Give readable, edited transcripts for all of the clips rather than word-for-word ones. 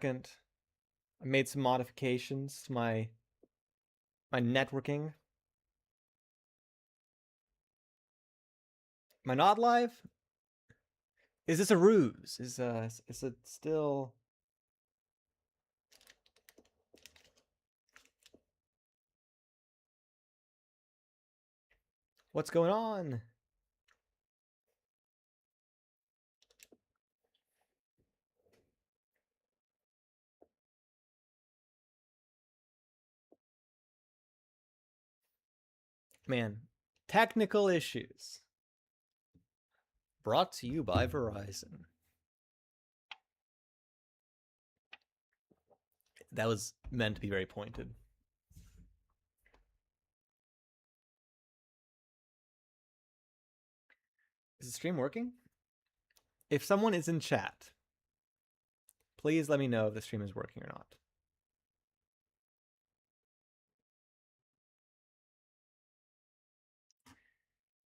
second. I made some modifications to my networking. Am I not live? Is this a ruse? Is it still? What's going on? Man, technical issues. Brought to you by Verizon. That was meant to be very pointed. Is the stream working? If someone is in chat, please let me know if the stream is working or not.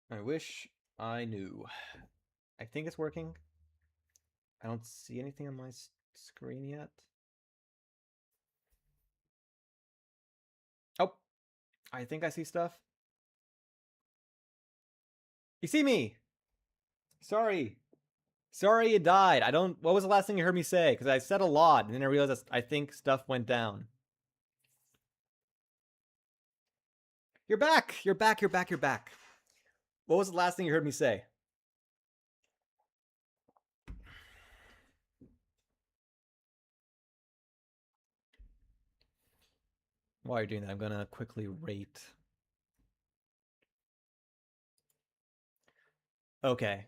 I wish I knew. I think it's working. I don't see anything on my screen yet. Oh, I think I see stuff. You see me? Sorry. Sorry you died. What was the last thing you heard me say? Because I said a lot, and then I realized I think stuff went down. You're back. You're back. You're back. You're back. What was the last thing you heard me say? While you're doing that, I'm going to quickly rate. Okay.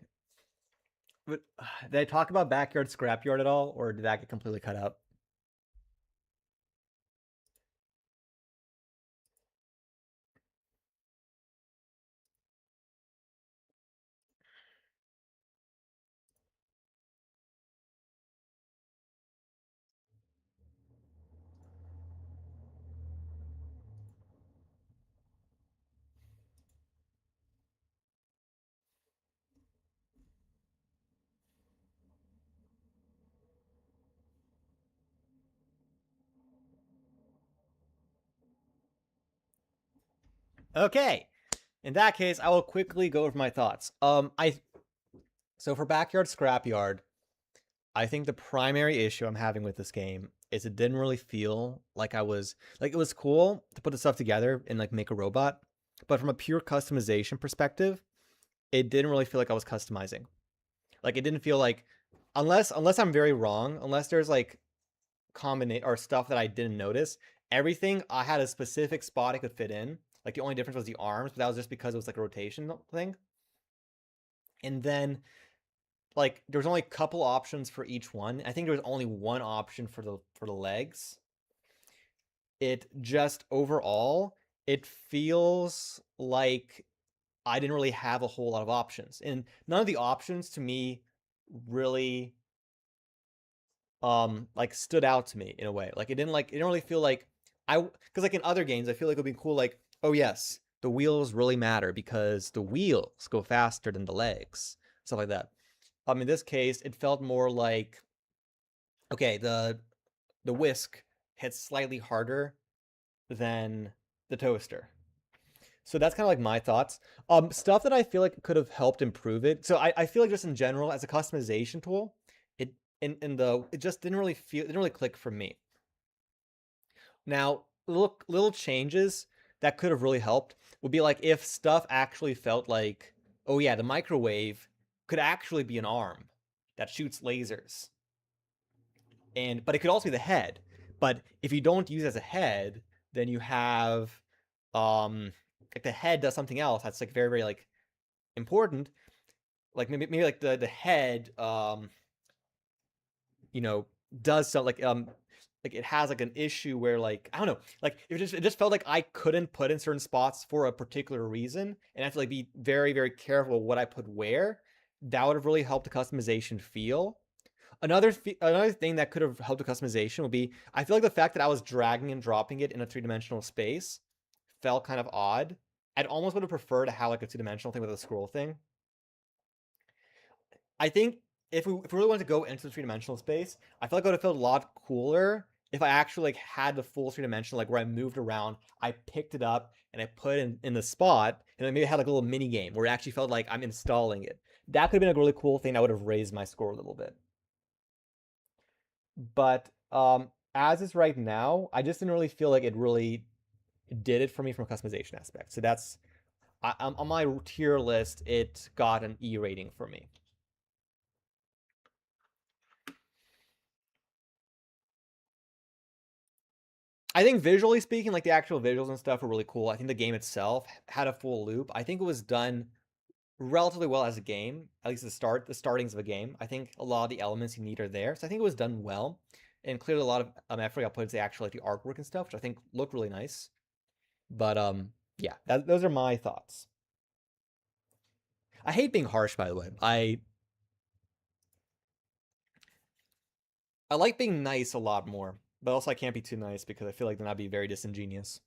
But, did I talk about backyard scrapyard at all, or did that get completely cut out? Okay. In that case, I will quickly go over my thoughts. So for backyard scrapyard, I think the primary issue I'm having with this game is it didn't really feel like it was cool to put the stuff together and like make a robot, but from a pure customization perspective, it didn't really feel like I was customizing. Like it didn't feel like, unless I'm very wrong, unless there's like combinate or stuff that I didn't notice, everything I had a specific spot it could fit in. Like the only difference was the arms, but that was just because it was like a rotation thing. And then like there was only a couple options for each one. I think there was only one option for the legs. It just overall, it feels like I didn't really have a whole lot of options. And none of the options to me really like stood out to me in a way. Like it didn't really feel like because like in other games I feel like it would be cool like, oh yes, the wheels really matter because the wheels go faster than the legs, stuff like that. In this case it felt more like, okay, the whisk hits slightly harder than the toaster. So that's kind of like my thoughts. Stuff that I feel like could have helped improve it. So I feel like just in general as a customization tool, it it just didn't really click for me. Now, little changes that could have really helped would be like if stuff actually felt like, oh yeah, the microwave could actually be an arm that shoots lasers. But it could also be the head. But if you don't use it as a head, then you have like the head does something else that's like very, very like important. Like maybe like the head you know, does so like it has like an issue where like I don't know, like it just felt like I couldn't put in certain spots for a particular reason, and I have to like be very, very careful what I put where. That would have really helped the customization feel. Another thing that could have helped the customization would be, I feel like the fact that I was dragging and dropping it in a 3-dimensional space felt kind of odd. I'd almost would have preferred to have like a 2-dimensional thing with a scroll thing. I think if we really wanted to go into the three dimensional space, I feel like it would have felt a lot cooler if I actually like had the full three dimensional, like where I moved around, I picked it up and I put it in the spot, and then maybe I had like a little mini game where it actually felt like I'm installing it. That could have been a really cool thing that would have raised my score a little bit. But as is right now, I just didn't really feel like it really did it for me from a customization aspect. So that's on my tier list. It got an E rating for me. I think visually speaking, like the actual visuals and stuff were really cool. I think the game itself had a full loop. I think it was done relatively well as a game, at least the startings of a game. I think a lot of the elements you need are there, so I think it was done well, and clearly a lot of effort got put into the actual like the artwork and stuff, which I think looked really nice. But yeah, those are my thoughts. I hate being harsh, by the way. I like being nice a lot more, but also I can't be too nice because I feel like then I'd be very disingenuous.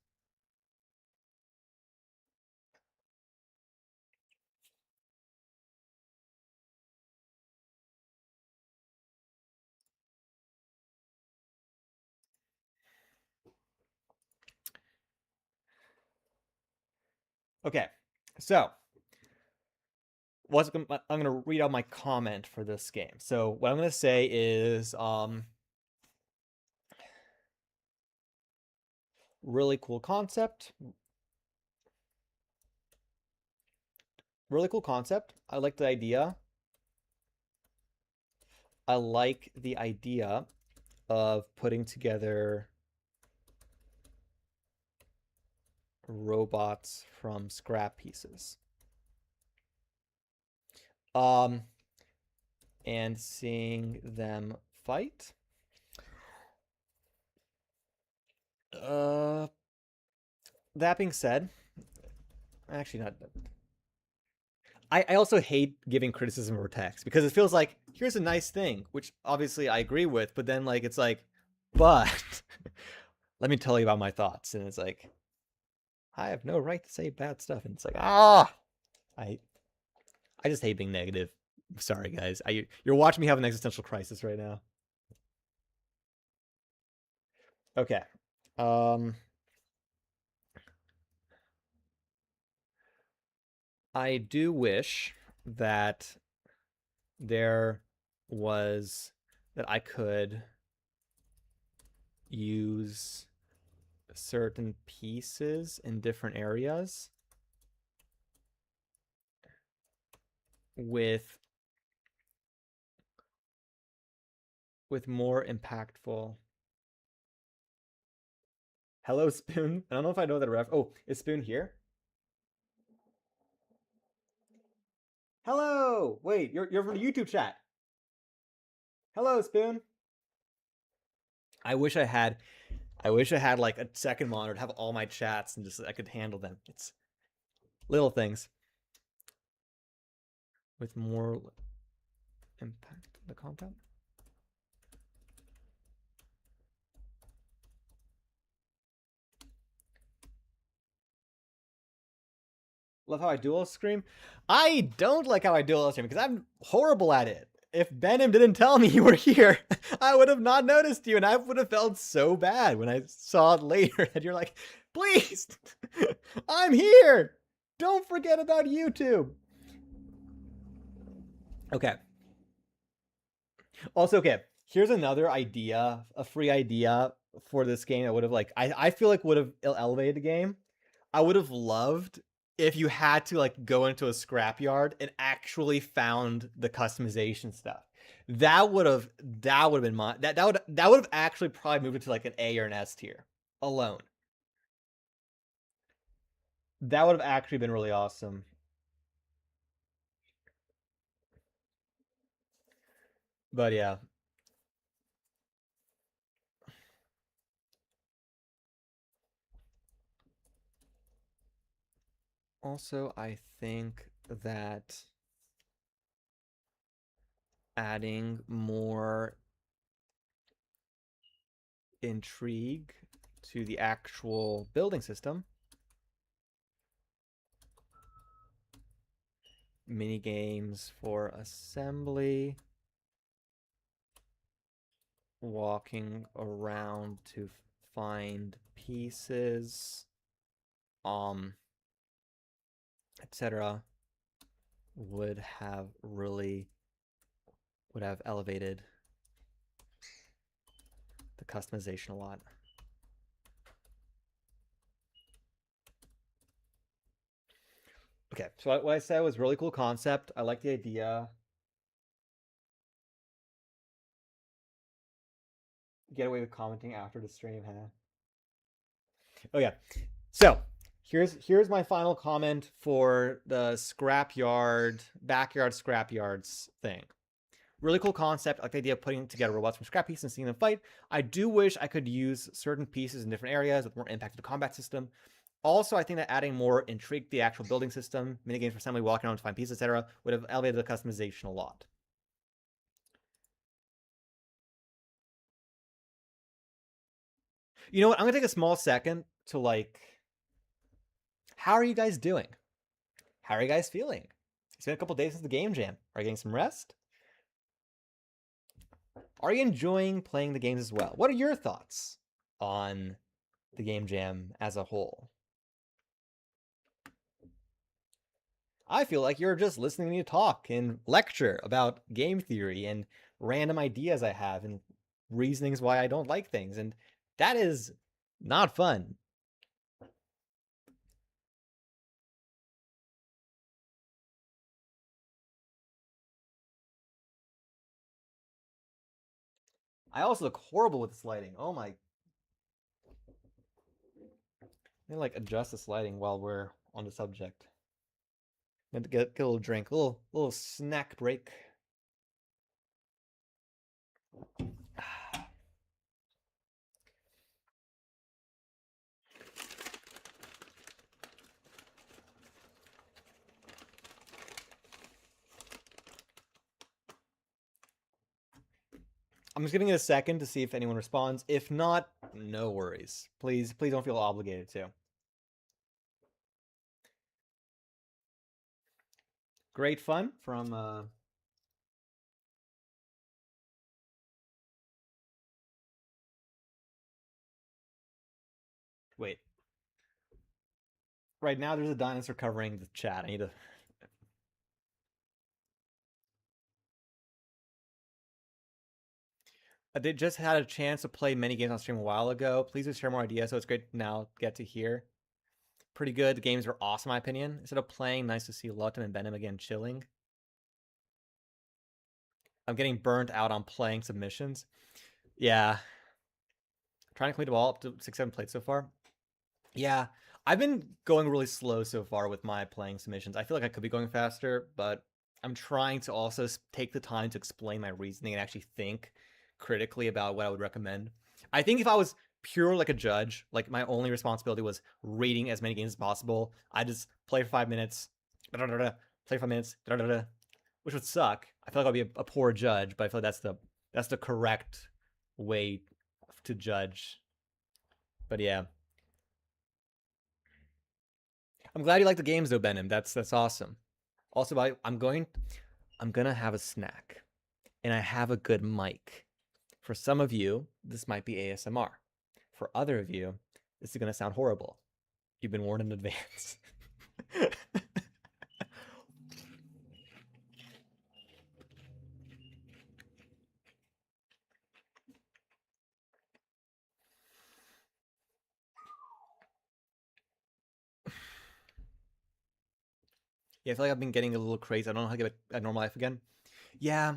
Okay, so I'm gonna read out my comment for this game. So what I'm gonna say is really cool concept. Really cool concept. I like the idea. I like the idea of putting together robots from scrap pieces. Um, and seeing them fight. Uh, that being said, actually not. I also hate giving criticism over text because it feels like here's a nice thing, which obviously I agree with, but then like it's like, but let me tell you about my thoughts, and it's like I have no right to say bad stuff, and it's like I I just hate being negative. Sorry guys, you're watching me have an existential crisis right now. Okay, um, I do wish that there was that I could use certain pieces in different areas with more impactful. Hello, Spoon. I don't know if I know that ref. Oh, is Spoon here? Hello. Wait, you're from the YouTube chat. Hello, Spoon. I wish I had. I wish I had like a second monitor to have all my chats and just I could handle them. It's little things with more impact the content. Love how I dual scream. I don't like how I dual scream because I'm horrible at it. If Benham didn't tell me you were here, I would have not noticed you, and I would have felt so bad when I saw it later. And you're like, please, I'm here. Don't forget about YouTube. Okay. Also, okay. Here's another idea, a free idea for this game that would have like I feel like would have elevated the game. I would have loved if you had to like go into a scrapyard and actually found the customization stuff. That would have been my that would have actually probably moved it to like an A or an S tier alone. That would have actually been really awesome. But yeah. Also, I think that adding more intrigue to the actual building system, mini games for assembly, walking around to find pieces, etc., would have elevated the customization a lot. Okay, so what I said was really cool concept. I like the idea. Get away with commenting after the stream, huh? Oh yeah. So here's my final comment for the backyard scrapyards thing. Really cool concept. I like the idea of putting together robots from scrap pieces and seeing them fight. I do wish I could use certain pieces in different areas with more impact to the combat system. Also, I think that adding more intrigue to the actual building system, minigames for assembly, walking around to find pieces, etc., would have elevated the customization a lot. You know what? I'm gonna take a small second to how are you guys doing? How are you guys feeling? It's been a couple days since the game jam. Are you getting some rest? Are you enjoying playing the games as well? What are your thoughts on the game jam as a whole? I feel like you're just listening to me talk and lecture about game theory and random ideas I have and reasonings why I don't like things. And that is not fun. I also look horrible with this lighting. Oh my. Let me adjust this lighting while we're on the subject. I'm going to get a little drink, a little snack break. I'm just giving it a second to see if anyone responds. If not, no worries. Please don't feel obligated to. Great fun from wait. Right now there's a dinosaur covering the chat. I need to I did just had a chance to play many games on stream a while ago. Please do share more ideas, so it's great to now get to hear. Pretty good. The games were awesome, in my opinion. Instead of playing, nice to see Lutum and Benham again chilling. I'm getting burnt out on playing submissions. Yeah. Trying to complete them all up to 6-7 plates so far. Yeah. I've been going really slow so far with my playing submissions. I feel like I could be going faster, but I'm trying to also take the time to explain my reasoning and actually think critically about what I would recommend. I think if I was pure like a judge, like my only responsibility was rating as many games as possible, I just play for 5 minutes, play for 5 minutes, which would suck. I feel like I'd be a poor judge, but I feel like that's the correct way to judge. But yeah. I'm glad you like the games though, Benham. That's awesome. Also, I'm gonna have a snack, and I have a good mic. For some of you, this might be ASMR. For other of you, this is gonna sound horrible. You've been warned in advance. Yeah, I feel like I've been getting a little crazy. I don't know how to get a normal life again. Yeah.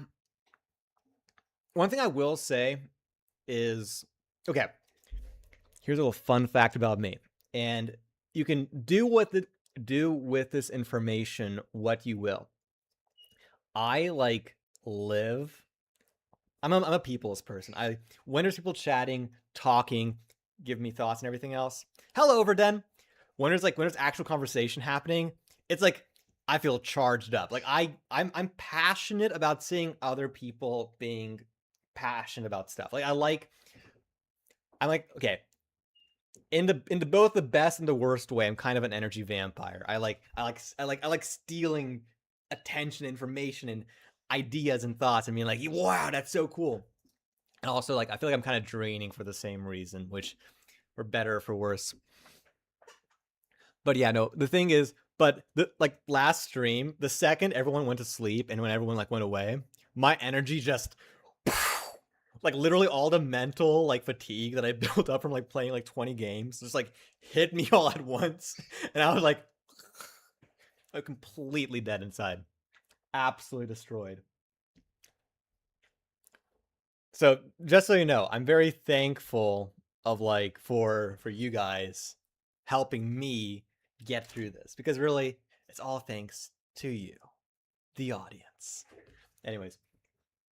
One thing I will say is, okay, here's a little fun fact about me. And you can do with this information what you will. I live. I'm a people's person. When there's people chatting, talking, give me thoughts and everything else. Hello, Overden. When there's actual conversation happening, it's like I feel charged up. Like I'm passionate about seeing other people being passionate about stuff. I'm like, okay, in the both the best and the worst way, I'm kind of an energy vampire. I like stealing attention, information, and ideas and thoughts, and being like, wow, that's so cool. And also, like, I feel like I'm kind of draining for the same reason, which for better or for worse. But yeah, no, the thing is, but the like last stream, the second everyone went to sleep and when everyone like went away, my energy just like literally all the mental like fatigue that I built up from like playing like 20 games just like hit me all at once. And I was like completely dead inside. Absolutely destroyed. So just so you know, I'm very thankful of like for you guys helping me get through this because really it's all thanks to you, the audience. Anyways,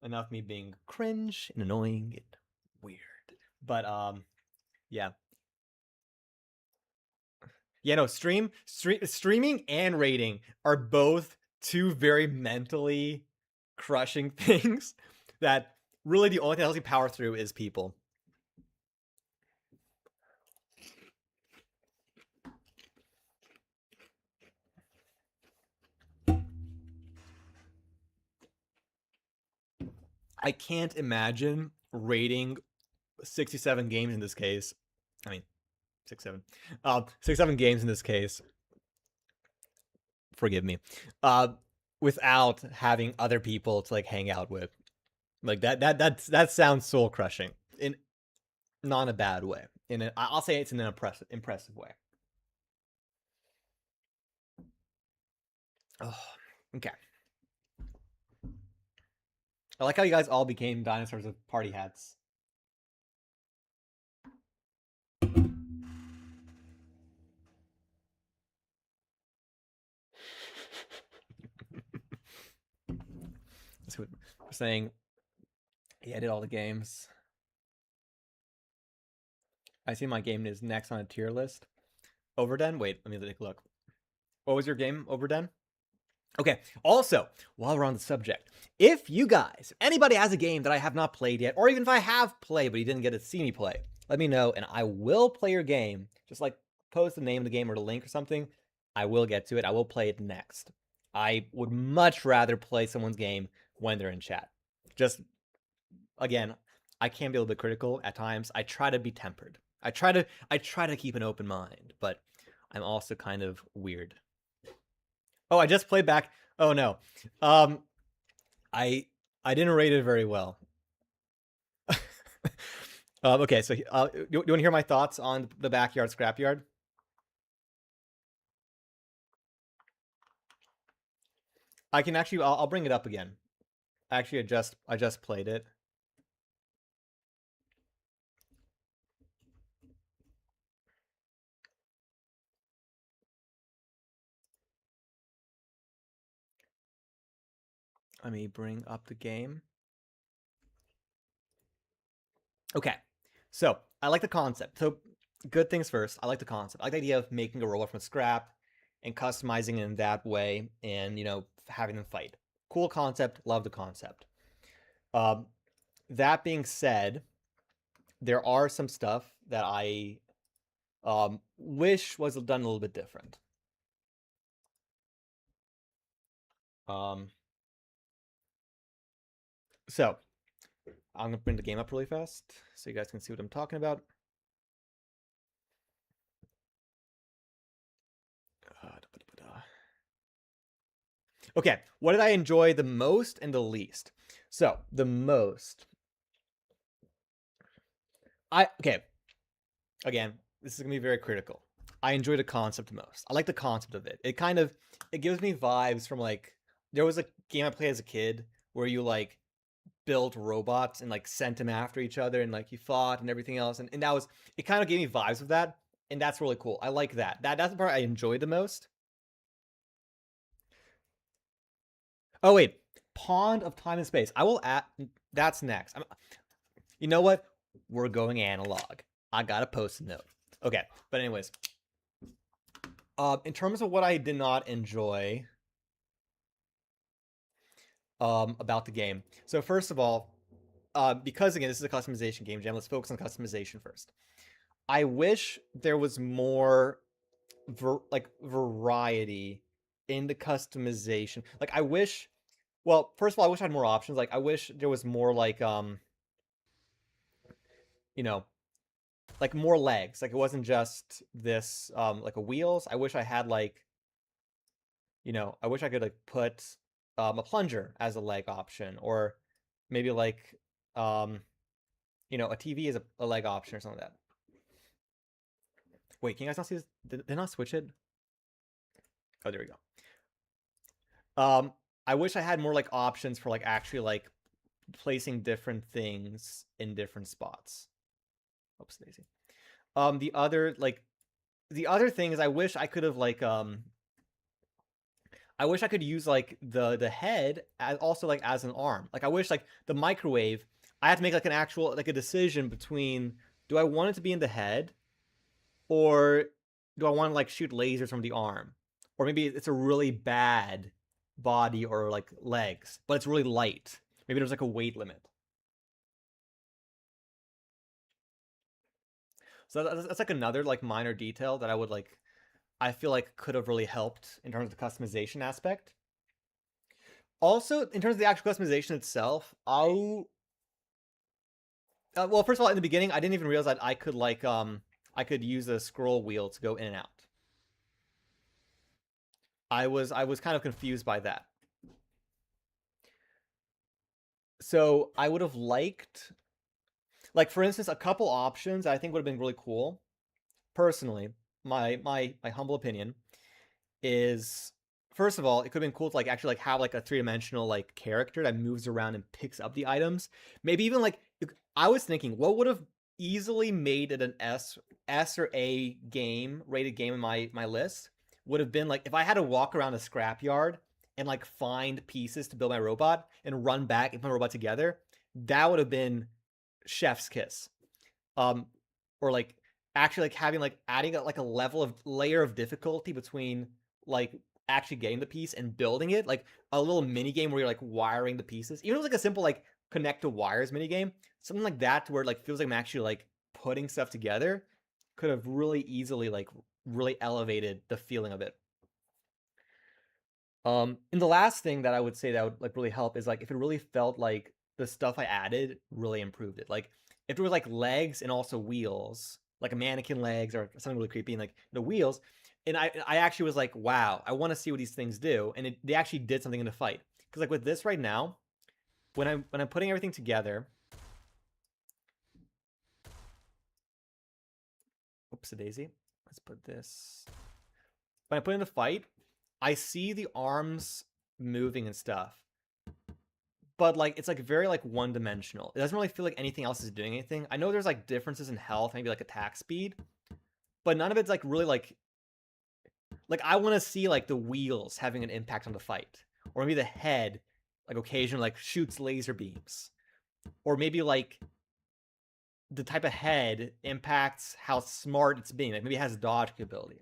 enough me being cringe and annoying and weird. But yeah. Yeah, no, streaming and rating are both two very mentally crushing things that really the only thing that helps you power through is people. I can't imagine rating 67 games in this case. I mean, 6, 7. 6, 7 games in this case. Forgive me. Uh, without having other people to like hang out with. Like that sounds soul crushing in not a bad way. I'll say it's in an impressive way. Oh, okay. I like how you guys all became dinosaurs with party hats. That's what we're saying. He edit all the games. I see my game is next on a tier list. Overdone? Wait, let me take a look. What was your game, Overdone? Okay, also, while we're on the subject, if you guys, if anybody has a game that I have not played yet, or even if I have played but you didn't get to see me play, let me know and I will play your game. Just like post the name of the game or the link or something. I will get to it. I will play it next. I would much rather play someone's game when they're in chat. Just, again, I can be a little bit critical at times. I try to be tempered. I try to keep an open mind, but I'm also kind of weird. Oh, I just played back. Oh no, um, I I didn't rate it very well. Okay, so you want to hear my thoughts on the backyard scrapyard? I can actually. I'll bring it up again. Actually, I just played it. Let me bring up the game. Okay, so I like the concept. So good things first. I like the concept. I like the idea of making a robot from scrap and customizing it in that way, and having them fight. Cool concept. Love the concept. Um, that being said, there are some stuff that I wish was done a little bit different. Um, so I'm gonna bring the game up really fast so you guys can see what I'm talking about. Okay, what did I enjoy the most and the least? So the most, okay. Again, this is gonna be very critical. I enjoy the concept most. I like the concept of it. It gives me vibes from like there was a game I played as a kid where you like built robots and like sent them after each other and like you fought and everything else and that was it kind of gave me vibes of that and that's really cool. I like that. That's the part I enjoyed the most. Oh wait, Pond of Time and Space. I will add that's next. You know what? We're going analog. I gotta post a note. Okay, but anyways, in terms of what I did not enjoy about the game. So first of all, because again this is a customization game jam, let's focus on customization first. I wish there was more variety in the customization. Like I wish, well, first of all, I wish I had more options. Like I wish there was more like you know, like more legs. Like it wasn't just this like a wheels. I wish I had like, I wish I could like put a plunger as a leg option, or maybe like um a TV is a leg option or something like that. Wait, can you guys not see this? Did they not switch it? Oh, there we go. I wish I had more like options for like actually like placing different things in different spots. Oops, Daisy. The other like the other thing is I wish I could have like I wish I could use like the head as also like as an arm. Like I wish like the microwave, I had to make like an actual like a decision between, do I want it to be in the head, or do I want to like shoot lasers from the arm? Or maybe it's a really bad body or like legs, but it's really light. Maybe there's like a weight limit. So that's like another like minor detail that I feel like could have really helped in terms of the customization aspect. Also, in terms of the actual customization itself, well, first of all, in the beginning, I didn't even realize that I could use a scroll wheel to go in and out. I was kind of confused by that. So I would have liked, like for instance, a couple options I think would have been really cool. Personally, my humble opinion is, first of all, it could have been cool to like actually like have like a three-dimensional like character that moves around and picks up the items. Maybe even like, I was thinking what would have easily made it an S or A game, rated game in my list, would have been like if I had to walk around a scrapyard and like find pieces to build my robot and run back and put my robot together. That would have been chef's kiss. Um, or like actually like having like adding like a level of layer of difficulty between like actually getting the piece and building it, like a little mini game where you're like wiring the pieces, even if it was like a simple like connect to wires mini game, something like that, to where it like feels like I'm actually like putting stuff together, could have really easily like really elevated the feeling of it. And the last thing that I would say that would like really help is like if it really felt like the stuff I added really improved it. Like if there was like legs and also wheels, like a mannequin legs or something really creepy, and like the wheels, and I actually was like, wow, I want to see what these things do, and they actually did something in the fight. Because like with this right now, when I'm putting everything together, oops a daisy, let's put this. When I put in the fight, I see the arms moving and stuff, but like it's like very like one dimensional. It doesn't really feel like anything else is doing anything. I know there's like differences in health, maybe like attack speed, but none of it's like really like I want to see like the wheels having an impact on the fight, or maybe the head like occasionally like shoots laser beams, or maybe like the type of head impacts how smart it's being. Like maybe it has dodge capability.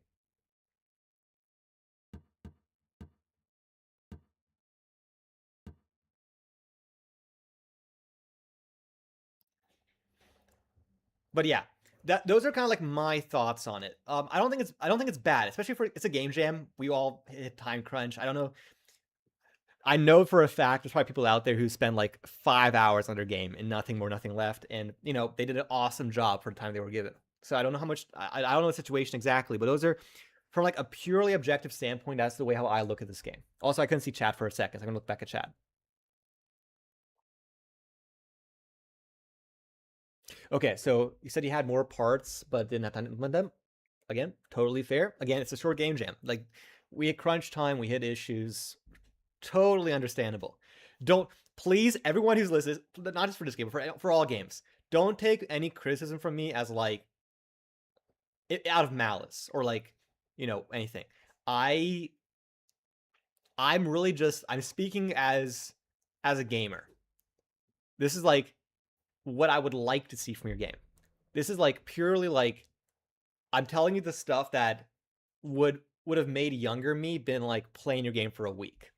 But yeah, those are kind of like my thoughts on it. I don't think it's bad, especially for it's a game jam. We all hit time crunch. I don't know. I know for a fact there's probably people out there who spend like 5 hours on their game and nothing more, nothing left, and they did an awesome job for the time they were given. So I don't know how much I don't know the situation exactly, but those are from like a purely objective standpoint. That's the way how I look at this game. Also, I couldn't see chat for a second, so I'm gonna look back at chat. Okay, so you said you had more parts, but didn't have time to implement them. Again, totally fair. Again, it's a short game jam. Like we hit crunch time, we hit issues. Totally understandable. Don't Please, everyone who's listening, not just for this game, but for all games, don't take any criticism from me as like out of malice or like anything. I I'm really just I'm speaking as a gamer. This is like what I would like to see from your game. This is like purely like I'm telling you the stuff that would have made younger me been like playing your game for a week.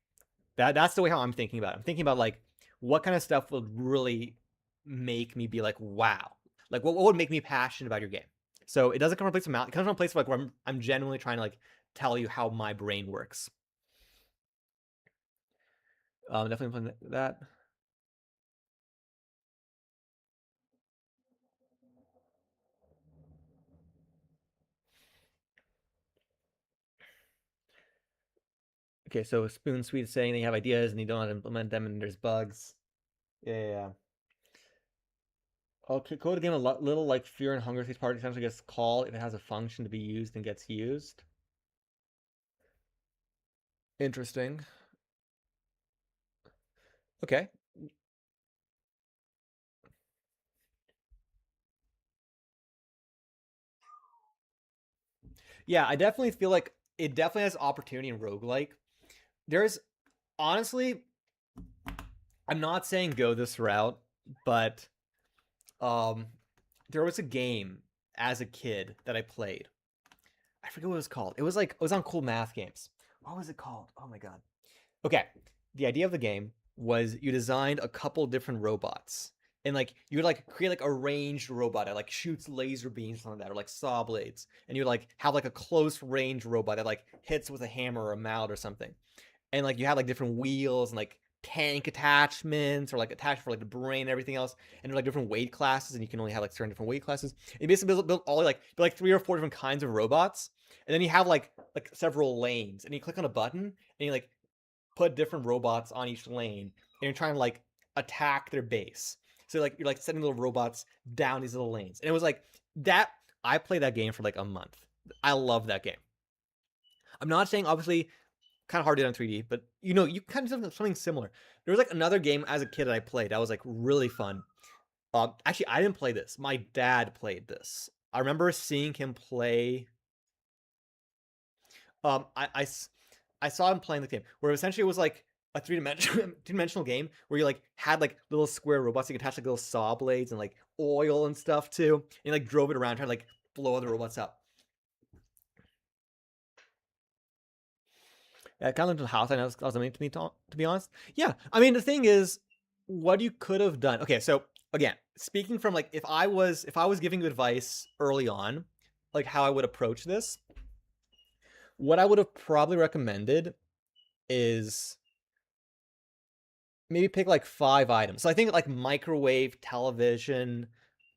That's the way how I'm thinking about it. I'm thinking about like what kind of stuff would really make me be like, wow. Like what would make me passionate about your game? So it doesn't come from a place of mouth. It comes from a place of like where I'm genuinely trying to like tell you how my brain works. Definitely that. Okay, so Spoon Sweet is saying they have ideas and you don't know how to implement them and there's bugs. Yeah. Okay, code game a little like Fear and Hunger Thieves Party essentially gets called if it has a function to be used and gets used. Interesting. Okay. Yeah, I definitely feel like it definitely has opportunity in roguelike. There's honestly, I'm not saying go this route, but um there was a game as a kid that I played. I forget what it was called. It was on Cool Math Games. What was it called? Oh my god. Okay, the idea of the game was you designed a couple different robots, and like you would like create like a ranged robot that like shoots laser beams on that, or like saw blades, and you would like have like a close range robot that like hits with a hammer or a mallet or something, and like you had like different wheels and like tank attachments or like attached for like the brain and everything else, and like different weight classes, and you can only have like certain different weight classes. And you basically build all like 3 or 4 different kinds of robots, and then you have like several lanes, and you click on a button, and you like put different robots on each lane, and you're trying to like attack their base. So like you're like sending little robots down these little lanes, and it was like that. I played that game for like a month. I love that game. I'm not saying obviously kind of hard to do on 3D, but you know you kind of do something similar. There was like another game as a kid that I played that was like really fun. Actually, I didn't play this. My dad played this. I remember seeing him play. Um, I, I I saw him playing the game where essentially it was like a three-dimensional game where you like had like little square robots you could attach like little saw blades and like oil and stuff too, and you, like drove it around trying to like blow other robots up. Yeah, kind of the house I was meant to be honest. Yeah, I mean the thing is, what you could have done. Okay, so again, speaking from like if I was giving you advice early on, like how I would approach this, what I would have probably recommended is maybe pick like 5 items. So I think like microwave, television,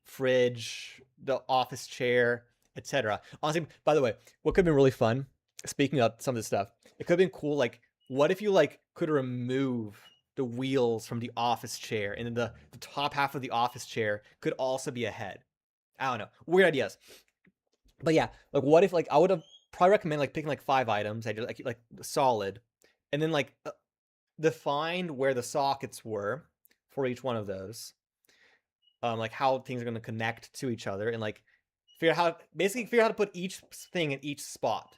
fridge, the office chair, etc. Honestly, by the way, what could have been really fun, speaking of some of this stuff, it could have been cool. Like, what if you like could remove the wheels from the office chair, and then the top half of the office chair could also be a head. I don't know. Weird ideas. But yeah, like what if like I would have probably recommend like picking like 5 items, I just like solid, and then like defined where the sockets were for each one of those, like how things are going to connect to each other, and like figure out how to put each thing in each spot,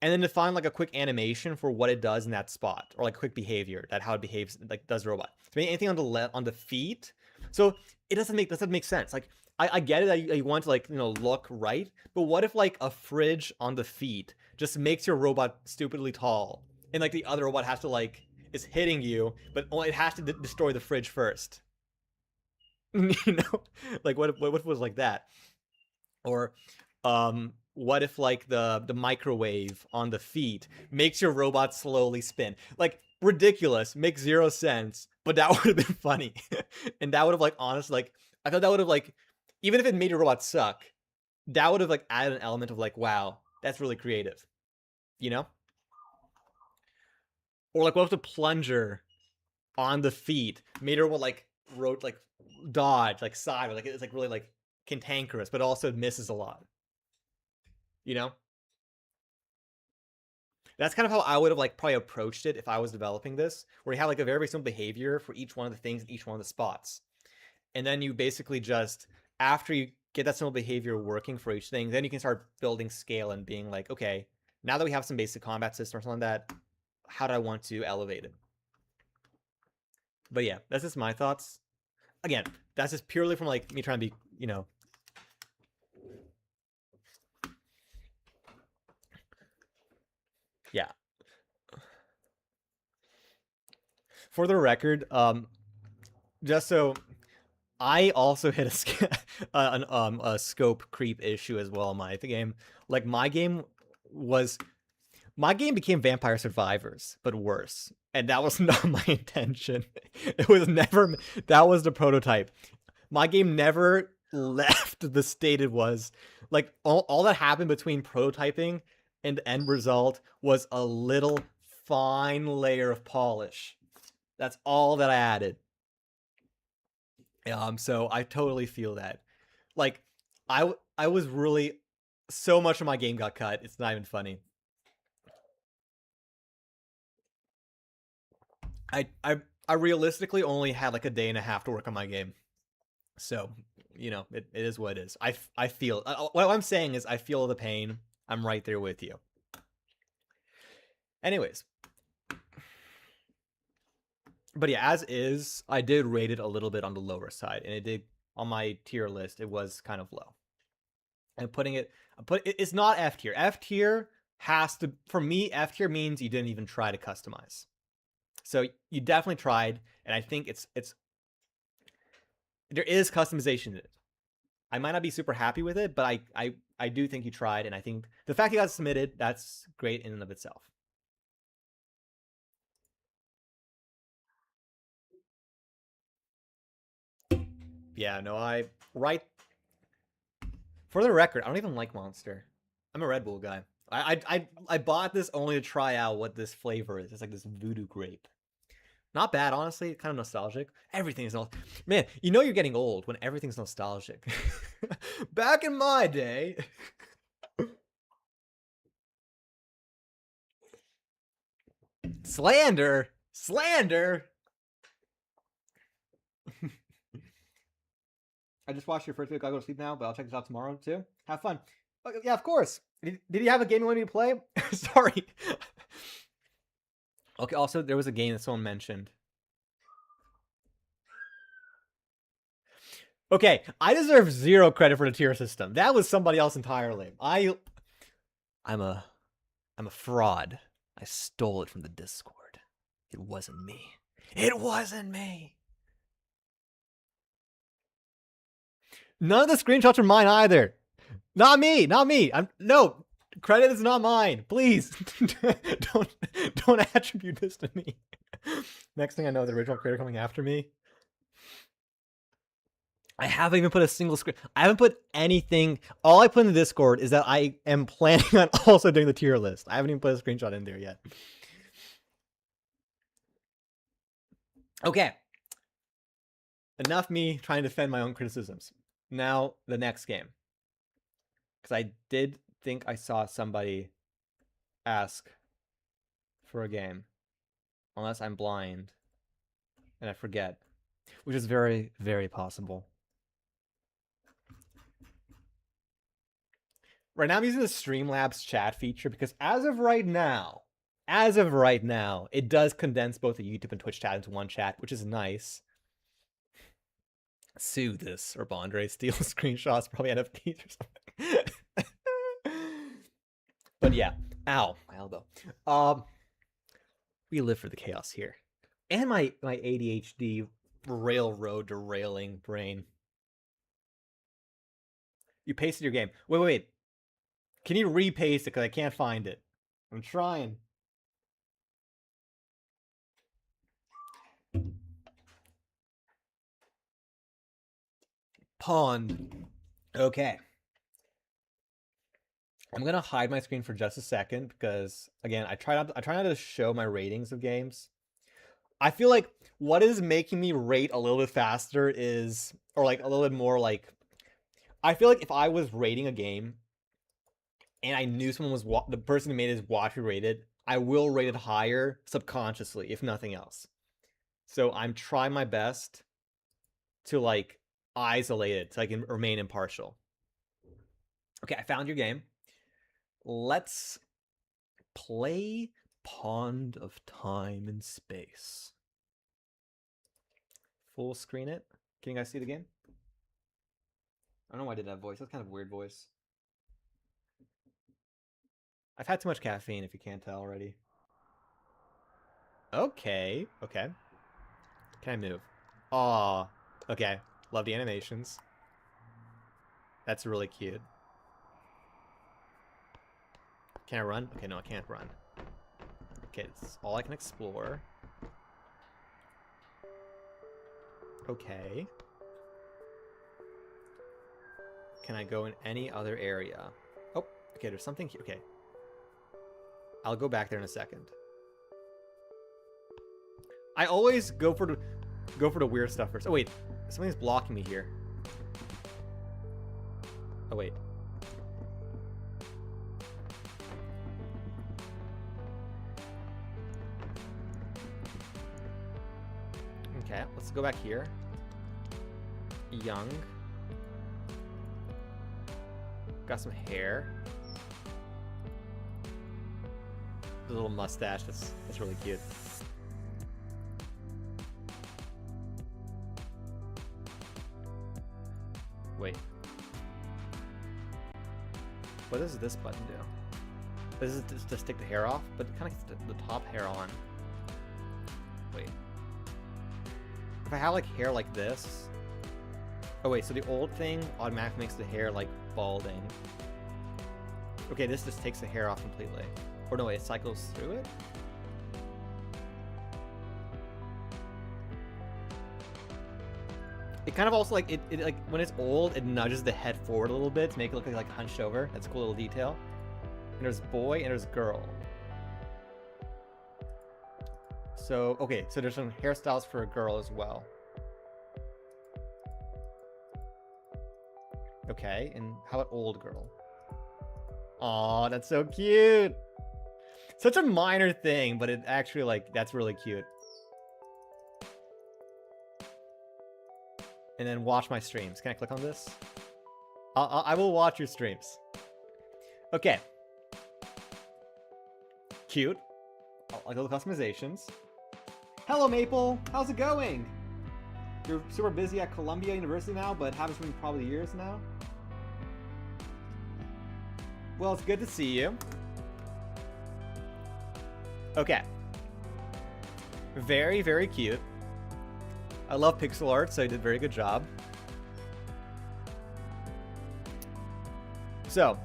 and then define like a quick animation for what it does in that spot, or like quick behavior that how it behaves like does the robot. So anything on the feet. So it doesn't make sense. Like I get it that you want to like look right, but what if like a fridge on the feet just makes your robot stupidly tall, and like the other robot has to like is hitting you, but it has to destroy the fridge first. you know, like what was like that, or what if like the microwave on the feet makes your robot slowly spin? Like ridiculous, makes zero sense, but that would have been funny. And that would have like honestly like I thought that would have like even if it made your robot suck, that would have like added an element of like wow, that's really creative, you know? Or like what if the plunger on the feet made her like wrote like dodge like side, like it's like really like cantankerous, but also misses a lot, you know? That's kind of how I would have like probably approached it if I was developing this, where you have like a very simple behavior for each one of the things in each one of the spots. And then you basically just after you get that simple behavior working for each thing, then you can start building scale and being like, okay, now that we have some basic combat system or something like that, how do I want to elevate it? But yeah, that's just my thoughts. Again, that's just purely from like me trying to be, yeah. For the record, just so I also hit a scope creep issue as well in my game. Like was my game became Vampire Survivors, but worse. And that was not my intention. It was never that was the prototype. My game never left the state it was. Like all that happened between prototyping and the end result was a little fine layer of polish. That's all that I added. So I totally feel that. Like, I was really, so much of my game got cut. It's not even funny. I realistically only had like a day and a half to work on my game. So, you know, it is what it is. I feel, what I'm saying is I feel the pain. I'm right there with you. Anyways. But yeah, as is, I did rate it a little bit on the lower side, and it did, on my tier list, it was kind of low. And it's not F tier. F tier has to, for me, F tier means you didn't even try to customize. So you definitely tried, and I think there is customization in it. I might not be super happy with it, but I do think you tried, and I think the fact you got submitted, that's great in and of itself. Yeah, no, for the record, I don't even like Monster. I'm a Red Bull guy. I bought this only to try out what this flavor is. It's like this voodoo grape. Not bad, honestly. Kind of nostalgic. Everything is man. You know you're getting old when everything's nostalgic. Back in my day. Slander. I just watched your first week. I'll go to sleep now, but I'll check this out tomorrow too. Have fun. Yeah, of course. Did you have a game you wanted me to play? Sorry. Okay, also, there was a game that someone mentioned. Okay, I deserve 0 credit for the tier system. That was somebody else entirely. I'm a fraud. I stole it from the Discord. It wasn't me. It wasn't me. None of the screenshots are mine either. Not me. No, credit is not mine. Please don't attribute this to me. Next thing I know, the original creator coming after me. I haven't even put a single screen. I haven't put anything. All I put in the Discord is that I am planning on also doing the tier list. I haven't even put a screenshot in there yet. Okay. Enough me trying to defend my own criticisms. Now, the next game. Because I did think I saw somebody ask for a game. Unless I'm blind. And I forget. Which is very, very possible. Right now I'm using the Streamlabs chat feature because as of right now, it does condense both the YouTube and Twitch chat into one chat, which is nice. Sue this, or Bondre steal screenshots, probably NFTs or something. But yeah, ow, my elbow. We live for the chaos here. And my ADHD railroad derailing brain. You pasted your game. Wait. Can you repaste it? Because I can't find it. I'm trying. Pond. Okay. I'm gonna hide my screen for just a second because, again, I try not to show my ratings of games. I feel like what is making me rate a little bit faster is, or like a little bit more like, I feel like if I was rating a game and I knew someone was the person who made it is watch rated, I will rate it higher subconsciously, if nothing else. So I'm trying my best to like isolate it so I can remain impartial. Okay, I found your game. Let's play Pond of Time and Space. Full screen it. Can you guys see the game? I don't know why I did that voice. That's kind of a weird voice. I've had too much caffeine, if you can't tell already. Okay. Can I move? Aw. Okay. Love the animations. That's really cute. Can I run? Okay, no, I can't run. Okay, it's all I can explore. Okay. Can I go in any other area? Oh, okay, there's something here. Okay. I'll go back there in a second. I always go for the weird stuff first. Oh wait, something's blocking me here. Oh wait. Okay, let's go back here. Young. Got some hair. The little mustache, that's really cute. Wait. What does this button do? This is just take the hair off, but kind of the top hair on. Wait. If I have like hair like this. Oh wait, so the old thing automatically makes the hair like balding. Okay, this just takes the hair off completely. Or no, wait, it cycles through it? It kind of also like, it like when it's old, it nudges the head forward a little bit to make it look like hunched over. That's a cool little detail. And there's boy and there's girl. So, okay, so there's some hairstyles for a girl as well. Okay, and how about old girl? Aw, that's so cute. Such a minor thing, but it actually, like, that's really cute. And then watch my streams. Can I click on this? I will watch your streams. Okay. Cute. I like all the customizations. Hello, Maple. How's it going? You're super busy at Columbia University now, but haven't been probably years now. Well, it's good to see you. Okay. Very, very cute. I love pixel art, so you did a very good job. So,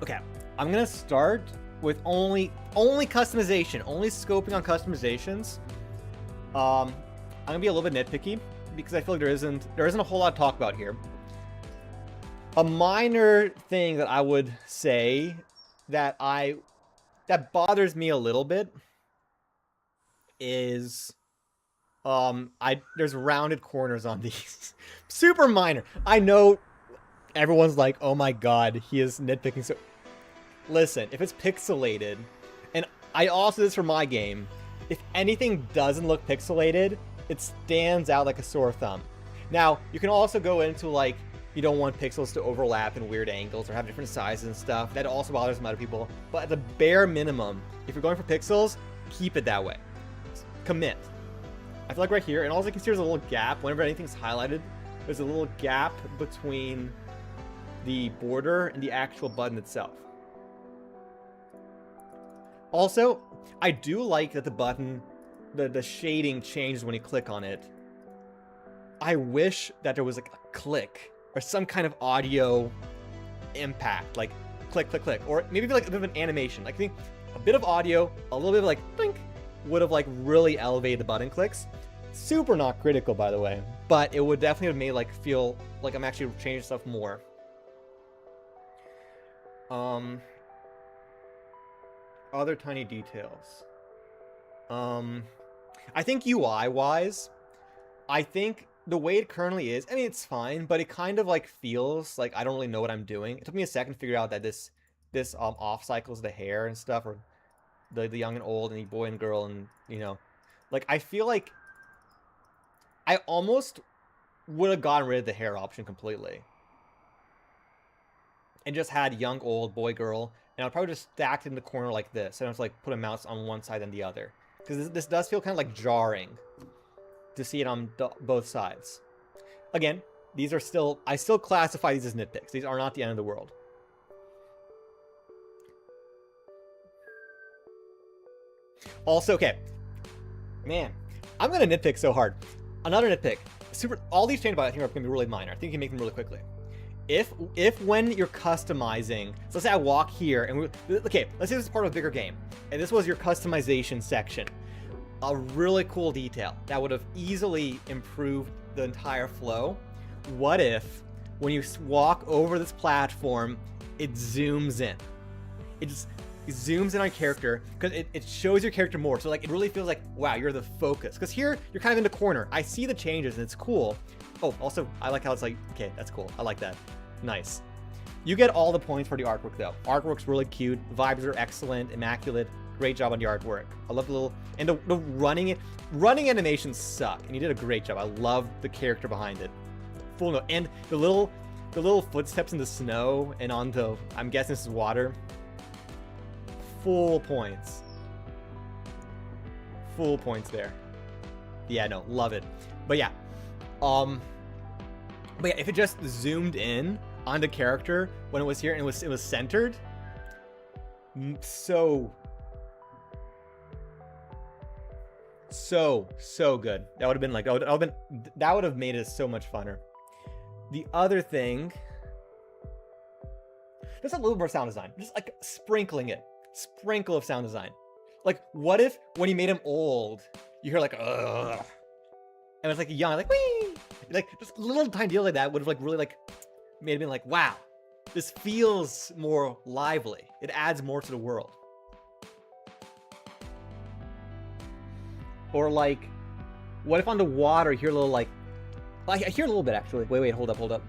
okay, I'm gonna start with only customization, only scoping on customizations. I'm gonna be a little bit nitpicky because I feel like there isn't a whole lot to talk about here. A minor thing that I would say that bothers me a little bit is there's rounded corners on these. Super minor. I know everyone's like, oh my god, he is nitpicking. So listen, if it's pixelated, and I also do this for my game, if anything doesn't look pixelated, it stands out like a sore thumb. Now, you can also go into like, you don't want pixels to overlap in weird angles or have different sizes and stuff. That also bothers some other people. But at the bare minimum, if you're going for pixels, keep it that way. Commit. I feel like right here, and all I can see is a little gap. Whenever anything's highlighted, there's a little gap between the border and the actual button itself. Also, I do like that the button, the shading changes when you click on it. I wish that there was like a click or some kind of audio impact, like click, click, click, or maybe like a bit of an animation. Like I think a bit of audio, a little bit of like blink, would have like really elevated the button clicks. Super not critical, by the way, but it would definitely have made like feel like I'm actually changing stuff more. Other tiny details. I think UI wise, I think the way it currently is, I mean, it's fine, but it kind of like feels like I don't really know what I'm doing. It took me a second to figure out that this off cycles the hair and stuff, or the young and old, and the boy and girl, and you know, like I feel like I almost would have gotten rid of the hair option completely and just had young, old, boy, girl, and I'd probably just stacked in the corner like this, and I was like put a mouse on one side and the other, because this does feel kind of like jarring to see it on both sides. Again, these are still, I still classify these as nitpicks. These are not the end of the world. Also, okay, man, I'm gonna nitpick so hard. Another nitpick. All these changes, I think, are gonna be really minor. I think you can make them really quickly. If when you're customizing, so let's say I walk here and okay, let's say this is part of a bigger game, and this was your customization section. A really cool detail that would have easily improved the entire flow. What if when you walk over this platform, it zooms in? zooms in on character because it shows your character more. So like it really feels like, wow, you're the focus. Because here you're kind of in the corner. I see the changes and it's cool. Oh, also I like how it's like, okay, that's cool. I like that. Nice. You get all the points for the artwork though. Artwork's really cute. Vibes are excellent, immaculate. Great job on the artwork. I love the little, and the running animations suck, and you did a great job. I love the character behind it. Full note. And the little footsteps in the snow and on the, I'm guessing this is water. Full points. Full points there. Yeah, no, love it. But yeah, if it just zoomed in on the character when it was here and it was centered, so good. That would have been like, that would have made it so much funner. The other thing, just a little more sound design, just like sprinkle of sound design. Like, what if when you made him old, you hear like, ugh, and it's like young, like, wee, like just little tiny deal like that would have like really like made it been like, wow, this feels more lively. It adds more to the world. Or like, what if on the water you hear a little like, I hear a little bit actually. Wait, hold up.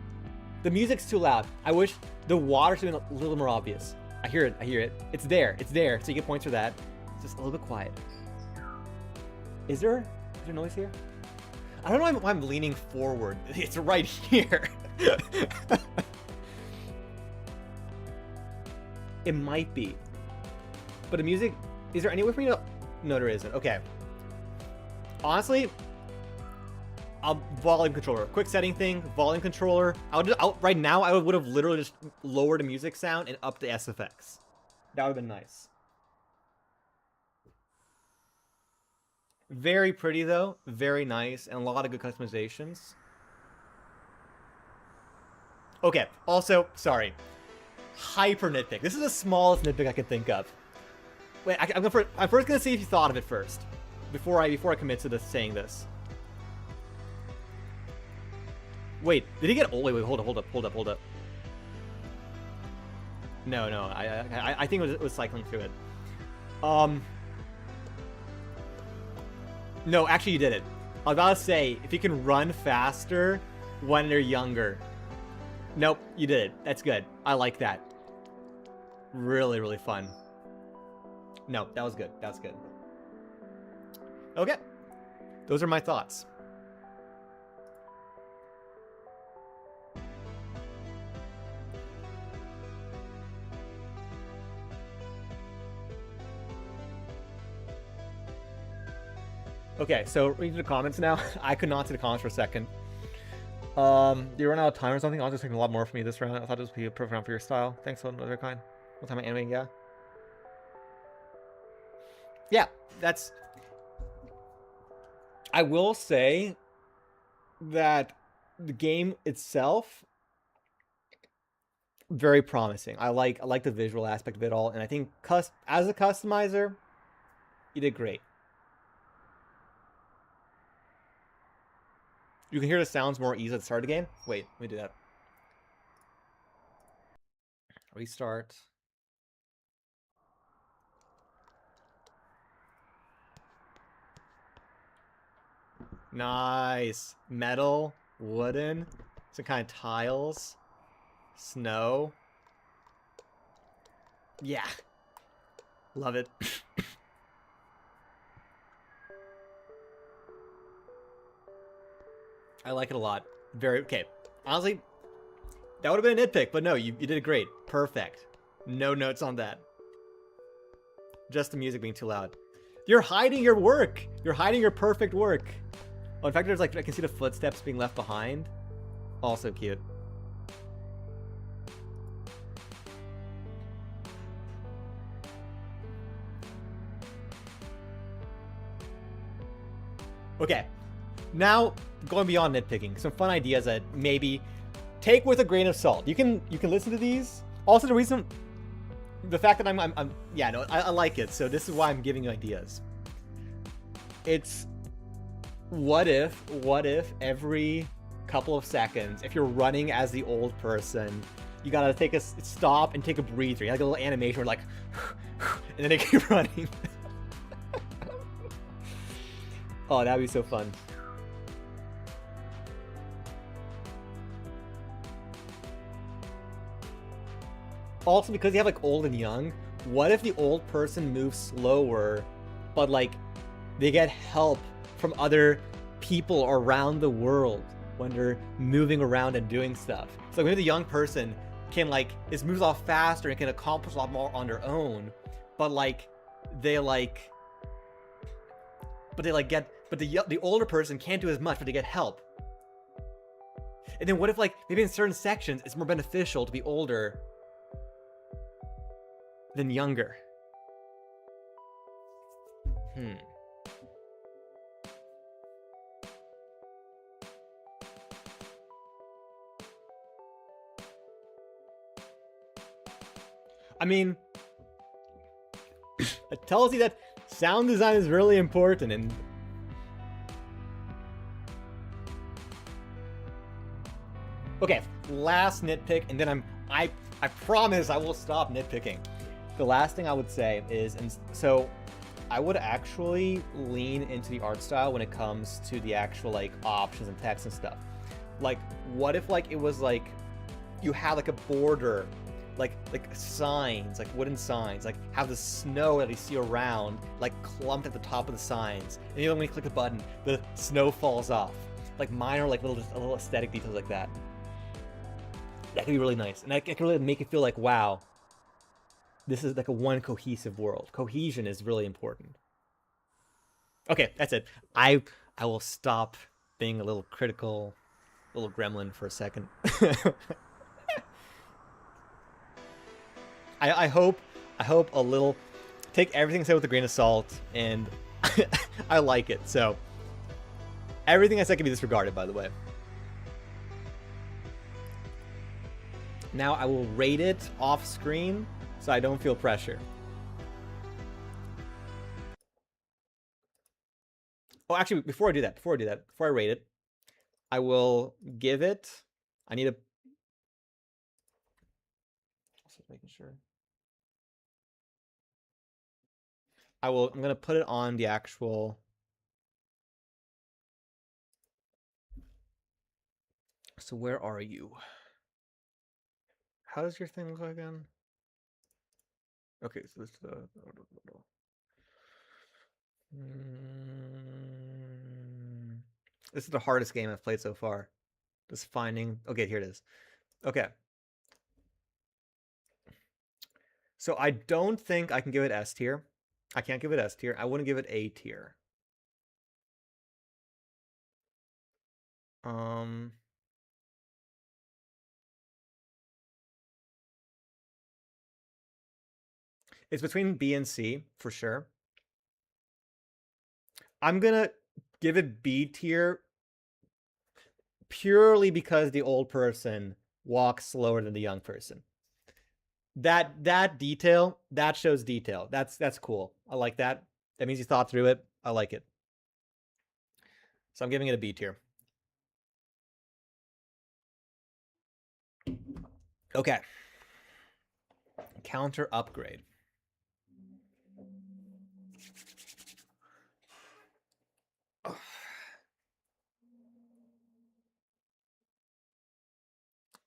The music's too loud. I wish the water should be a little more obvious. I hear it. It's there. So you get points for that. It's just a little bit quiet. Is there noise here? I don't know why I'm leaning forward. It's right here. It might be. But the music, is there any way for me to, no there isn't. Okay. Honestly, volume controller. Quick setting thing, volume controller. Right now, I would have literally just lowered the music sound and upped the SFX. That would have been nice. Very pretty though, very nice, and a lot of good customizations. Okay, also, sorry. Hyper nitpick. This is the smallest nitpick I could think of. Wait, I'm first gonna see if you thought of it first. Before I commit to saying this. Wait, did he get old? Wait, hold up. No, I think it was cycling through it. No, actually you did it. I was about to say, if you can run faster when they're younger. Nope, you did it. That's good. I like that. Really, really fun. No, that was good. Okay. Those are my thoughts. Okay, so reading the comments now. I could not see the comments for a second. Do you run out of time or something? I was just taking a lot more for me this round. I thought this would be a perfect round for your style. Thanks for another kind. What time am I animating? Yeah. Yeah, that's... I will say that the game itself, very promising. I like the visual aspect of it all, and I think as a customizer, you did great. You can hear the sounds more easy at the start of the game. Wait, let me do that. Restart. Nice. Metal, wooden, some kind of tiles, snow. Yeah. Love it. I like it a lot. Very, okay. Honestly, that would have been a nitpick, but no, you did it great. Perfect. No notes on that. Just the music being too loud. You're hiding your work. You're hiding your perfect work. Oh, in fact, there's like, I can see the footsteps being left behind. Also cute. Okay. Now, going beyond nitpicking, some fun ideas that maybe take with a grain of salt. You can listen to these. Also, the fact that I like it. So this is why I'm giving you ideas. It's what if every couple of seconds, if you're running as the old person, you gotta take a stop and take a breather. You have like a little animation where like and then they keep running. Oh, that'd be so fun. Also, because you have like old and young, what if the old person moves slower, but like they get help from other people around the world when they're moving around and doing stuff? So maybe the young person can like is moves off faster and can accomplish a lot more on their own, but like they like but they like get but the older person can't do as much, but they get help. And then what if like maybe in certain sections it's more beneficial to be older than younger? I mean, it tells you that sound design is really important. And okay, last nitpick, and then I promise I will stop nitpicking. The last thing I would say is, and so I would actually lean into the art style when it comes to the actual like options and text and stuff. Like, what if like it was like you had like a border, like signs, like wooden signs, like have the snow that you see around, like clumped at the top of the signs, and then when you click the button, the snow falls off. Like minor, like little aesthetic details like that. That could be really nice, and that could really make it feel like, wow, this is like a one cohesive world. Cohesion is really important. Okay, that's it. I will stop being a little critical, little gremlin for a second. I hope a little. Take everything I said with a grain of salt, and I like it. So everything I said can be disregarded, by the way. Now I will rate it off screen so I don't feel pressure. Oh, actually, before I rate it, I will give it. I need a. Just making sure. I'm gonna put it on the actual. So where are you? How does your thing look again? Okay, so this. This is the hardest game I've played so far. Just finding. Okay, here it is. Okay. So I don't think I can give it S tier. I can't give it S tier. I wouldn't give it A tier. It's between B and C for sure. I'm gonna give it B tier purely because the old person walks slower than the young person. That detail, that shows detail. That's cool. I like that. That means you thought through it. I like it. So I'm giving it a B tier. Okay. Counter upgrade.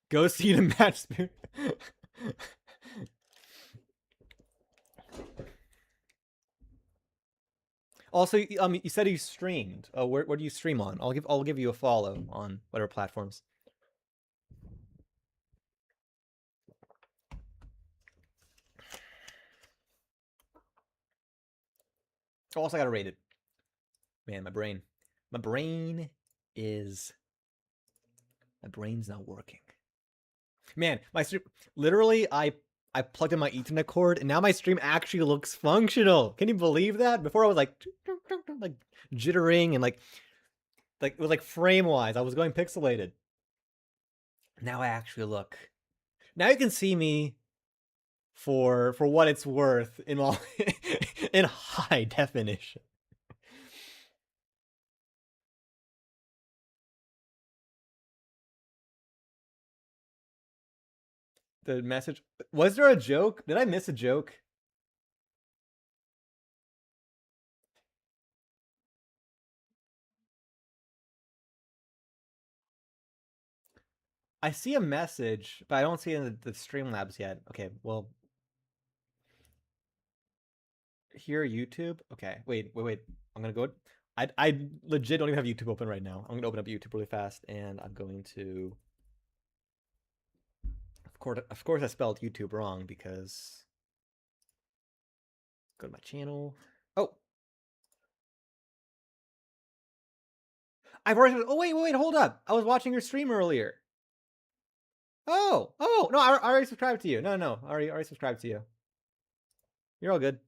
Go see the match spoon. Also, you said you streamed. Where do you stream on? I'll give you a follow on whatever platforms. Also, I gotta rate it. Man, my brain's not working. Man, my stream literally I plugged in my Ethernet cord and now my stream actually looks functional. Can you believe that? Before I was like jittering and like it was like frame wise. I was going pixelated. Now I actually look. Now you can see me for what it's worth in all in high definition. The message, was there a joke? Did I miss a joke? I see a message, but I don't see it in the Streamlabs yet. Okay, well, here YouTube. Okay, wait. I'm gonna go. I legit don't even have YouTube open right now. I'm gonna open up YouTube really fast, and I'm going to. Of course, I spelled YouTube wrong because. Go to my channel. Oh, I've already. Oh wait, hold up. I was watching your stream earlier. Oh, no, I already subscribed to you. No, I already subscribed to you. You're all good.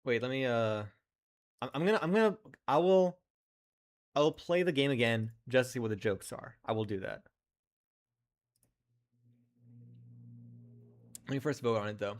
Wait, let me. I will play the game again just to see what the jokes are. I will do that. Let me first vote on it though.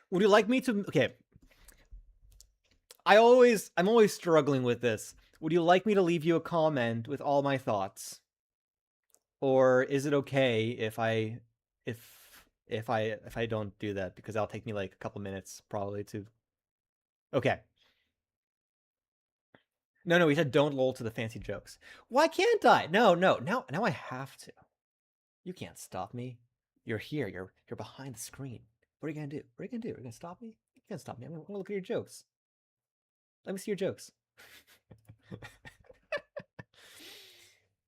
Would you like me to? Okay. I'm always struggling with this. Would you like me to leave you a comment with all my thoughts? Or is it okay if I don't do that, because that'll take me like a couple minutes probably to. Okay. No, we said don't lol to the fancy jokes. Why can't I? No. Now I have to. You can't stop me. You're here. You're behind the screen. What are you gonna do? What are you gonna do? Are you gonna stop me? You can't stop me. I'm gonna look at your jokes. Let me see your jokes.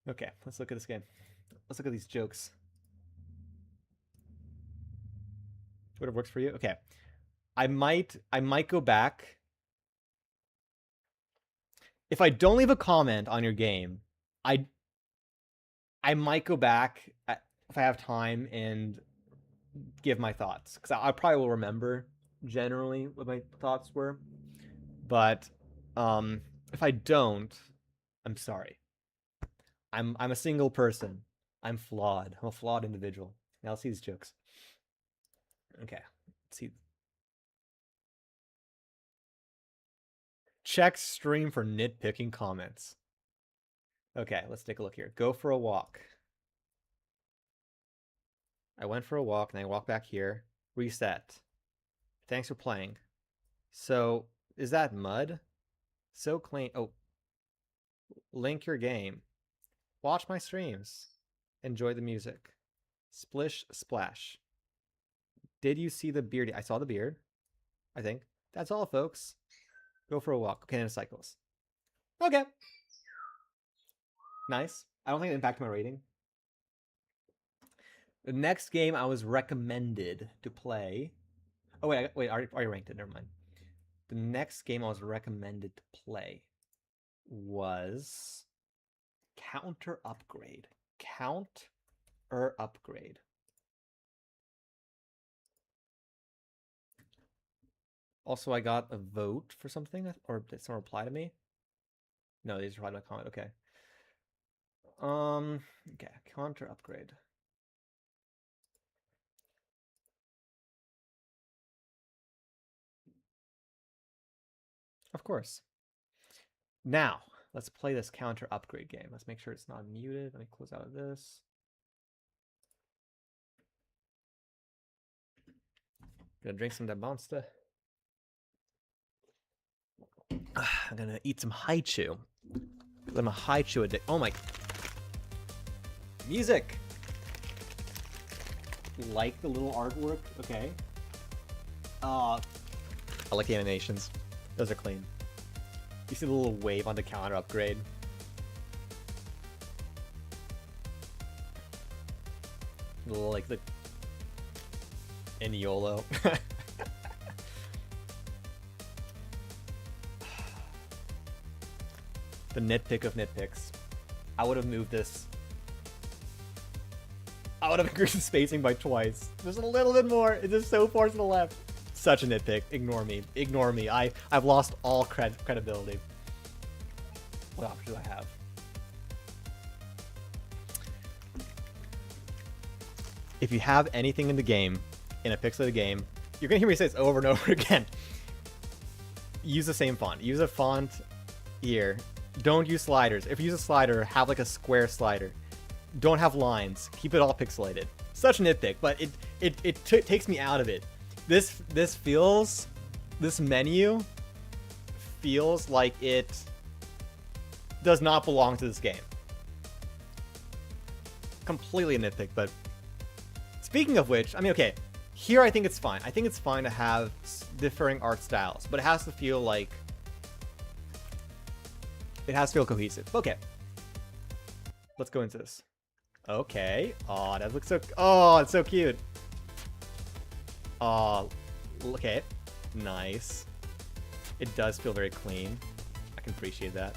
Okay, let's look at this game. Let's look at these jokes. Whatever works for you. Okay. I might go back. If I don't leave a comment on your game, I might go back if I have time and give my thoughts, because I probably will remember generally what my thoughts were. But if I don't, I'm sorry. I'm a single person. I'm flawed. I'm a flawed individual. Now let's see these jokes. Okay. Let's see. Check stream for nitpicking comments. Okay, let's take a look here. Go for a walk. I went for a walk and I walked back here. Reset. Thanks for playing. So, is that mud? So clean. Oh. Link your game. Watch my streams. Enjoy the music. Splish splash. Did you see the beard? I saw the beard, I think. That's all, folks. Go for a walk. Okay, and cycles. Okay. Nice. I don't think it impacted my rating. The next game I was recommended to play. Oh, wait, are you ranked it? Never mind. The next game I was recommended to play was Counter Upgrade. Counter Upgrade. Also, I got a vote for something, or did someone reply to me? No, they just replied to my comment. Okay. Okay, Counter Upgrade. Of course. Now, let's play this Counter Upgrade game. Let's make sure it's not muted. Let me close out of this. Gonna drink some of that monster. I'm gonna eat some haichu. I'm a haichu addict. Oh my. Music! Like the little artwork? Okay. I like the animations. Those are clean. You see the little wave on the Counter Upgrade? The little, like, the... in YOLO. The nitpick of nitpicks. I would have moved this. I would have increased the spacing by twice. Just a little bit more. It's just so far to the left. Such a nitpick. Ignore me. Ignore me. I've lost all credibility. What option do I have? if you have anything in the game, in a pixelated game, you're gonna hear me say this over and over again. Use the same font. Use a font here. Don't use sliders. If you use a slider, have like a square slider. Don't have lines. Keep it all pixelated. Such a nitpick, but it takes me out of it. This menu feels like it does not belong to this game. Completely a nitpick, but speaking of which, I mean, okay, here I think it's fine. I think it's fine to have differing art styles, but it has to feel like it has to feel cohesive. Okay, let's go into this. Okay. Oh, that looks so... Oh, it's so cute. Oh, okay. Nice. It does feel very clean. I can appreciate that.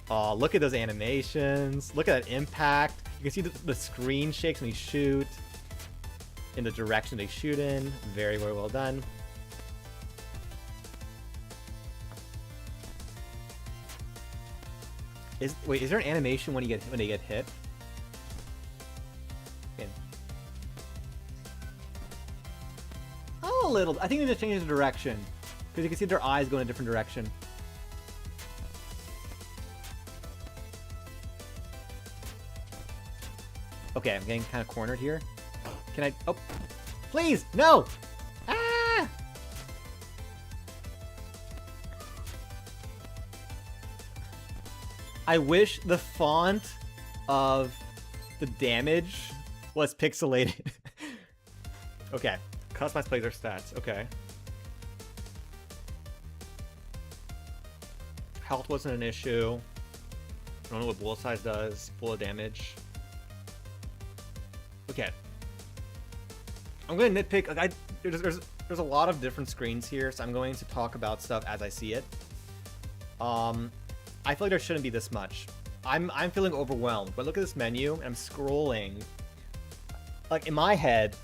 Oh, look at those animations. Look at that impact. You can see the screen shakes when you shoot. In the direction they shoot in. Very, very well done. Wait, is there an animation when they get hit? Okay. Oh, a little. I think they just changed the direction because you can see their eyes go in a different direction. Okay, I'm getting kind of cornered here. Can I? Oh, please, no! Ah! I wish the font of the damage was pixelated. Okay, customize player stats. Okay. Health wasn't an issue. I don't know what bullet size does. Bullet damage. Okay. I'm gonna nitpick. Like there's a lot of different screens here, so I'm going to talk about stuff as I see it. I feel like there shouldn't be this much. I'm feeling overwhelmed. But look at this menu, and I'm scrolling. Like in my head,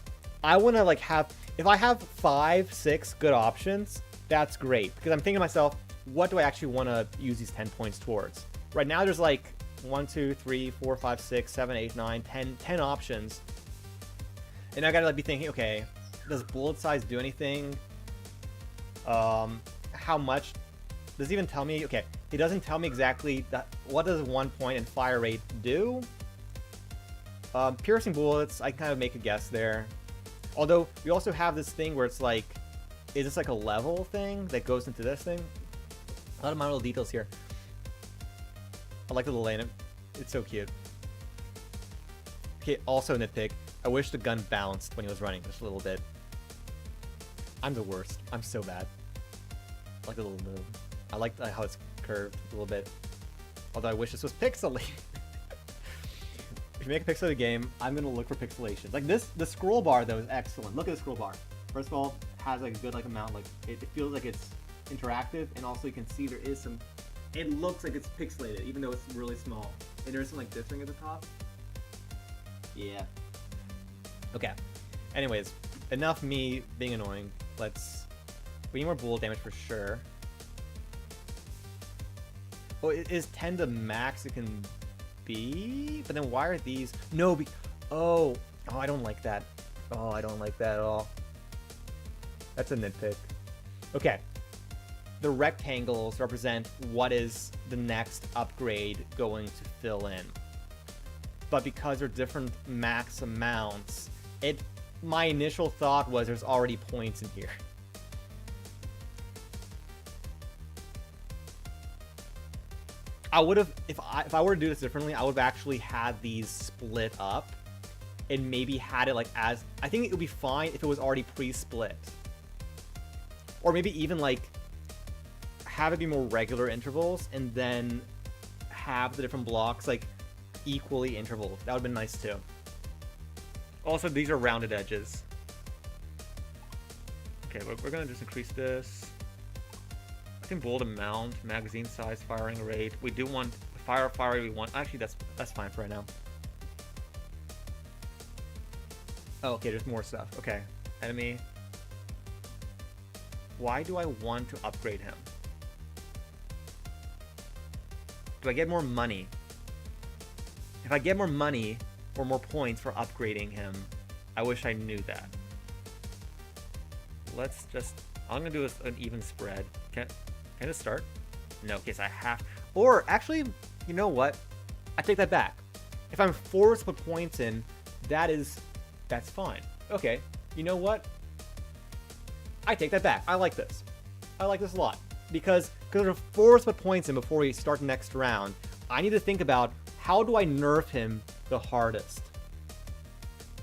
I want to like have. If I have 5, 6 good options, that's great because I'm thinking to myself, what do I actually want to use these 10 points towards? Right now, there's like 1, 2, 3, 4, 5, 6, 7, 8, 9, 10 options. And I gotta like be thinking, okay, does bullet size do anything? How much? Does it even tell me? Okay, it doesn't tell me exactly that. What does 1 point and fire rate do? Piercing bullets, I kind of make a guess there. Although we also have this thing where it's like, is this like a level thing that goes into this thing? A lot of minor little details here. I like the little anim. It's so cute. Okay, also nitpick. I wish the gun bounced when he was running just a little bit. I'm the worst. I'm so bad. I like the little move. I like how it's curved a little bit. Although I wish this was pixelated. If you make a pixelated game, I'm gonna look for pixelation. Like this, the scroll bar though is excellent. Look at the scroll bar. First of all, it has like a good like amount. Like it feels like it's interactive, and also you can see there is some. It looks like it's pixelated, even though it's really small. And there's some like dithering at the top. Yeah. Okay. Anyways, enough me being annoying. We need more bullet damage for sure. Oh, is 10 the max it can be? But then why are these? No, oh, I don't like that. Oh, I don't like that at all. That's a nitpick. Okay. The rectangles represent what is the next upgrade going to fill in. But because they're different max amounts, my initial thought was there's already points in here. I would have, if I were to do this differently, I would have actually had these split up and maybe had it like as, I think it would be fine if it was already pre-split. Or maybe even like have it be more regular intervals and then have the different blocks like equally intervals. That would have been nice too. Also, these are rounded edges. Okay, we're gonna just increase this. I think bullet amount, magazine size, firing rate. We do want fire rate. We want actually that's fine for right now. Oh, okay, there's more stuff. Okay, enemy. Why do I want to upgrade him? Do I get more money? If I get more money, or more points for upgrading him. I wish I knew that. Let's just... I'm going to do an even spread. Can I just start? No, okay, so I have... Or, actually, you know what? I take that back. If I'm forced to put points in, that's fine. Okay, you know what? I take that back. I like this. I like this a lot. Because I'm forced to put points in before we start the next round, I need to think about, how do I nerf him the hardest?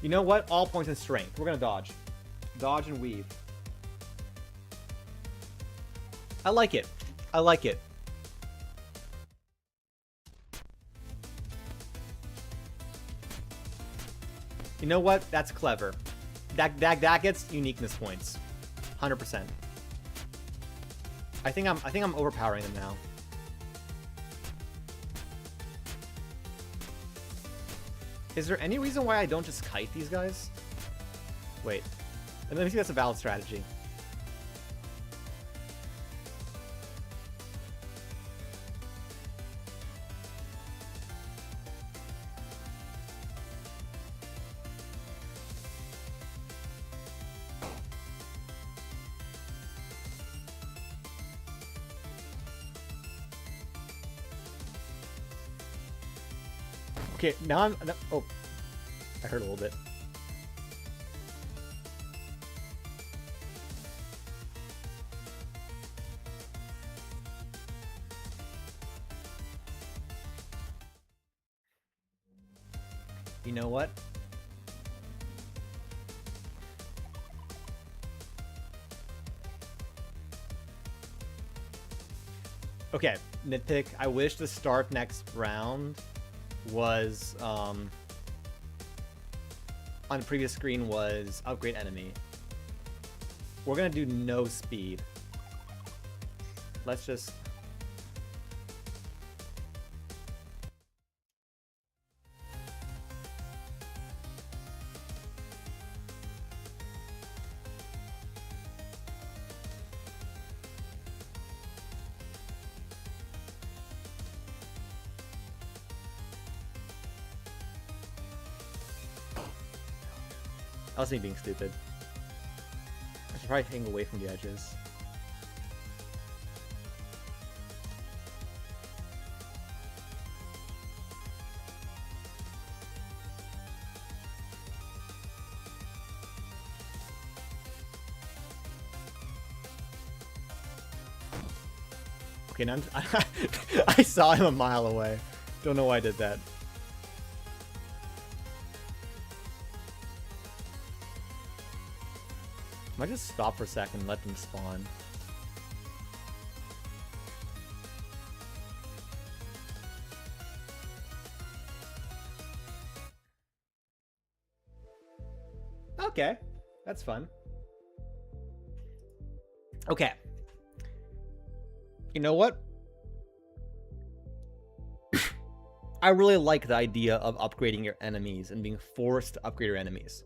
You know what? All points in strength. We're going to dodge. Dodge and weave. I like it. I like it. You know what? That's clever. That gets uniqueness points. 100%. I think I'm overpowering them now. Is there any reason why I don't just kite these guys? Wait. Let me see if that's a valid strategy. Okay, now I'm... Oh. I heard a little bit. You know what? Okay, nitpick. I wish the start next round was, on the previous screen was upgrade enemy. We're gonna do no speed. Let's just... That was me being stupid. I should probably hang away from the edges. Okay, now I saw him a mile away. Don't know why I did that. I might just stop for a second and let them spawn. Okay, that's fun. Okay. You know what? I really like the idea of upgrading your enemies and being forced to upgrade your enemies.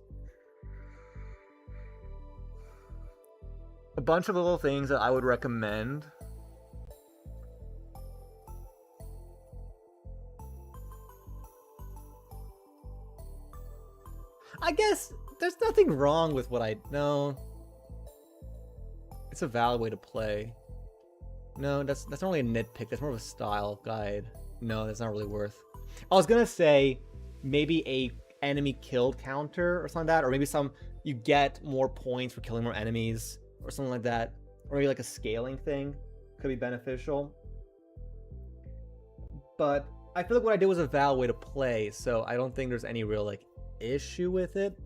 A bunch of little things that I would recommend. I guess there's nothing wrong with what I... No. It's a valid way to play. No, that's not really a nitpick. That's more of a style guide. No, that's not really worth. I was gonna say maybe a enemy killed counter or something like that, or maybe you get more points for killing more enemies or something like that, or maybe like a scaling thing could be beneficial. But I feel like what I did was a valid way to play, so I don't think there's any real like issue with it.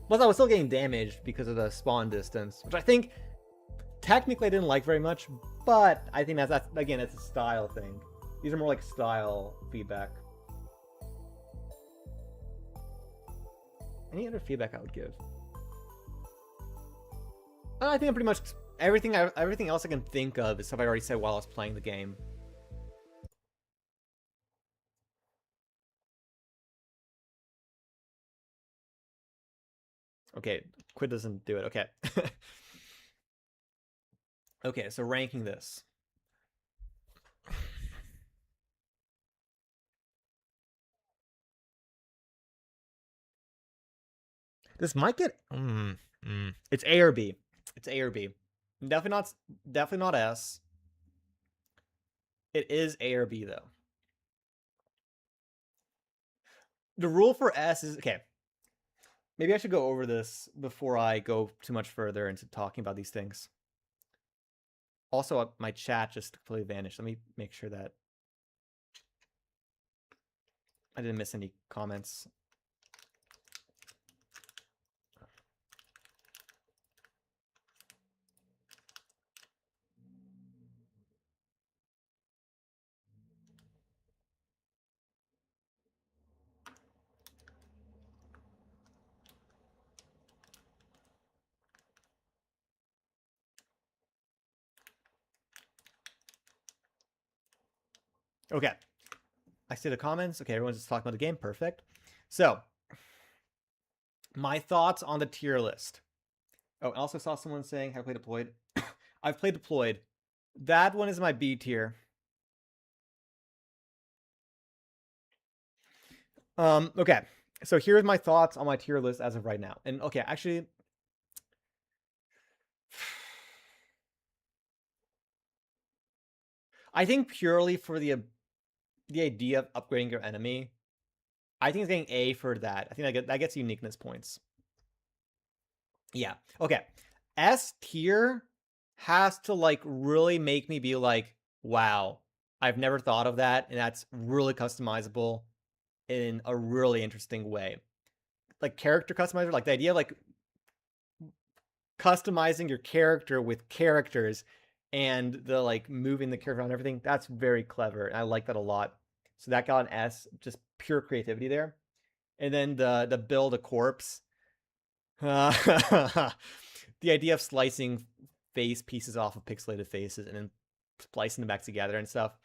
Plus, I was still getting damaged because of the spawn distance, which I think technically I didn't like very much, but I think that's again, it's a style thing. These are more like style feedback. Any other feedback I would give? I think I'm pretty much everything else I can think of is stuff I already said while I was playing the game. Okay, quit doesn't do it. Okay. Okay, so ranking this. This might get. It's A or B. It's A or B. Definitely not S. It is A or B though. The rule for S is okay. Maybe I should go over this before I go too much further into talking about these things. Also, my chat just completely vanished. Let me make sure that I didn't miss any comments. Okay. I see the comments. Okay, everyone's just talking about the game. Perfect. So, my thoughts on the tier list. Oh, I also saw someone saying, have I played Deployed? I've played Deployed. That one is my B tier. Okay. So here's my thoughts on my tier list as of right now. And okay, actually, I think purely for the idea of upgrading your enemy, I think it's getting A for that. I think that gets uniqueness points. Yeah. Okay. S tier has to like really make me be like, wow, I've never thought of that, and that's really customizable in a really interesting way. Like character customizer, like the idea of like customizing your character with characters and the like moving the character around and everything, that's very clever. And I like that a lot. So that got an S, just pure creativity there. And then the build a corpse. The idea of slicing face pieces off of pixelated faces and then splicing them back together and stuff.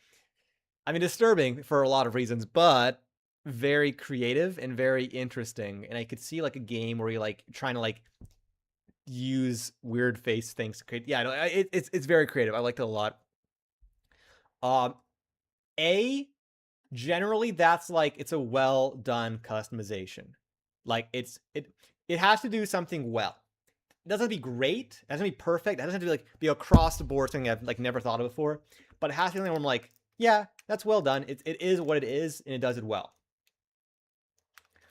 I mean, disturbing for a lot of reasons, but very creative and very interesting. And I could see like a game where you're like trying to like use weird face things to create. Yeah, it's very creative. I liked it a lot. A generally that's like it's a well done customization. Like it has to do something well. It doesn't have to be great. It doesn't have to be perfect. It doesn't have to be like be across the board something I've like never thought of before. But it has to be something where I'm like, yeah, that's well done. It is what it is, and it does it well.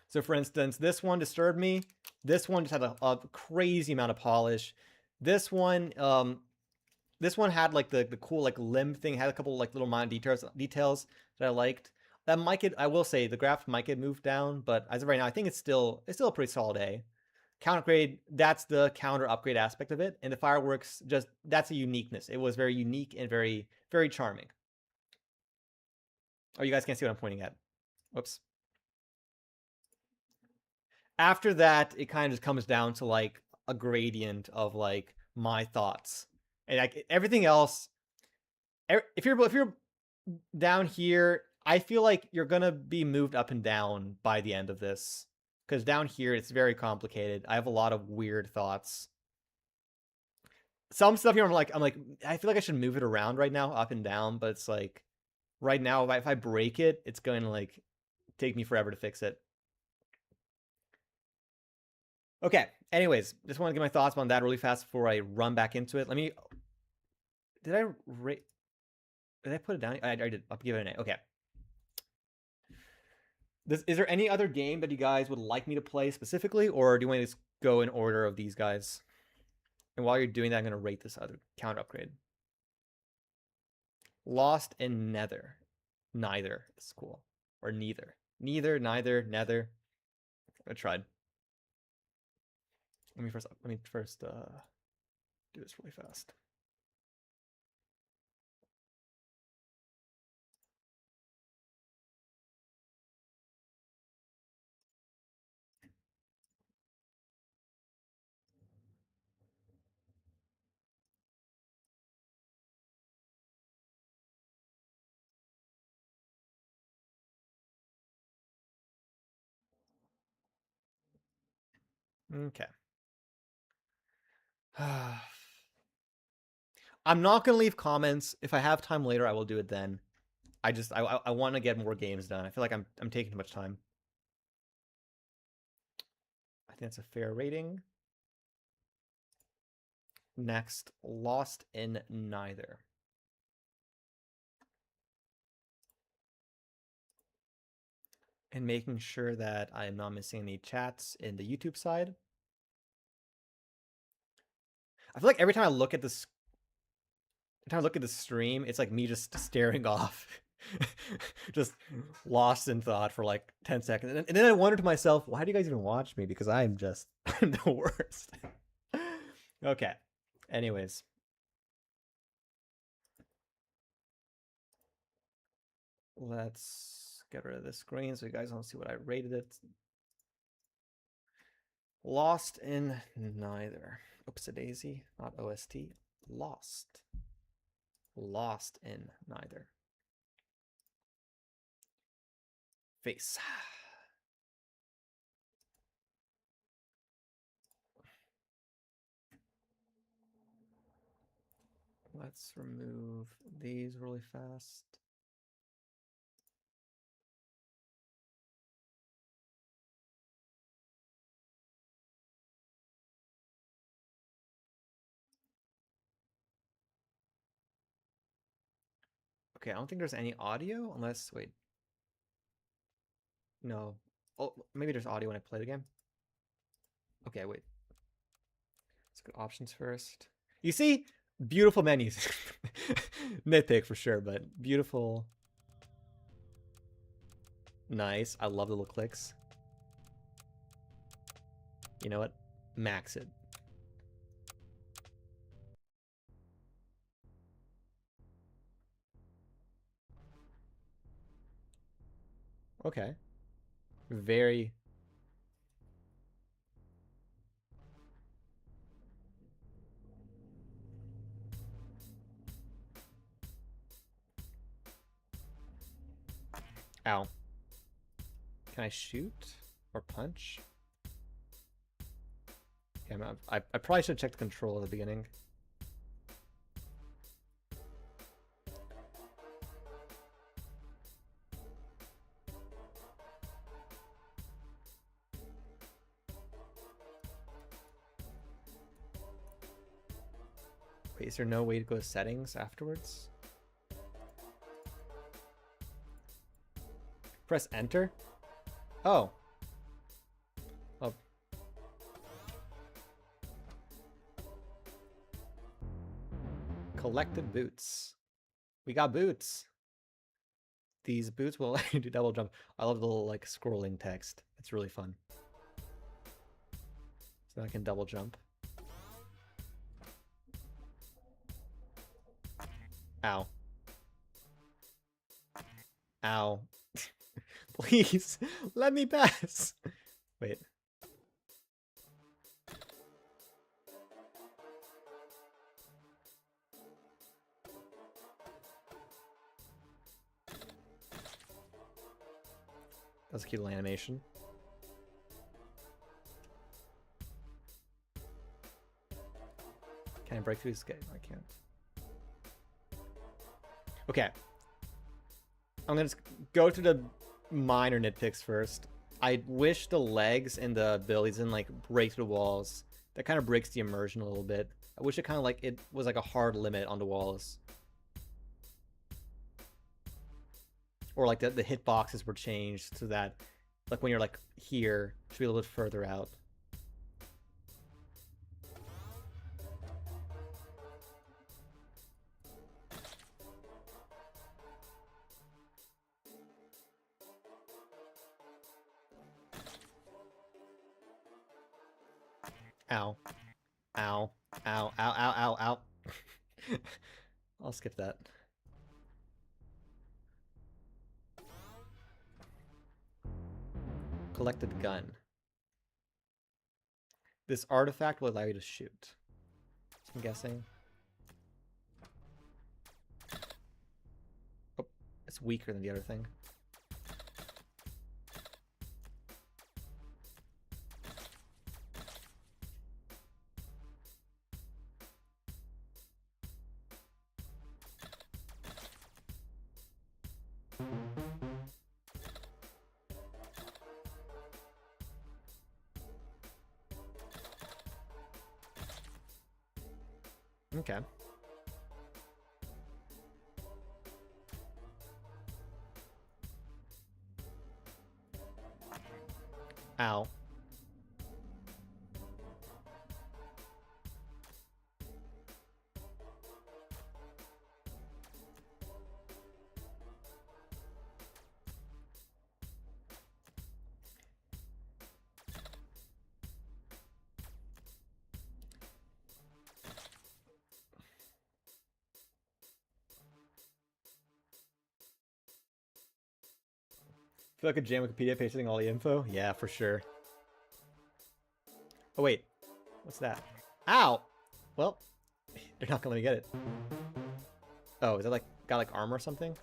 So for instance, this one disturbed me. This one just had a crazy amount of polish. This one, this one had like the cool like limb thing. Had a couple like little minor details that I liked. That might get, I will say, the graph might get moved down, but as of right now, I think it's still a pretty solid A. Counter upgrade, that's the counter upgrade aspect of it, and the fireworks just that's a uniqueness. It was very unique and very very charming. Oh, you guys can't see what I'm pointing at. Whoops. After that, it kind of just comes down to like a gradient of like my thoughts, and like everything else. If you're down here, I feel like you're gonna be moved up and down by the end of this, because down here it's very complicated. I have a lot of weird thoughts. Some stuff here I'm like I feel like I should move it around right now, up and down, but it's like right now if I break it, it's going to like take me forever to fix it. Okay. Anyways, just want to get my thoughts on that really fast before I run back into it. Let me. Did I rate? Did I put it down? I did. I'll give it an A. Okay. Is there any other game that you guys would like me to play specifically, or do you want to just go in order of these guys? And while you're doing that, I'm going to rate this other count upgrade. Lost and Nether. Neither is cool. Or neither. Neither, nether. I tried. Let me first do this really fast. Okay. I'm not gonna leave comments. If I have time later, I will do it then. I want to get more games done. I feel like I'm taking too much time. think that's a fair rating. Next, Lost in Neither. And making sure that I am not missing any chats in the YouTube side. I feel like every time I look at this, stream, it's like me just staring off, just lost in thought for like 10 seconds. And then I wonder to myself, why do you guys even watch me? Because I'm just the worst. Okay. Anyways. Let's get rid of this screen so you guys don't see what I rated it. Lost in Neither. Oops-a-daisy, not OST. Lost. Lost in Neither. Face. Let's remove these really fast. Okay, I don't think there's any audio unless, wait. No. Oh, maybe there's audio when I play the game. Okay, wait. Let's go options first. You see? Beautiful menus. Nitpick for sure, but beautiful. Nice. I love the little clicks. You know what? Max it. Okay. Very... Ow. Can I shoot? Or punch? Okay, I probably should check the control at the beginning. Wait, is there no way to go to settings afterwards? Press enter? Oh. Oh. Collected boots. We got boots. These boots will allow you to double jump. I love the little like scrolling text. It's really fun. So I can double jump. Ow. Ow. Please, let me pass. Wait. That's a cute little animation. Can I break through this gate? I can't. Okay. I'm gonna go to the minor nitpicks first. I wish the legs and the abilities didn't like break through the walls. That kind of breaks the immersion a little bit. I wish it kind of like it was like a hard limit on the walls. Or like the hitboxes were changed so that like when you're like here, it should be a little bit further out. Ow. Ow. Ow. Ow. Ow. Ow. Ow. I'll skip that. Collected gun. This artifact will allow you to shoot. I'm guessing. Oh, it's weaker than the other thing. Okay. Ow. Feel like a jam Wikipedia pasting all the info? Yeah, for sure. Oh, wait. What's that? Ow! Well, they're not gonna let me get it. Oh, is that like, got like armor or something?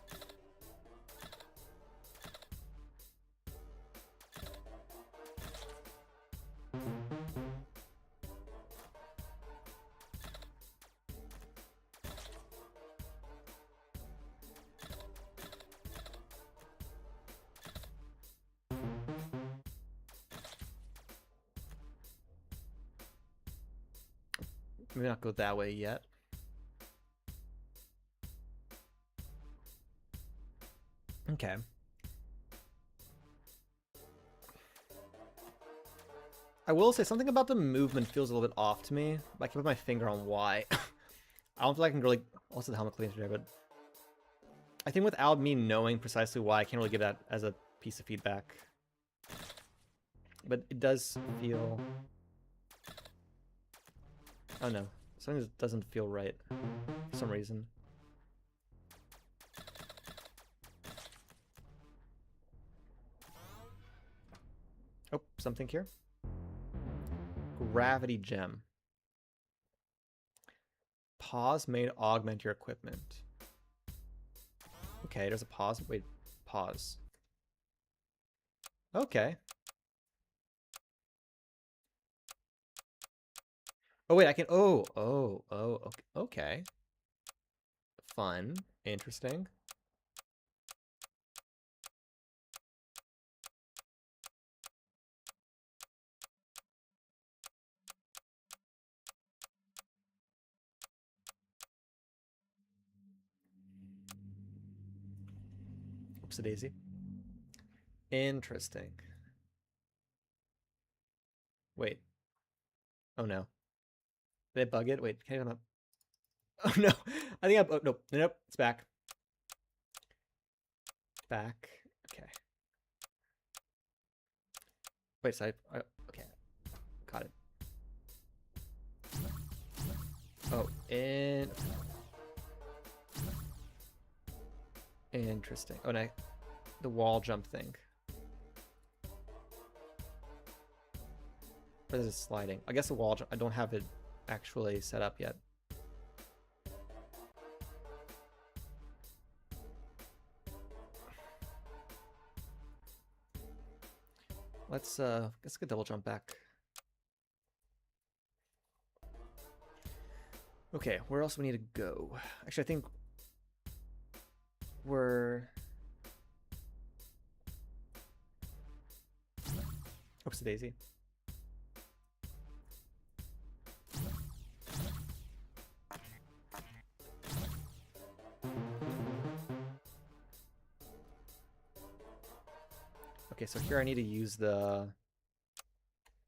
Maybe not go that way yet. Okay. I will say something about the movement feels a little bit off to me. I can put my finger on why. I don't feel like I can really... Also, the helmet cleans today, but... I think without me knowing precisely why, I can't really give that as a piece of feedback. But it does feel... Oh no. Something just doesn't feel right. For some reason. Oh, something here. Gravity gem. Pause may augment your equipment. Okay, there's a pause. Wait, pause. Okay. Oh, wait, I can... Oh, okay. Fun. Interesting. Oopsie-daisy. Interesting. Wait. Oh, no. Did I bug it? Wait, can I not... Oh, no. I think I... Oh, nope. Nope. It's back. Back. Okay. Wait, so I... Okay. Got it. Oh, interesting. Oh, no. The wall jump thing. Or is it sliding? I guess the wall jump... I don't have it actually set up yet. Let's get double jump back. Okay, where else do we need to go? Actually, I think we're... Oops, daisy. Okay, so here I need to use the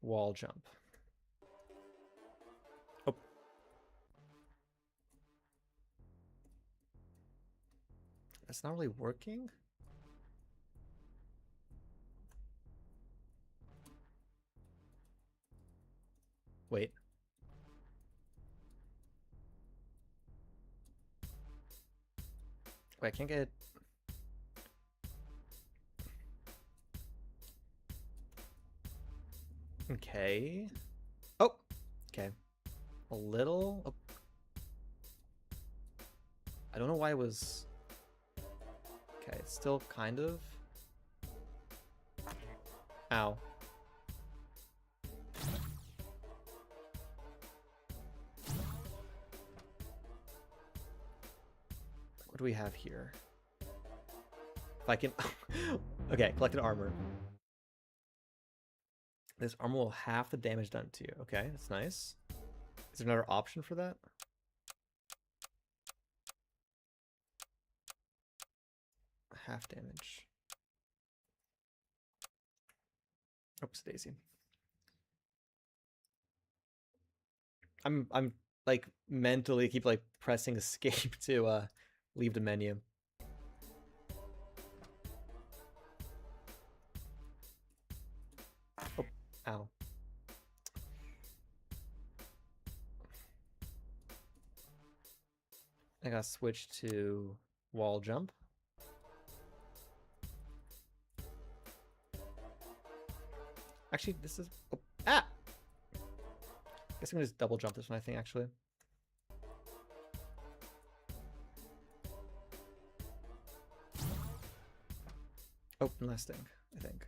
wall jump. Oh. That's not really working? Wait. Wait, I can't get it. Okay. Oh! Okay. A little... Oh. I don't know why it was... Okay, it's still kind of... Ow. What do we have here? If I can... Okay, collected armor. This armor will half the damage done to you. Okay, that's nice. Is there another option for that? half damage. Oops, daisy. I'm like mentally keep like pressing escape to leave the menu. Oh, ow. I gotta switch to wall jump. Actually, this is... Oh, ah! I guess I'm gonna just double jump this one, I think, actually. Oh, last thing, I think.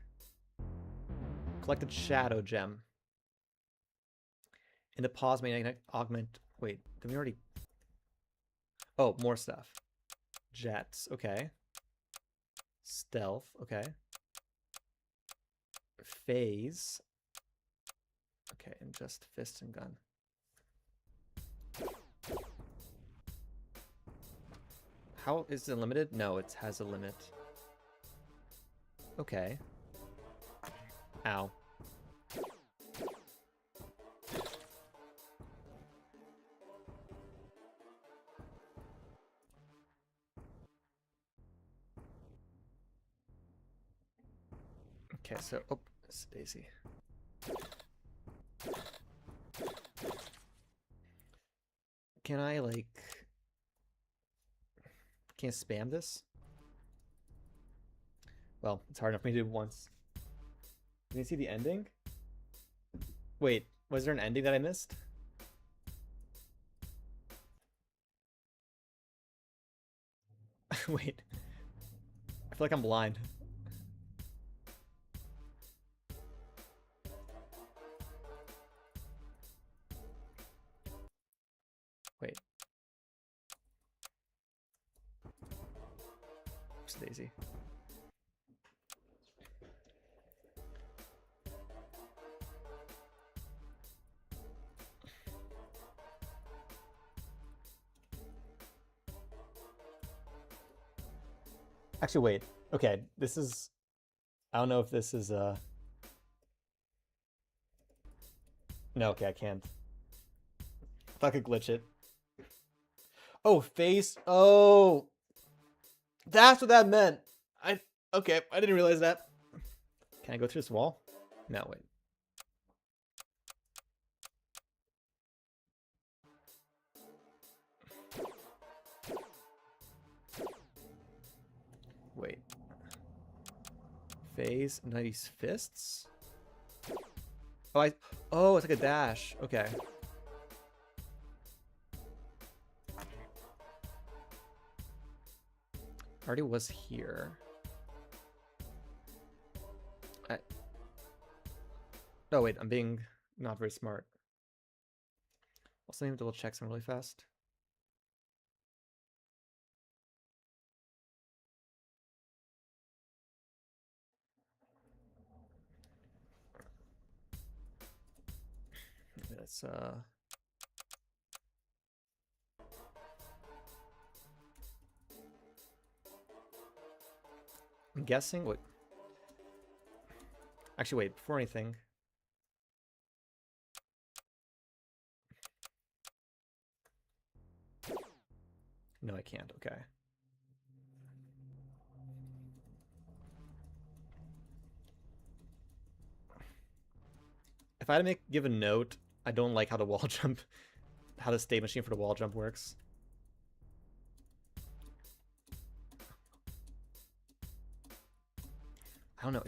Collected Shadow Gem. In the pause may augment... Wait, did we already... Oh, more stuff. Jets, okay. Stealth, okay. Phase. Okay, and just fist and gun. How is it limited? No, it has a limit. Okay. Ow. Okay, so oh, it's Daisy. Can I like can't spam this? Well, it's hard enough for me to do once. Can you see the ending? Wait, was there an ending that I missed? Wait. I feel like I'm blind. Wait. Oops, Daisy. Actually, wait. Okay, this is... I don't know if this is... No, okay, I can't. If I could glitch it. Oh, face. Oh, that's what that meant. Okay, I didn't realize that. Can I go through this wall? No, wait. Wait. Phase, nice fists. Oh, it's like a dash. Okay. Already was here. Oh wait, I'm being not very smart. Also need to double check some really fast. That's I'm guessing what... Actually, wait, before anything. No, I can't. Okay. If I had to give a note, I don't like how the wall jump, how the state machine for the wall jump works. I don't know.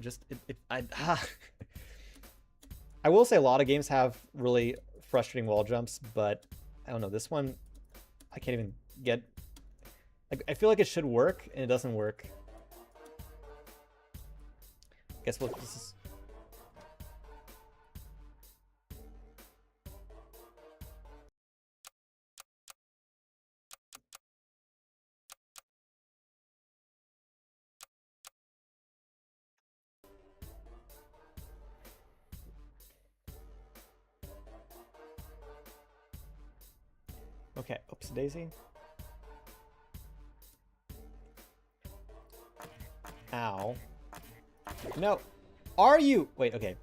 I will say a lot of games have really frustrating wall jumps, but I don't know. This one, I can't even get. Like, I feel like it should work, and it doesn't work. Guess what? This is. Okay, oops, Daisy. Ow. No. Are you? Wait, okay.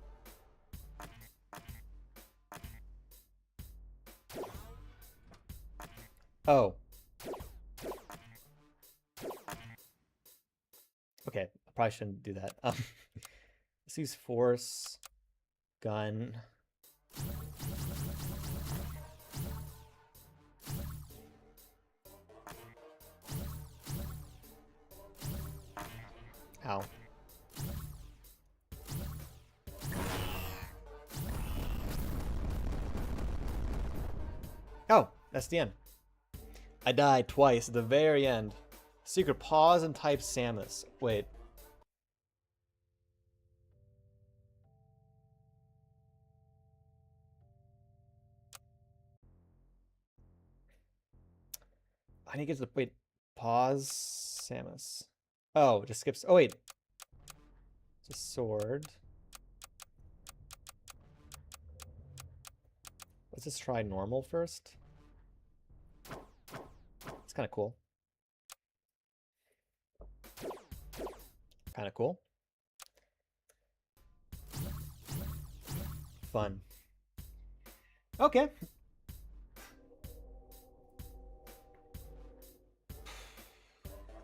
Oh. Okay, I probably shouldn't do that. Let's use force, gun. Ow. Oh, that's the end. I died twice at the very end. Secret pause and type Samus. Wait. I need to get to the wait. Pause Samus. Oh, it just skips. Oh wait. It's a sword. Let's just try normal first. It's kind of cool. Kind of cool. Fun. Okay.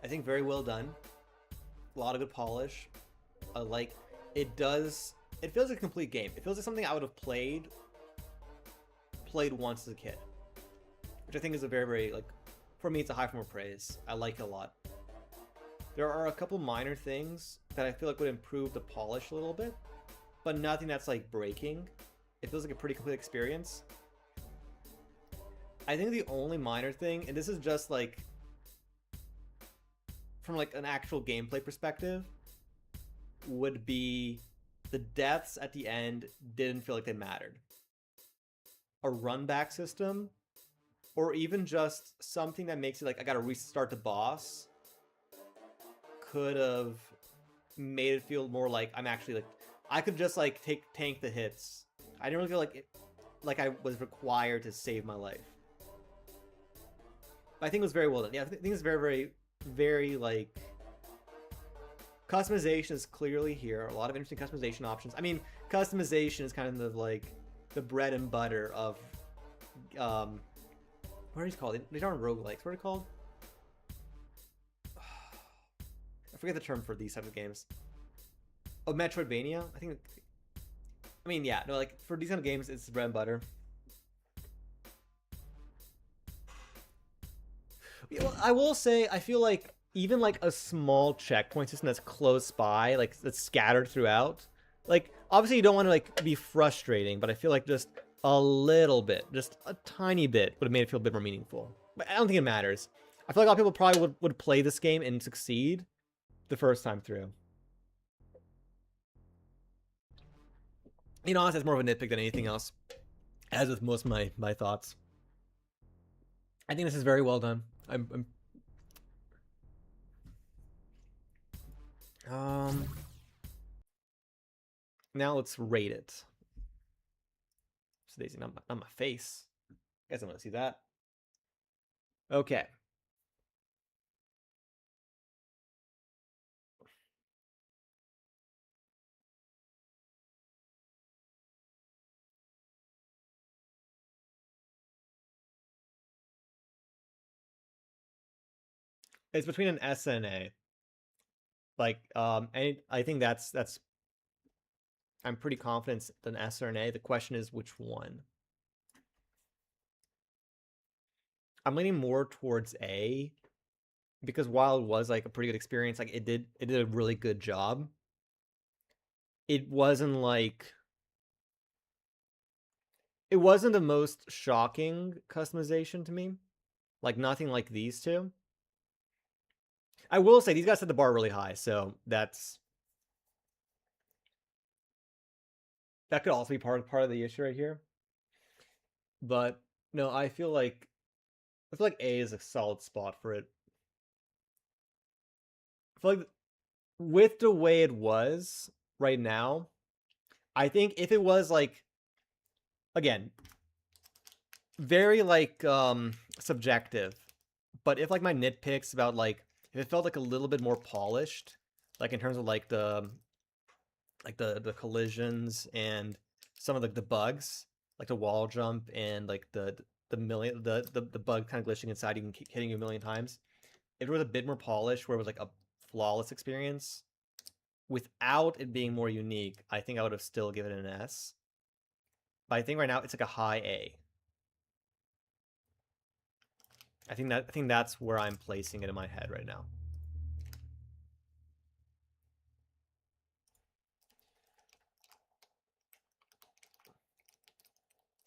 I think very well done. A lot of good polish. Like, it does... It feels like a complete game. It feels like something I would have played once as a kid. Which I think is a very, very, like... For me, it's a high form of praise. I like it a lot. There are a couple minor things that I feel like would improve the polish a little bit. But nothing that's, like, breaking. It feels like a pretty complete experience. I think the only minor thing, and this is just, like... From, like, an actual gameplay perspective, would be the deaths at the end didn't feel like they mattered. A run back system, or even just something that makes it like I gotta restart the boss, could have made it feel more like I'm actually like I could just like tank the hits. I didn't really feel like like I was required to save my life. But I think it was very well done. Yeah, I think it's very, very, very like customization is clearly here. A lot of interesting customization options. I mean, customization is kind of like the bread and butter of what are these called? These aren't roguelikes. What are they called? I forget the term for these types of games. Oh, Metroidvania? I think. I mean, yeah, no, like for these kind of games, it's bread and butter. Yeah, well, I will say, I feel like even like a small checkpoint system that's close by, like that's scattered throughout, like obviously you don't want to like be frustrating, but I feel like just a little bit, just a tiny bit, would have made it feel a bit more meaningful. But I don't think it matters. I feel like a lot of people probably would play this game and succeed the first time through. You know, honestly, it's more of a nitpick than anything else, as with most of my thoughts. I think this is very well done. Um, now let's rate it. So Daisy, not my face. Guess I want to see that. Okay. It's between an S and an A. Like, and I think that's I'm pretty confident it's an S or an A. The question is which one. I'm leaning more towards A because while it was like a pretty good experience, like it did a really good job. It wasn't like it wasn't the most shocking customization to me. Like nothing like these two. I will say these guys set the bar really high, so that could also be part of the issue right here. But no, I feel like A is a solid spot for it. I feel like with the way it was right now, I think if it was like again, very like subjective, but if like my nitpicks about like if it felt like a little bit more polished, like in terms of like the collisions and some of the bugs, like the wall jump and like the bug kind of glitching inside you and keep hitting you a million times. If it was a bit more polished, where it was like a flawless experience, without it being more unique, I think I would have still given it an S. But I think right now it's like a high A. I think that's where I'm placing it in my head right now.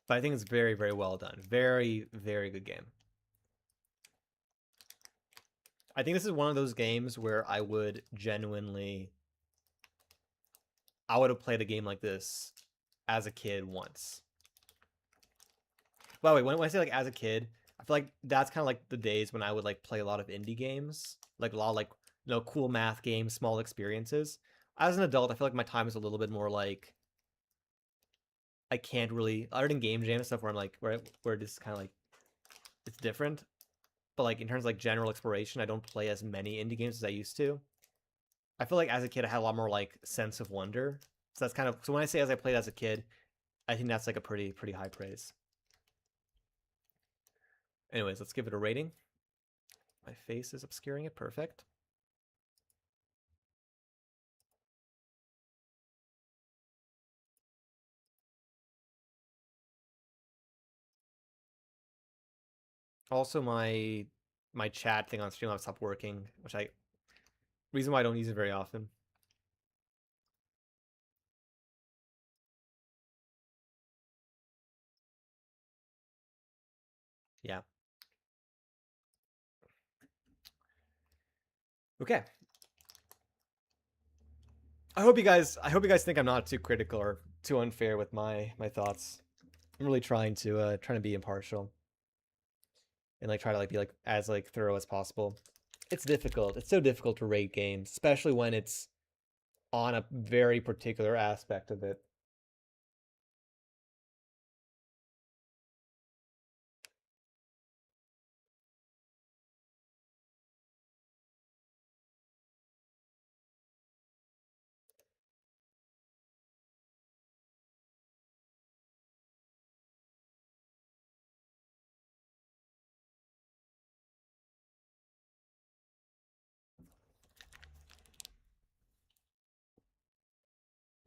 But I think it's very, very well done. Very, very good game. I think this is one of those games where I would genuinely, I would have played a game like this as a kid once. By the way, when I say like as a kid, I feel like that's kind of like the days when I would like play a lot of indie games, like a lot of like cool math games, small experiences. As an adult, I feel like my time is a little bit more like I can't really, other than game jam and stuff where I'm like where it's kind of like it's different. But like in terms of like general exploration, I don't play as many indie games as I used to. I feel like as a kid I had a lot more like sense of wonder. So that's kind of, so when I say as I played as a kid, I think that's like a pretty high praise. Anyways, let's give it a rating. My face is obscuring it. Perfect. Also, my chat thing on Streamlabs stopped working, which I reason why I don't use it very often. Yeah. Okay. I hope you guys think I'm not too critical or too unfair with my thoughts. I'm really trying to be impartial and like try to like be like as like thorough as possible. It's difficult. It's so difficult to rate games, especially when it's on a very particular aspect of it.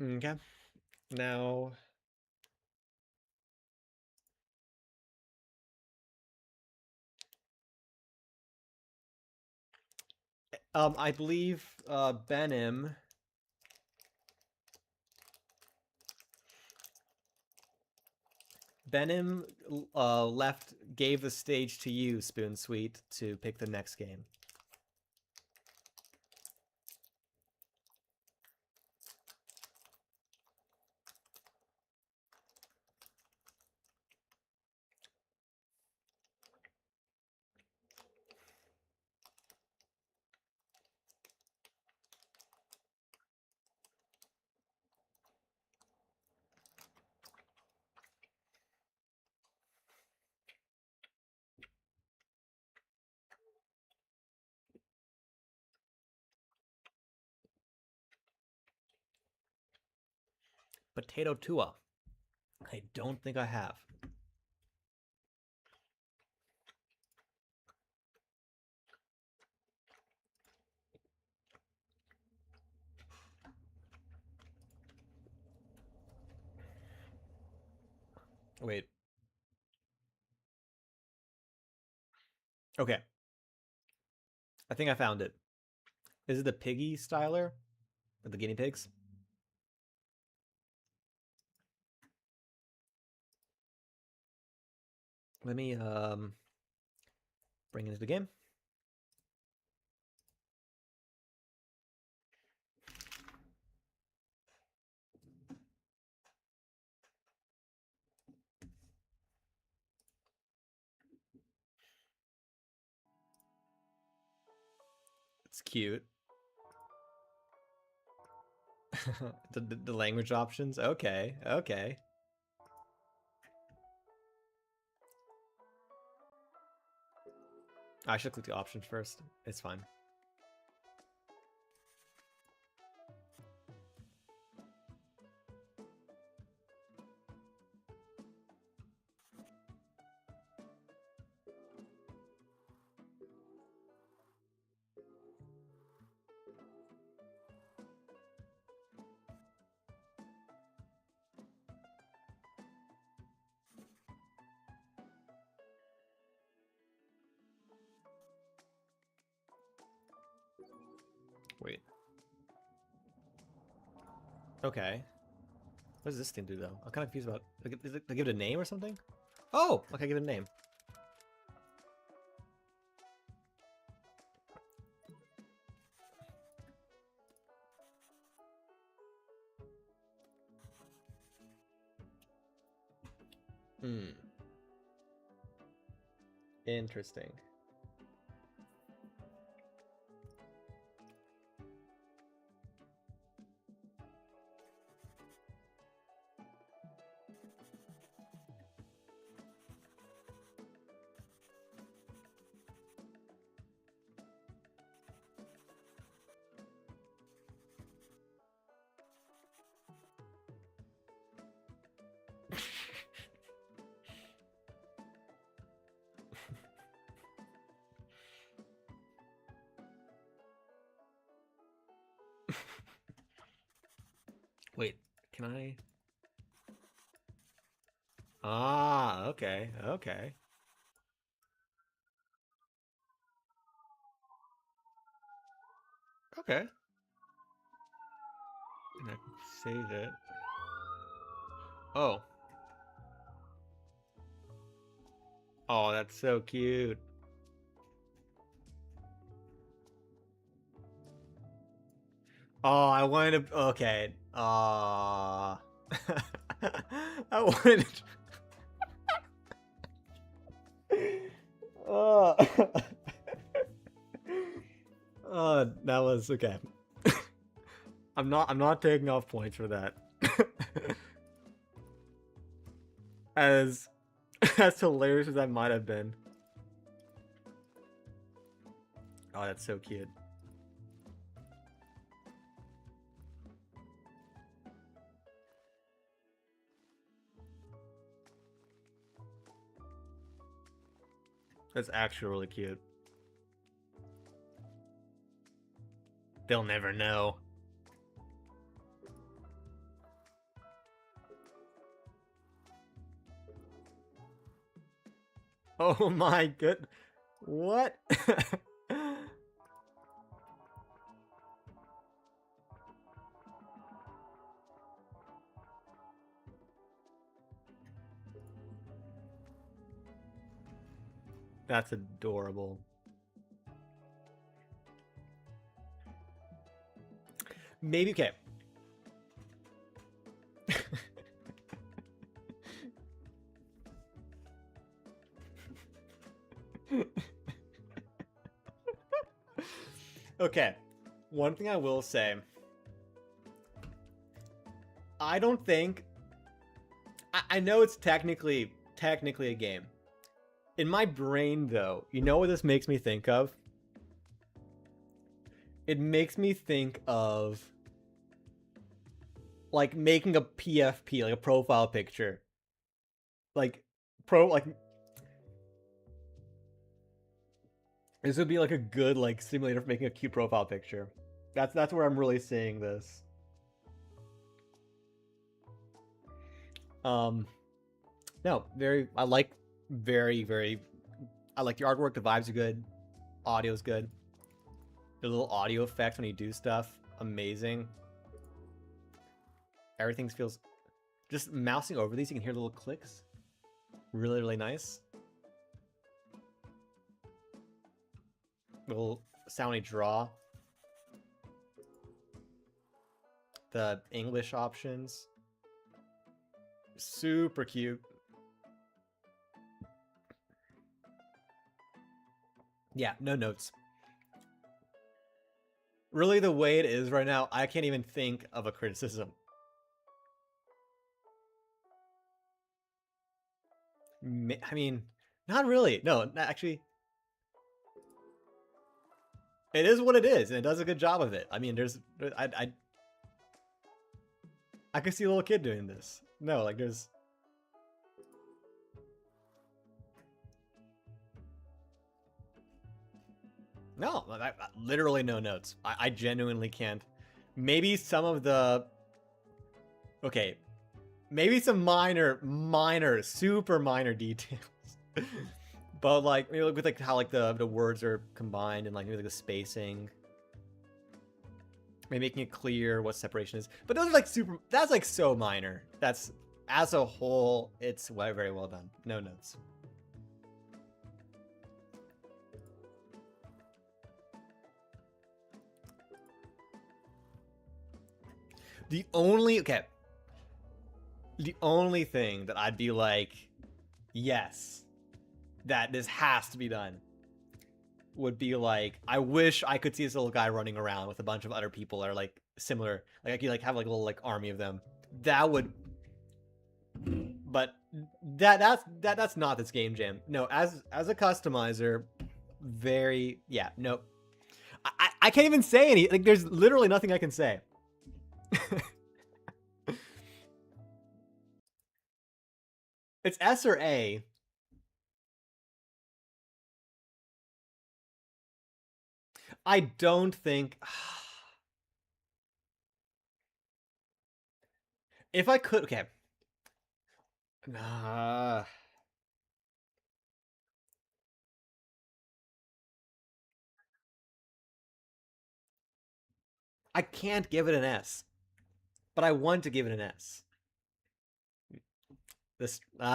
Okay. Now, I believe Benim gave the stage to you, Spoon Sweet, to pick the next game. Potato Tua. I don't think I have. Wait. Okay. I think I found it. Is it the piggy styler? Or the guinea pigs? Let me bring it into the game. It's cute. The language options. Okay. Okay. I should click the options first. It's fine. Okay. What does this thing do, though? I'm kind of confused about... Is it, give it a name or something? Oh! Okay, give it a name. Hmm. Interesting. Wait, can I... Ah, okay, okay. Okay. And I can save it. Oh. Oh, that's so cute. Oh, I wanted to... Okay. I wanted to... Oh. That was... Okay. I'm not taking off points for that. As hilarious as that might have been. Oh, that's so cute. That's actually really cute. They'll never know. Oh my good. What? That's adorable. Maybe, okay. Okay. One thing I will say. I don't think... I know it's technically a game. In my brain, though, you know what this makes me think of? It makes me think of... like, making a PFP, like a profile picture. Like, this would be like a good, like, simulator for making a cute profile picture. That's where I'm really seeing this. No, I like the artwork, the vibes are good, audio's good. The little audio effects when you do stuff, amazing. Everything feels, just mousing over these, you can hear little clicks. Really, really nice. Little soundy draw. The English options. Super cute. Yeah, no notes. Really, the way it is right now, I can't even think of a criticism. I mean, not really. No, actually, it is what it is, and it does a good job of it. I mean, I could see a little kid doing this. No, like there's... No, literally no notes. I genuinely can't. Maybe some of the... Okay. Maybe some super minor details. But like, maybe with like how like the words are combined and like maybe like the spacing. Maybe making it clear what separation is. But those are like super. That's like so minor. That's as a whole, it's very well done. No notes. The only thing that I'd be like, yes, that this has to be done, would be like, I wish I could see this little guy running around with a bunch of other people that are like similar, like I could like have like a little like army of them. That would, but that's not this game jam. No, as a customizer, nope. I can't even say any. Like, there's literally nothing I can say. It's S or A. I don't think. If I could, okay. Nah. I can't give it an S, but I want to give it an S. This feel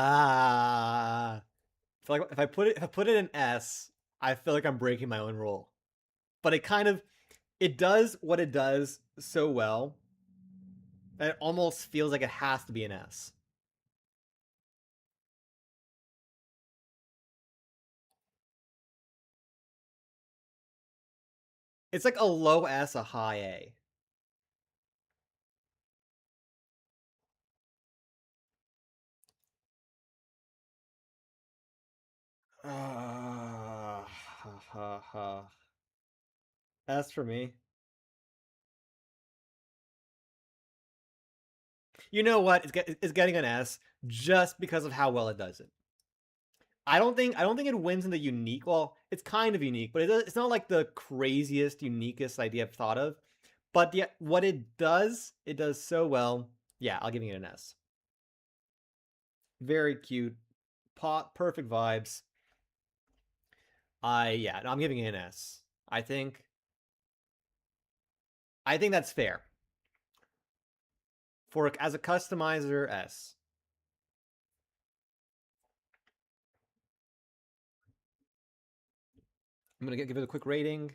like if I put it in S, I feel like I'm breaking my own rule. But it does what it does so well that it almost feels like it has to be an S. It's like a low S, a high A. S for me. You know what? It's getting an S just because of how well it does it. I don't think it wins in the unique. Well, it's kind of unique, but it's not like the craziest, uniquest idea I've thought of. But yeah, what it does so well. Yeah, I'll give it an S. Very cute, perfect vibes. No, I'm giving it an S. I think that's fair. For as a customizer, S. I'm gonna give it a quick rating.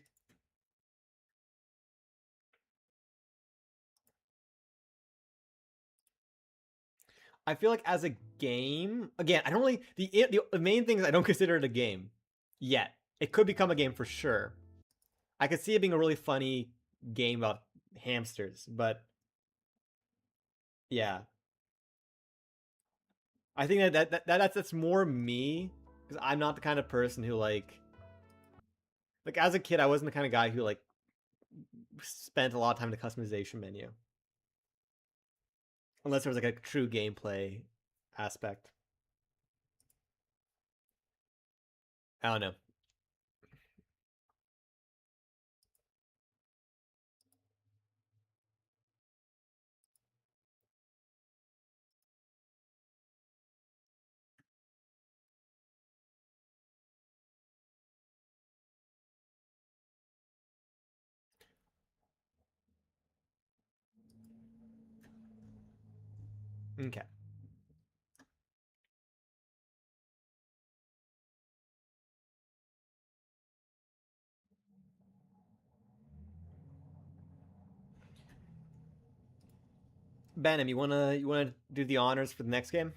I feel like as a game, again, I don't really the main thing is I don't consider it a game yet. It could become a game for sure. I could see it being a really funny game about hamsters, but yeah, I think that's more me because I'm not the kind of person who like as a kid I wasn't the kind of guy who like spent a lot of time in the customization menu unless there was like a true gameplay aspect. I don't know. Okay. Benham, you wanna do the honors for the next game?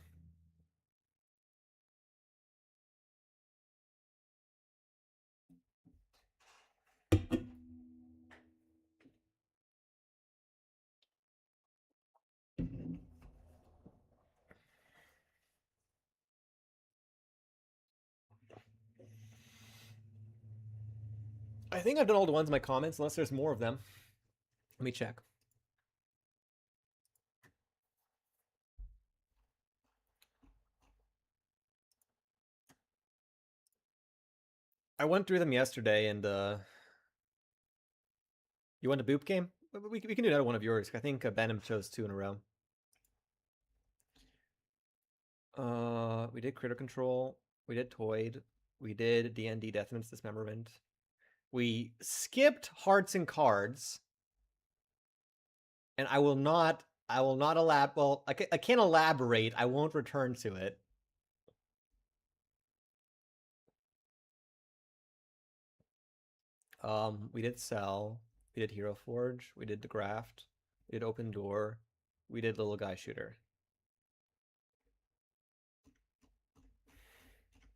I think I've done all the ones in my comments, unless there's more of them. Let me check. I went through them yesterday, and you want a boop game? We can do another one of yours. I think Benham chose 2 in a row. We did Critter Control. We did Toyed. We did D&D Deathman's Dismemberment. We skipped Hearts and Cards. and I will not. I will not elab. Well, I can't elaborate. I won't return to it. We did Cell. We did Hero Forge. We did the Graft. We did Open Door. We did Little Guy Shooter.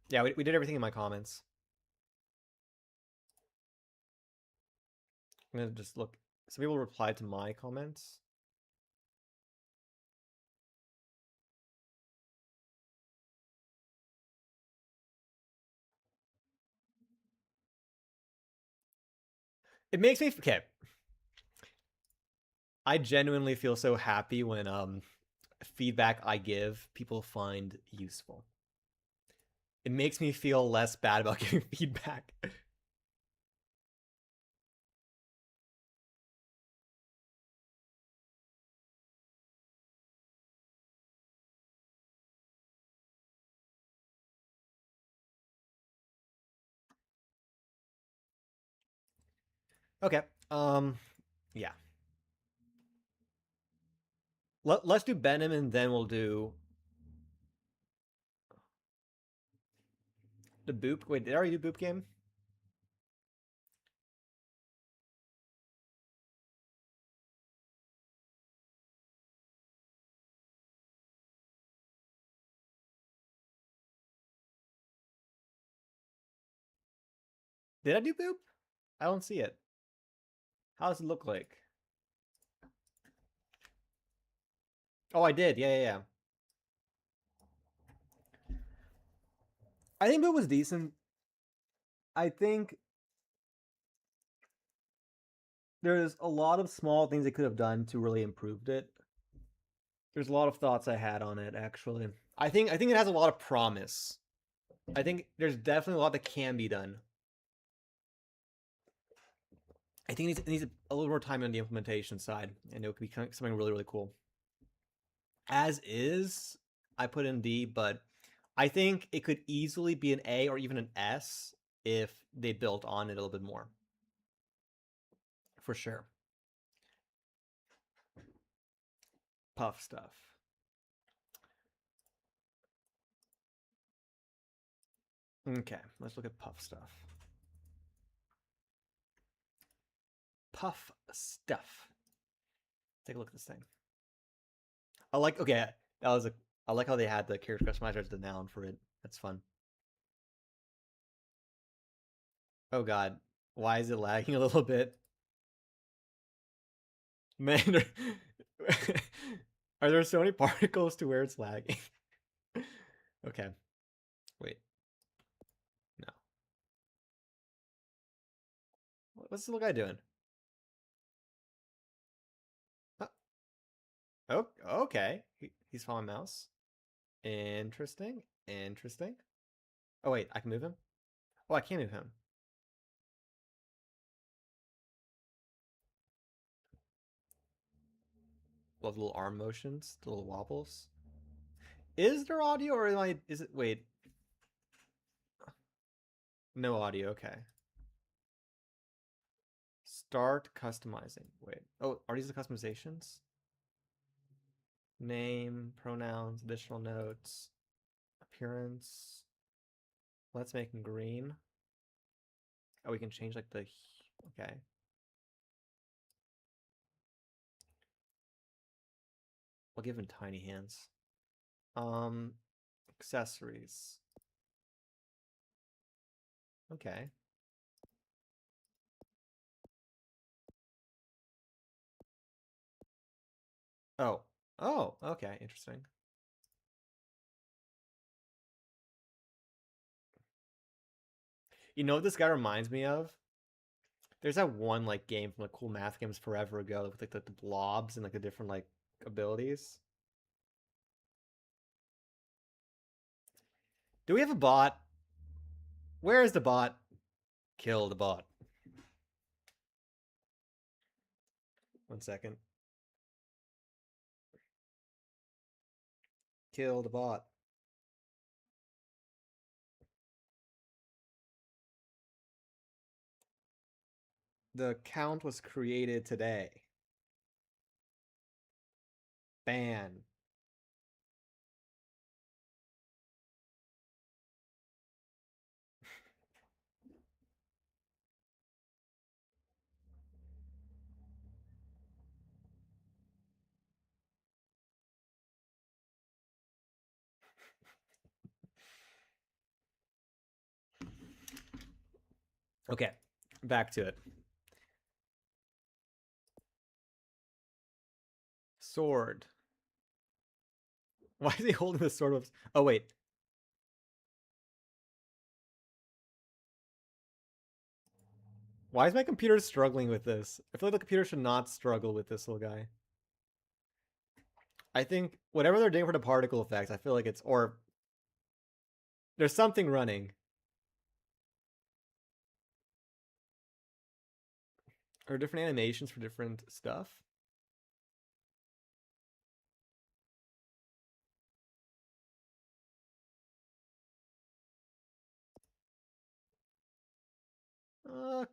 Yeah, we did everything in my comments. I'm gonna just look. Some people replied to my comments. It makes me okay. I genuinely feel so happy when feedback I give people find useful. It makes me feel less bad about giving feedback. Okay. Yeah. Let's do Benham and then we'll do the Boop. Wait, did I already do Boop game? Did I do Boop? I don't see it. How does it look like? Oh, I did. Yeah. I think Boop was decent. I think there's a lot of small things they could have done to really improved it. There's a lot of thoughts I had on it actually. I think it has a lot of promise. I think there's definitely a lot that can be done. I think it needs a little more time on the implementation side, and it would be something really really cool. As is, I put in D, but I think it could easily be an A or even an S if they built on it a little bit more. For sure. Puff stuff. Okay, let's look at puff stuff. Puff stuff. Take a look at this thing. I like. Okay, that was a. I like how they had the character customizer as the noun for it. That's fun. Oh god, why is it lagging a little bit? Man, are there so many particles to where it's lagging? Okay, wait, no. What's the little guy doing? Oh, okay. He's following mouse. Interesting. Interesting. Oh wait, I can move him. Oh, I can't move him. Love the little arm motions, the little wobbles. Is there audio or am I? Is it? Wait, no audio. Okay. Start customizing. Wait. Oh, are these the customizations? Name, pronouns, additional notes, appearance. Let's make him green. Oh, we can change like the. Okay. We'll give him tiny hands. Um, accessories. Okay. Oh. Oh, okay. Interesting. You know what this guy reminds me of? There's that one like game from like cool math games forever ago with like the blobs and like the different like abilities. Do we have a bot? Where is the bot? Kill the bot. 1 second. Kill the bot. The count was created today. Ban. Okay, back to it. Sword. Why is he holding the sword? Oh wait. Why is my computer struggling with this? I feel like the computer should not struggle with this little guy. I think whatever they're doing for the particle effects, I feel like it's or there's something running. Or different animations for different stuff.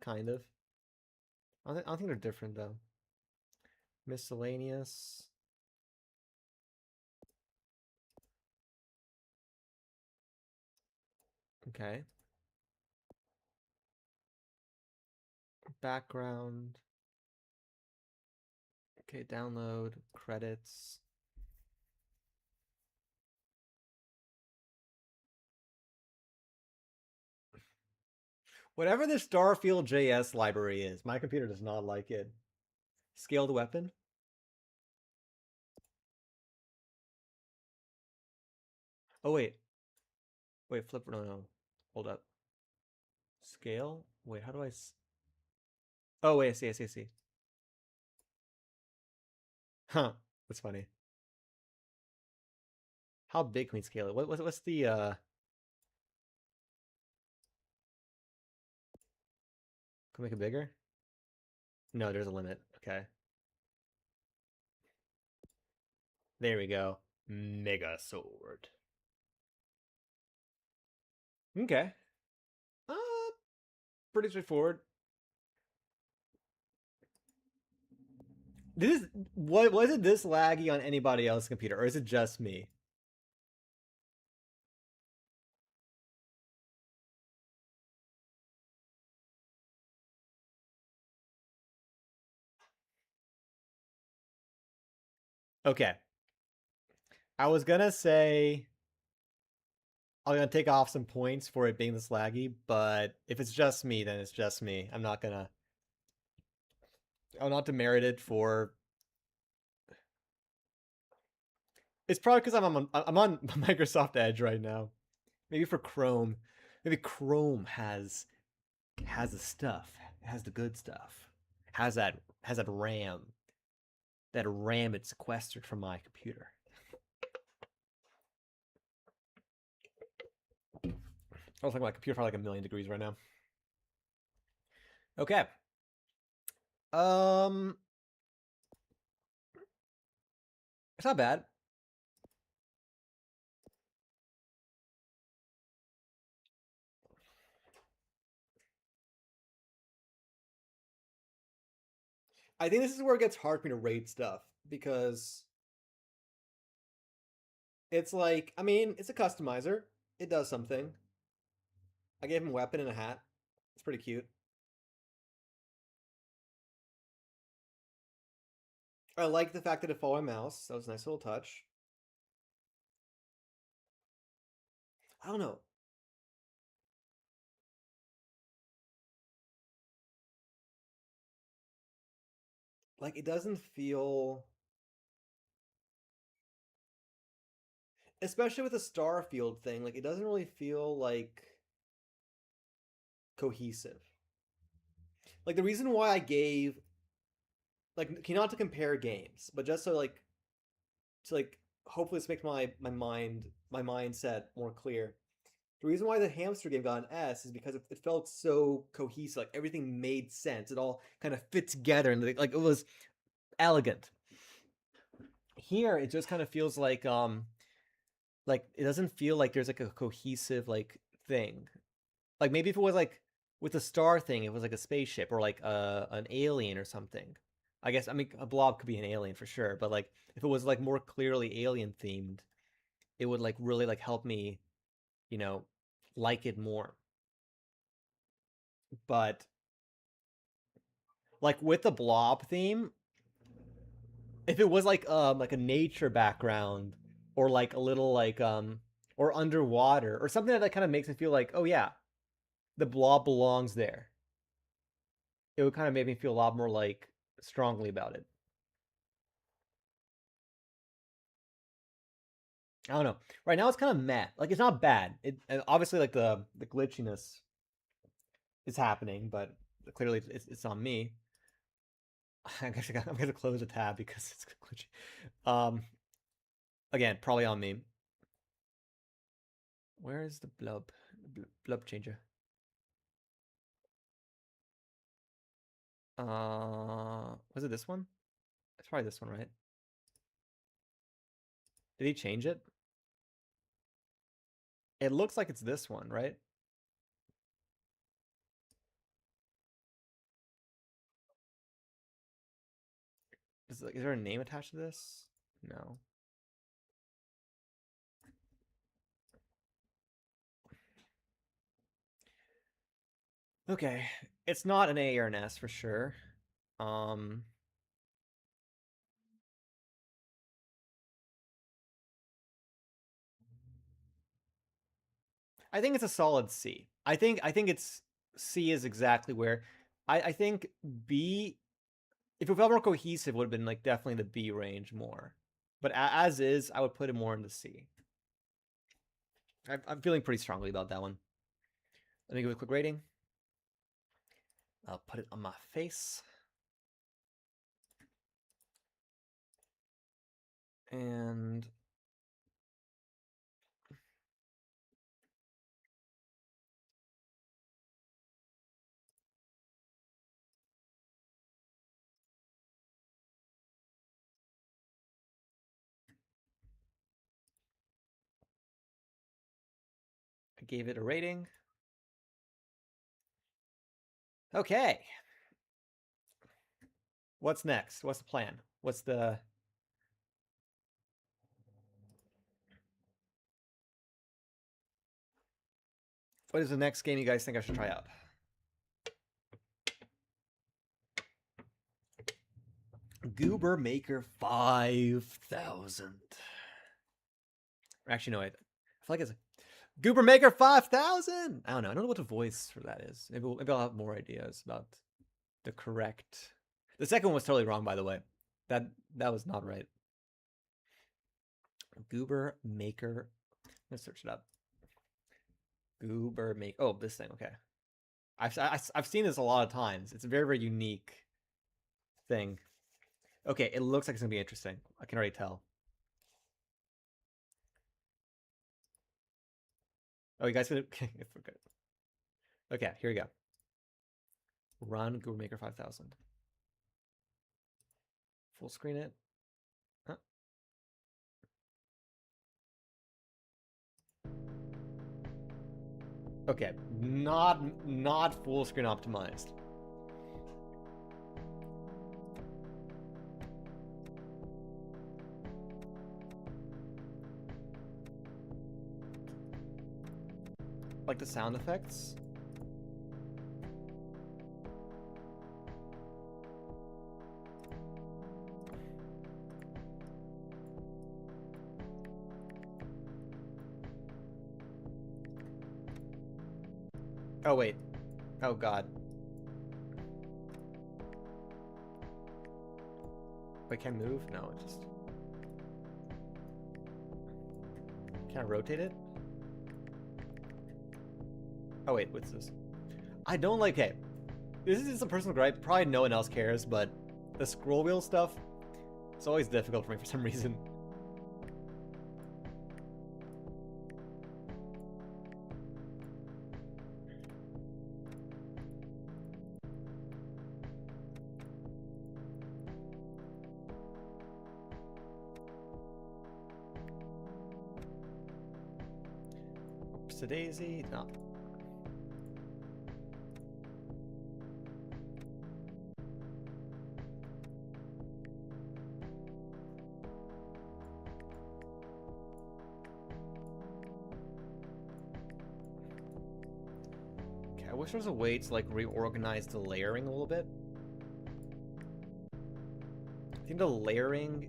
Kind of. I don't think they're different though. Miscellaneous. Okay. Background. Okay, download. Credits. Whatever the Starfield JS library is, my computer does not like it. Scaled weapon? Oh, wait. Wait, flip. No, no. Hold up. Scale? Wait, how do I. Oh, wait, I see. Huh. That's funny. How big can we scale it? What's the. Can we make it bigger? No, there's a limit. Okay. There we go. Mega sword. Okay. Uh, pretty straightforward. This what was it this laggy on anybody else's computer, or is it just me? Okay. I was gonna say I'm gonna take off some points for it being this laggy, but if it's just me, then it's just me. I'll not demerit it for. It's probably because I'm on Microsoft Edge right now. Maybe for Chrome. Maybe Chrome has the stuff, has the good stuff, has that RAM, that RAM it's sequestered from my computer. I was like my computer probably like a million degrees right now. Okay. Um, it's not bad. I think this is where it gets hard for me to rate stuff because it's like, I mean, it's a customizer. It does something. I gave him a weapon and a hat. It's pretty cute. I like the fact that it followed my mouse. That was a nice little touch. I don't know. Like it doesn't feel, especially with the Starfield thing, like it doesn't really feel like cohesive. Like the reason why I gave like not to compare games, but just so like to like hopefully this makes my mindset more clear. The reason why the hamster game got an S is because it felt so cohesive. Like everything made sense. It all kind of fit together and like it was elegant. Here, it just kind of feels like it doesn't feel like there's like a cohesive like thing. Like maybe if it was like with the star thing, it was like a spaceship or like an alien or something. I guess, I mean, a blob could be an alien for sure, but like if it was like more clearly alien themed, it would like really like help me, you know, like it more. But like with the blob theme, if it was like a nature background or like a little like or underwater or something that kind of makes me feel like, oh yeah, the blob belongs there. It would kind of make me feel a lot more like strongly about it. I don't know. Right now it's kind of meh. Like it's not bad. It and obviously like the glitchiness is happening, but clearly it's on me. I guess I'm gonna close the tab because it's glitchy. Again, probably on me. Where is the blub changer? Was it this one? It's probably this one, right? Did he change it? It looks like it's this one, right? Is there a name attached to this? No. Okay, it's not an A or an S for sure. Um, I think it's a solid C. I think it's C is exactly where I think B. If it felt more cohesive, would have been like definitely the B range more. But as is, I would put it more in the C. I'm feeling pretty strongly about that one. Let me give it a quick rating. I'll put it on my face. And I gave it a rating. Okay. What's next? What's the plan? What is the next game you guys think I should try out? Goober Maker 5000. Actually, no, I feel like it's Goober Maker 5000. I don't know. I don't know what the voice for that is. Maybe I'll have more ideas about the correct. The second one was totally wrong, by the way. That was not right. Goober Maker. Let's search it up. Goober Maker. Oh, this thing. Okay. I've seen this a lot of times. It's a very, very unique thing. Okay, it looks like it's gonna be interesting. I can already tell. Oh, you guys gonna? Okay, here we go. Run Google Maker 5000. Full screen it. Huh? Okay, not full screen optimized. Like the sound effects. Oh wait. Oh god. Wait, can I move? No, it just. Can I rotate it? Oh wait, what's this? I don't like it. This is just a personal gripe. Probably no one else cares, but the scroll wheel stuff, it's always difficult for me for some reason. Oops, a daisy. No. I wish there was a way to like reorganize the layering a little bit. I think the layering...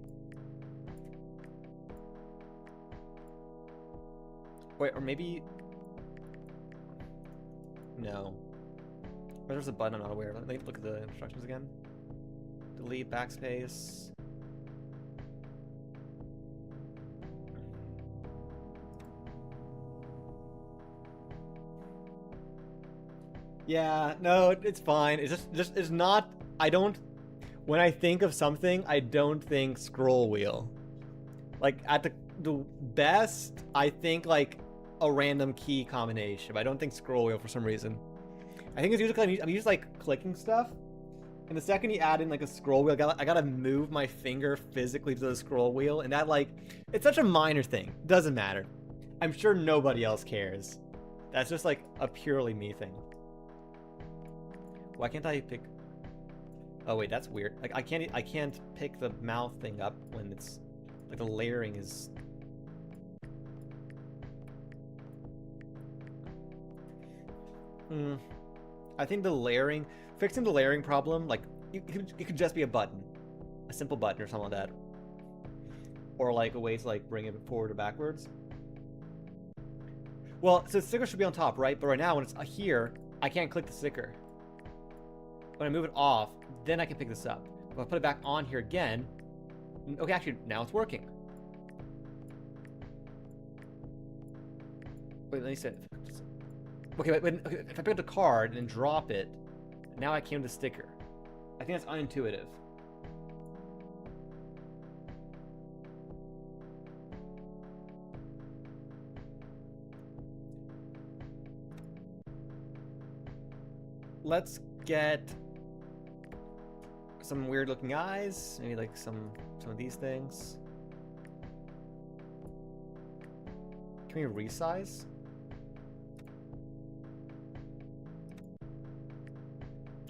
Wait, or maybe... No. Or there's a button I'm not aware of. Let me look at the instructions again. Delete, backspace. Yeah, no, it's fine. It's just it's not... I don't... When I think of something, I don't think scroll wheel. Like, at the best, I think, like, a random key combination. But I don't think scroll wheel for some reason. I think it's usually I'm just, like, clicking stuff. And the second you add in, like, a scroll wheel, I gotta move my finger physically to the scroll wheel. And that, like, it's such a minor thing. Doesn't matter. I'm sure nobody else cares. That's just, like, a purely me thing. Why can't I pick... Oh wait, that's weird. Like I can't pick the mouth thing up when it's like the layering is... I think the layering, fixing the layering problem, like it could just be a button, a simple button or something like that, or like a way to like bring it forward or backwards. Well, so the sticker should be on top, right? But right now when it's here, I can't click the sticker. When I move it off, then I can pick this up. If I put it back on here again, okay, actually, now it's working. Wait, let me see. Okay, okay, if I pick up the card and drop it, now I came to the sticker. I think that's unintuitive. Let's get some weird looking eyes, maybe like some of these things. Can we resize?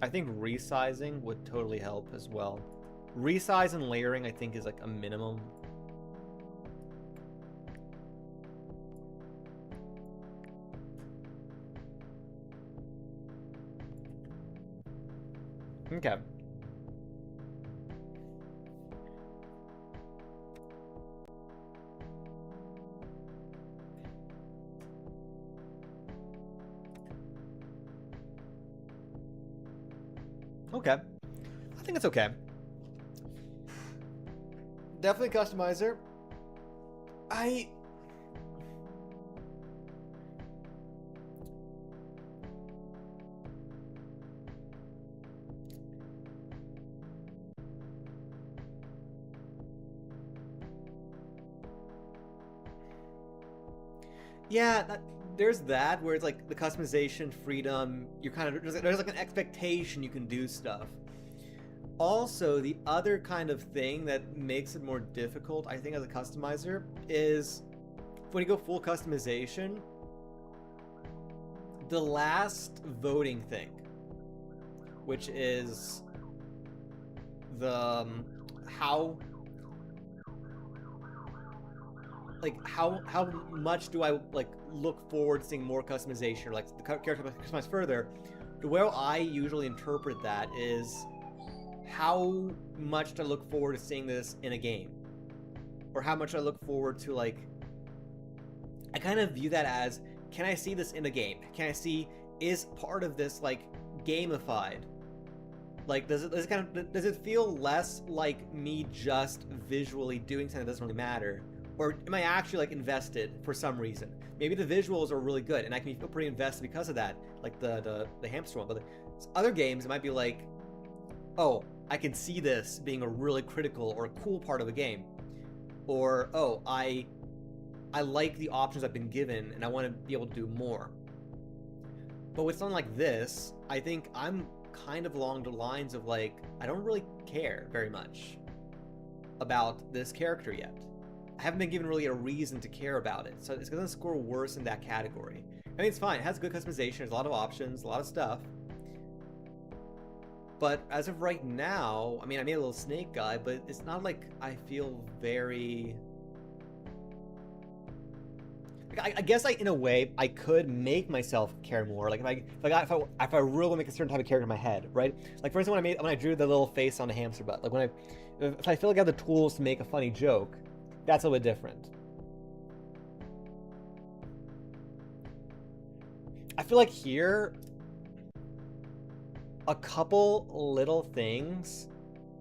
I think resizing would totally help as well. Resize and layering I think is like a minimum. Okay. Okay. I think it's okay. Definitely customizer. Yeah, there's that where it's like the customization freedom. You're kind of there's like an expectation you can do stuff. Also, the other kind of thing that makes it more difficult, I think, as a customizer is when you go full customization, the last voting thing, which is the how much do I like look forward to seeing more customization, or like the character customized further. The way I usually interpret that is how much do I look forward to seeing this in a game, or how much I look forward to, like, I kind of view that as, can I see this in a game? Can I see, is part of this like gamified? Like, does it feel less like me just visually doing something that doesn't really matter? Or am I actually like invested for some reason? Maybe the visuals are really good and I can feel pretty invested because of that, like the hamster one. But other games, it might be like, oh, I can see this being a really critical or a cool part of a game. Or, oh, I like the options I've been given and I want to be able to do more. But with something like this, I think I'm kind of along the lines of like, I don't really care very much about this character yet. I haven't been given really a reason to care about it, so it's gonna score worse in that category. I mean, it's fine, it has good customization, there's a lot of options, a lot of stuff. But as of right now, I mean, I made a little snake guy, but it's not like I feel very... I guess in a way I could make myself care more. Like if I really make a certain type of character in my head, right? Like for instance, when I drew the little face on the hamster butt, like if I feel like I have the tools to make a funny joke, that's a little bit different. I feel like here, a couple little things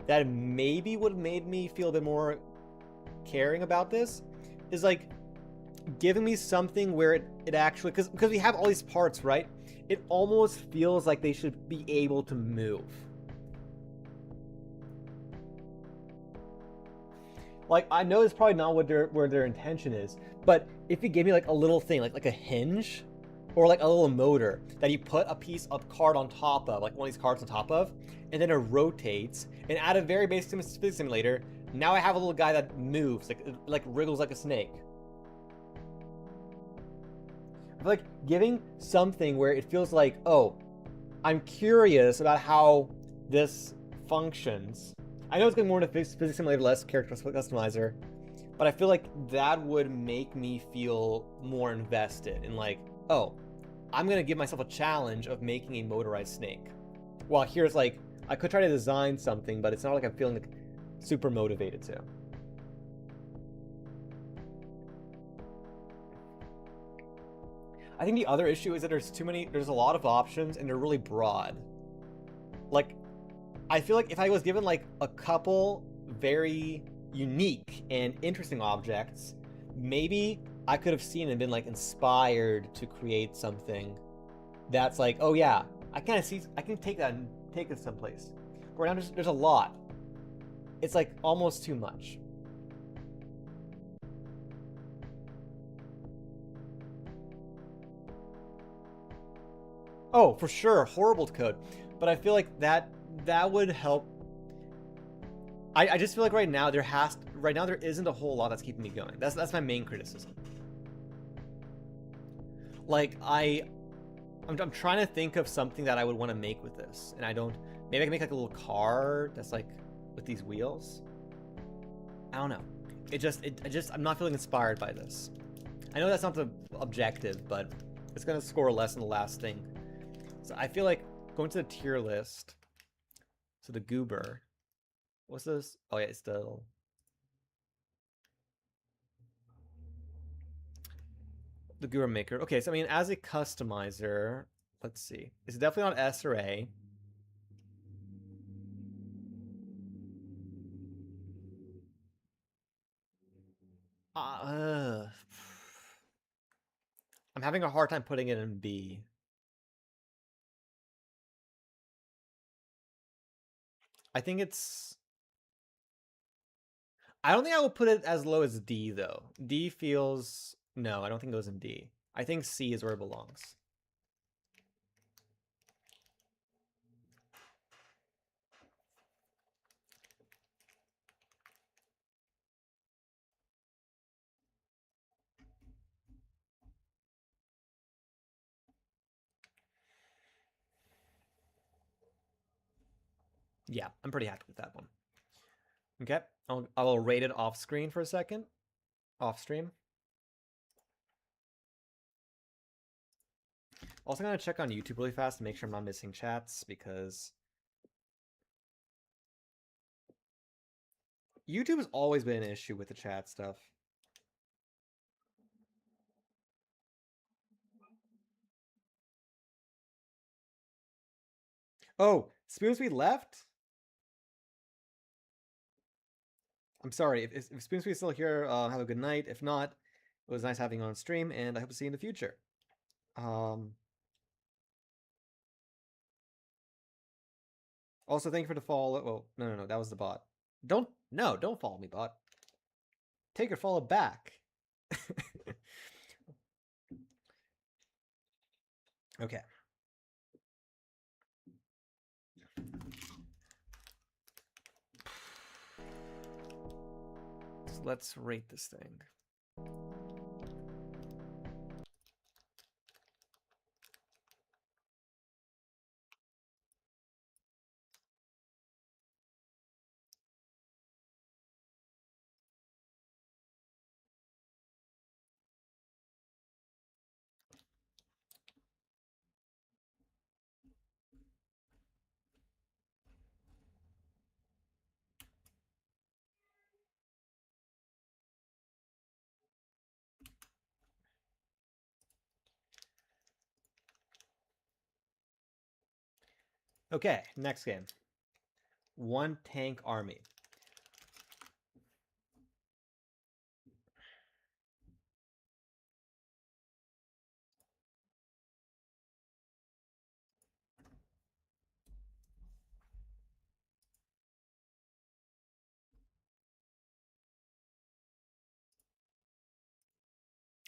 that maybe would have made me feel a bit more caring about this is like giving me something where it actually, because we have all these parts, right? It almost feels like they should be able to move. Like I know it's probably not what where their intention is, but if you gave me like a little thing, like a hinge, or like a little motor that you put a piece of card on top of, like one of these cards on top of, and then it rotates, and at a very basic physics simulator, now I have a little guy that moves, like wriggles like a snake. I feel like giving something where it feels like, oh, I'm curious about how this functions. I know it's going more into physics simulator, less character customizer, but I feel like that would make me feel more invested in like, oh, I'm gonna give myself a challenge of making a motorized snake. While here's like, I could try to design something, but it's not like I'm feeling like super motivated to. I think the other issue is that there's a lot of options and they're really broad. Like, I feel like if I was given like a couple very unique and interesting objects, maybe I could have seen and been like inspired to create something that's like, oh yeah, I can take that and take it someplace. But right now there's a lot. It's like almost too much. Oh, for sure, horrible code. But I feel like that would help. I just feel like right now there isn't a whole lot that's keeping me going. That's my main criticism. Like I'm trying to think of something that I would want to make with this, and I don't. Maybe I can make like a little car that's like with these wheels. I don't know. I'm not feeling inspired by this. I know that's not the objective, but it's gonna score less than the last thing. So I feel like going to the tier list. So the goober. What's this? Oh yeah, it's the goober maker. Okay, so I mean, as a customizer, let's see. It's definitely not S or A. Uh, I'm having a hard time putting it in B. I think it's. I don't think I will put it as low as D though. D feels no. I don't think it goes in D. I think C is where it belongs. Yeah, I'm pretty happy with that one. Okay, I will rate it off screen for a second. Off stream. Also gonna check on YouTube really fast to make sure I'm not missing chats because YouTube has always been an issue with the chat stuff. Oh, Spoonsweet left? I'm sorry. If Spoonsweet's still here, have a good night. If not, it was nice having you on stream, and I hope to see you in the future. Um, Also, thank you for the follow. Well, no, that was the bot. Don't follow me, bot. Take your follow back. Okay. So let's rate this thing. Okay, next game. One tank army.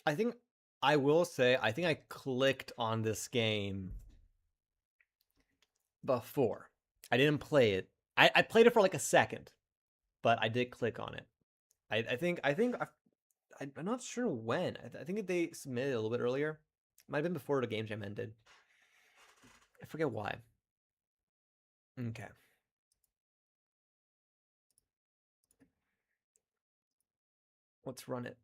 I think I will say I think I clicked on this game before. I didn't play it. I played it for like a second, but I did click on it. I'm not sure when. I think they submitted a little bit earlier. Might have been before the game jam ended. I forget why. Okay. Let's run it.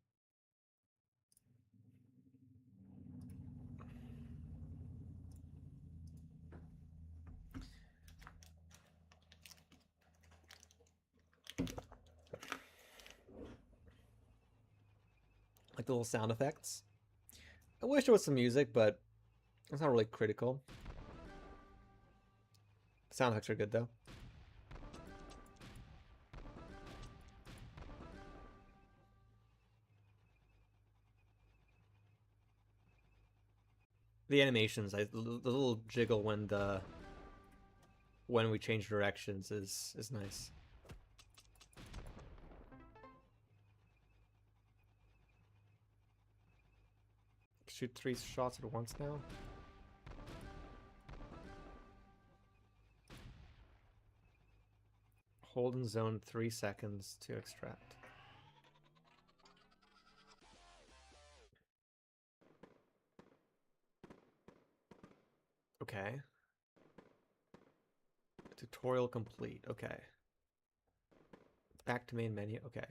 Like the little sound effects. I wish there was some music, but it's not really critical. Sound effects are good though. The animations, the little jiggle when we change directions is nice. Shoot 3 shots at once now. Hold in zone 3 seconds to extract. Okay. Tutorial complete. Okay. Back to main menu. Okay.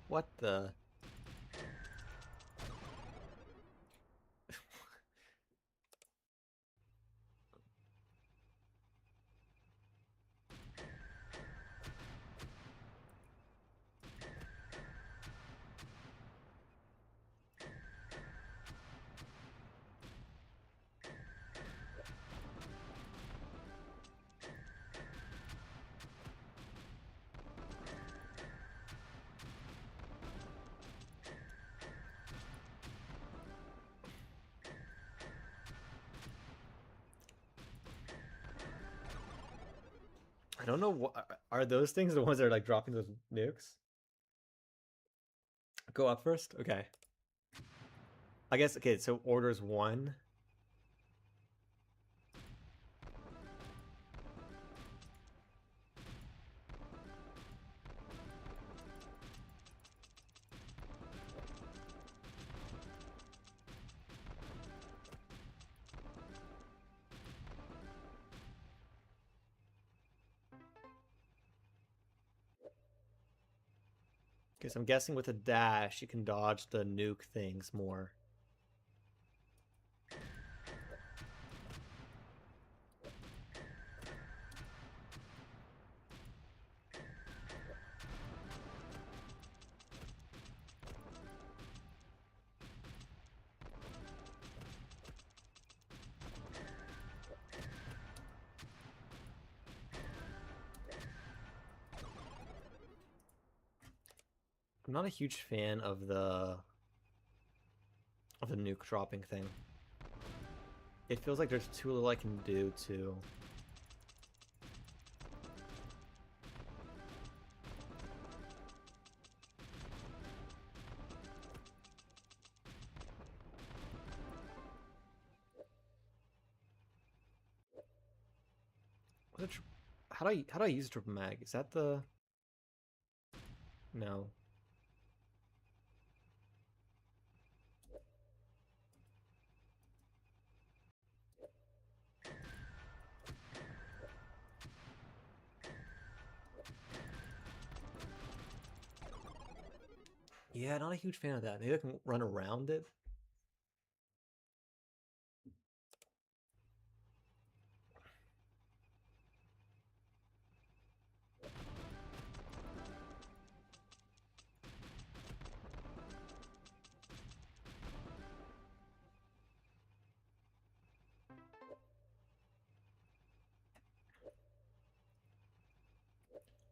What the? I don't know what are those things the ones that are like dropping those nukes? Go up first? Okay. I guess okay, so orders 1. Because I'm guessing with a dash you can dodge the nuke things more. I'm not a huge fan of the nuke dropping thing. It feels like there's too little I can do to how do I use triple mag? Is that the no? Yeah, not a huge fan of that. Maybe I can run around it.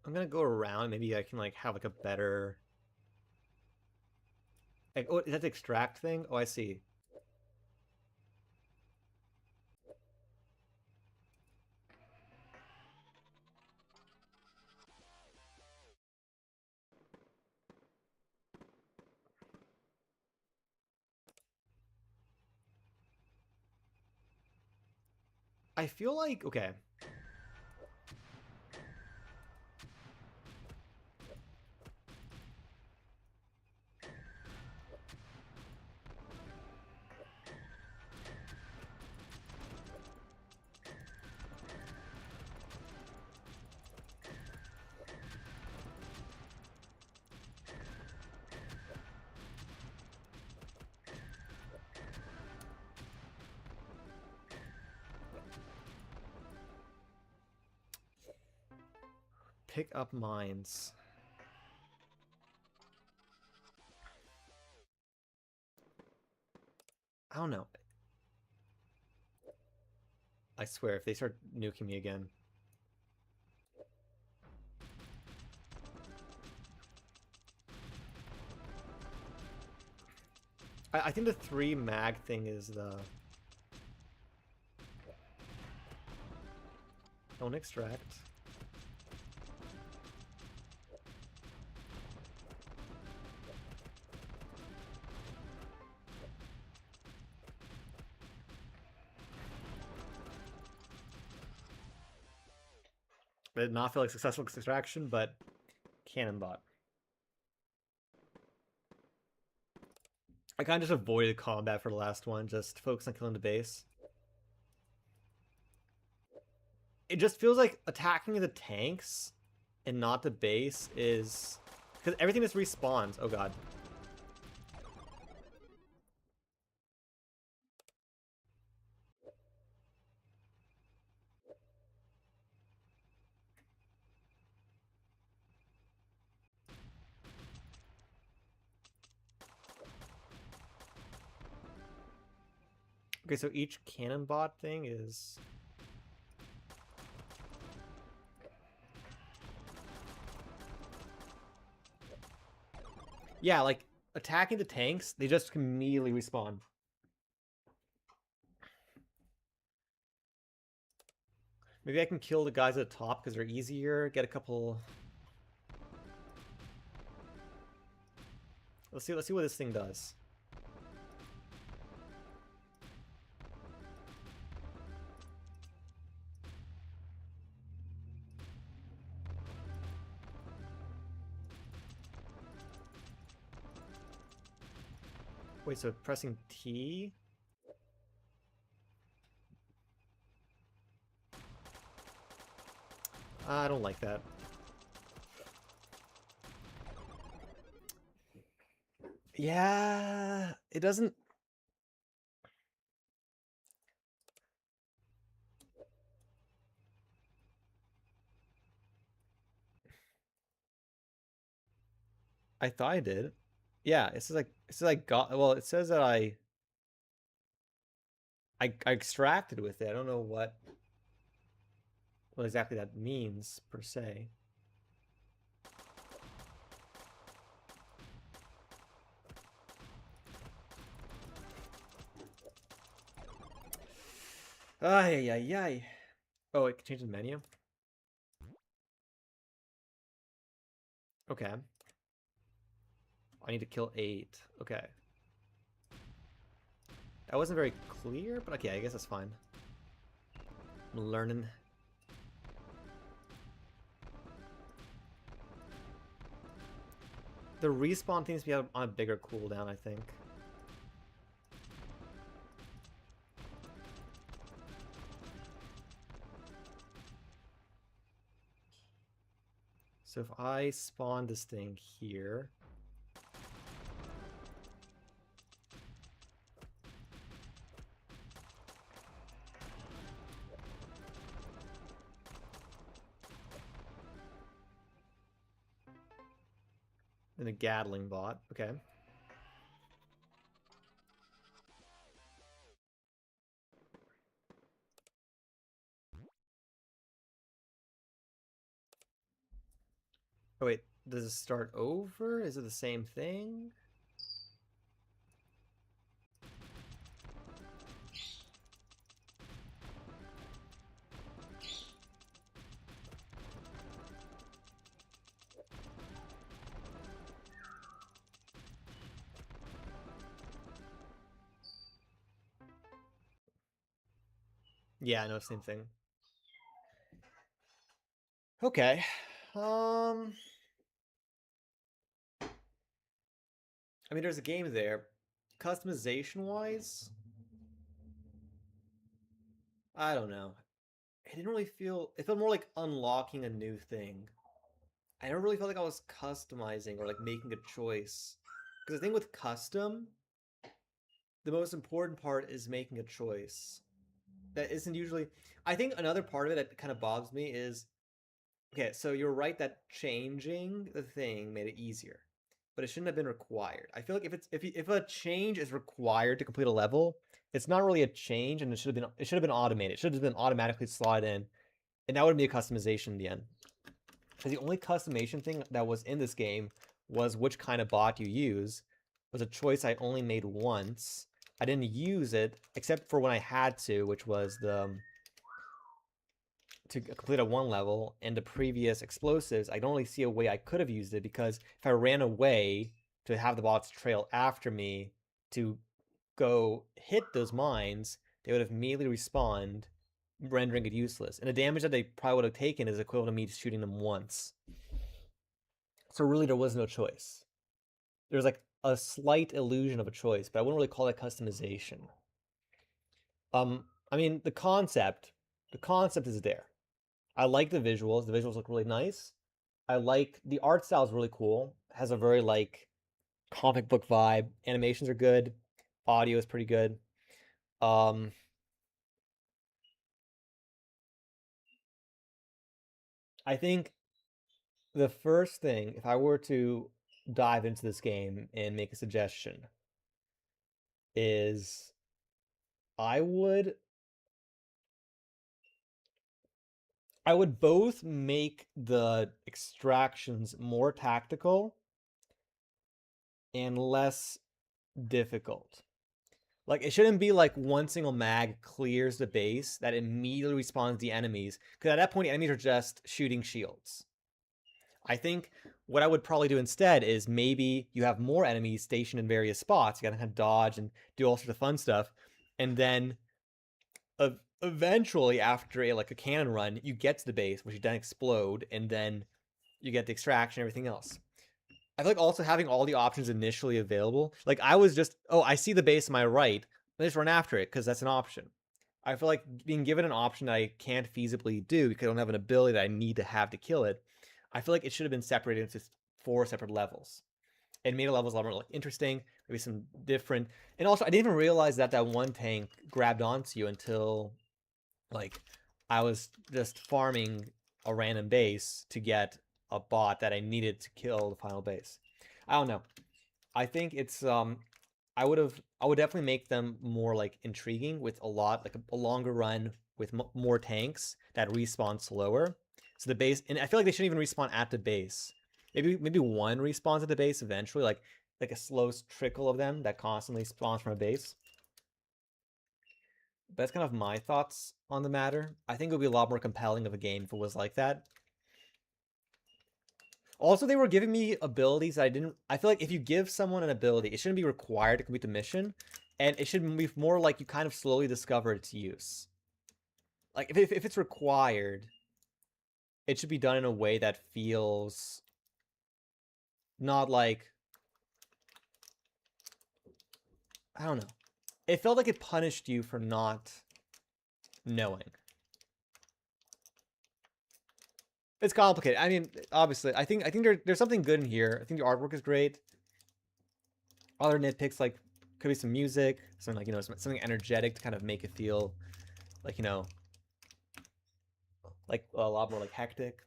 I'm gonna go around. Maybe I can like have like a better. Like, oh, is that the extract thing? Oh, I see. I feel like okay. Pick up mines. I don't know. I swear, if they start nuking me again. I think the 3 mag thing is the... Don't extract. It did not feel like successful extraction, but cannon bot. I kind of just avoided combat for the last one, just focus on killing the base. It just feels like attacking the tanks and not the base is... Because everything just respawns. Oh god. Okay, so each cannon bot thing is... Yeah, like, attacking the tanks, they just immediately respawn. Maybe I can kill the guys at the top because they're easier, get a couple... Let's see what this thing does. Wait, so pressing T? I don't like that. Yeah, it doesn't... I thought I did. Yeah, it says I got... Well, it says that I extracted with it. I don't know what exactly that means, per se. Ay, ay, ay. Oh, it can change the menu? Okay. I need to kill 8. Okay. That wasn't very clear, but okay, I guess that's fine. I'm learning. The respawn seems to be on a bigger cooldown, I think. So if I spawn this thing here... Then a Gatling bot, okay. Oh wait, does it start over? Is it the same thing? Yeah, I know, same thing. Okay. Um, I mean, there's a game there. Customization wise, I don't know. It didn't really feel. It felt more like unlocking a new thing. I never really felt like I was customizing or like making a choice. Because the thing with custom, the most important part is making a choice. That isn't usually. I think another part of it that kind of bothers me is okay, so you're right that changing the thing made it easier, but it shouldn't have been required. I feel like if a change is required to complete a level, it's not really a change, and it should have been automated. It should have been automatically slotted in, and that would be a customization in the end. Because the only customization thing that was in this game was which kind of bot you use. It was a choice I only made once. I didn't use it except for when I had to, which was the to complete a one level, and the previous explosives, I don't really see a way I could have used it because if I ran away to have the bots trail after me to go hit those mines, they would have immediately respawned, rendering it useless. And the damage that they probably would have taken is equivalent to me shooting them once. So really, there was no choice. There's like a slight illusion of a choice, but I wouldn't really call that customization. I mean, the concept is there. I like the visuals. The visuals look really nice. I like the art style is really cool. It has a very like comic book vibe. Animations are good. Audio is pretty good. Um, I think the first thing, if I were to dive into this game and make a suggestion, is I would I would both make the extractions more tactical and less difficult. Like it shouldn't be like one single mag clears the base that immediately respawns the enemies, because at that point the enemies are just shooting shields. I think what I would probably do instead is maybe you have more enemies stationed in various spots. You gotta kind of dodge and do all sorts of fun stuff, and then eventually after a cannon run, you get to the base, which you then explode, and then you get the extraction and everything else. I feel like also having all the options initially available. Like I was just, oh, I see the base on my right. Let's just run after it because that's an option. I feel like being given an option that I can't feasibly do because I don't have an ability that I need to have to kill it. I feel like it should have been separated into 4 separate levels. It made the levels a lot more like interesting, maybe some different. And also, I didn't even realize that that one tank grabbed onto you until like I was just farming a random base to get a bot that I needed to kill the final base. I don't know. I think it's I would definitely make them more like intriguing with a lot like a longer run with more tanks that respawn slower. So the base, and I feel like they shouldn't even respawn at the base. Maybe one respawns at the base eventually, like a slow trickle of them that constantly spawns from a base. But that's kind of my thoughts on the matter. I think it would be a lot more compelling of a game if it was like that. Also, they were giving me abilities that I didn't. I feel like if you give someone an ability, it shouldn't be required to complete the mission, and it should be more like you kind of slowly discover its use. Like if it's required, it should be done in a way that feels not like I don't know. It felt like it punished you for not knowing. It's complicated. I mean, obviously, I think there's something good in here. I think the artwork is great. Other nitpicks like could be some music, something like something energetic to kind of make it feel like like a lot more like hectic.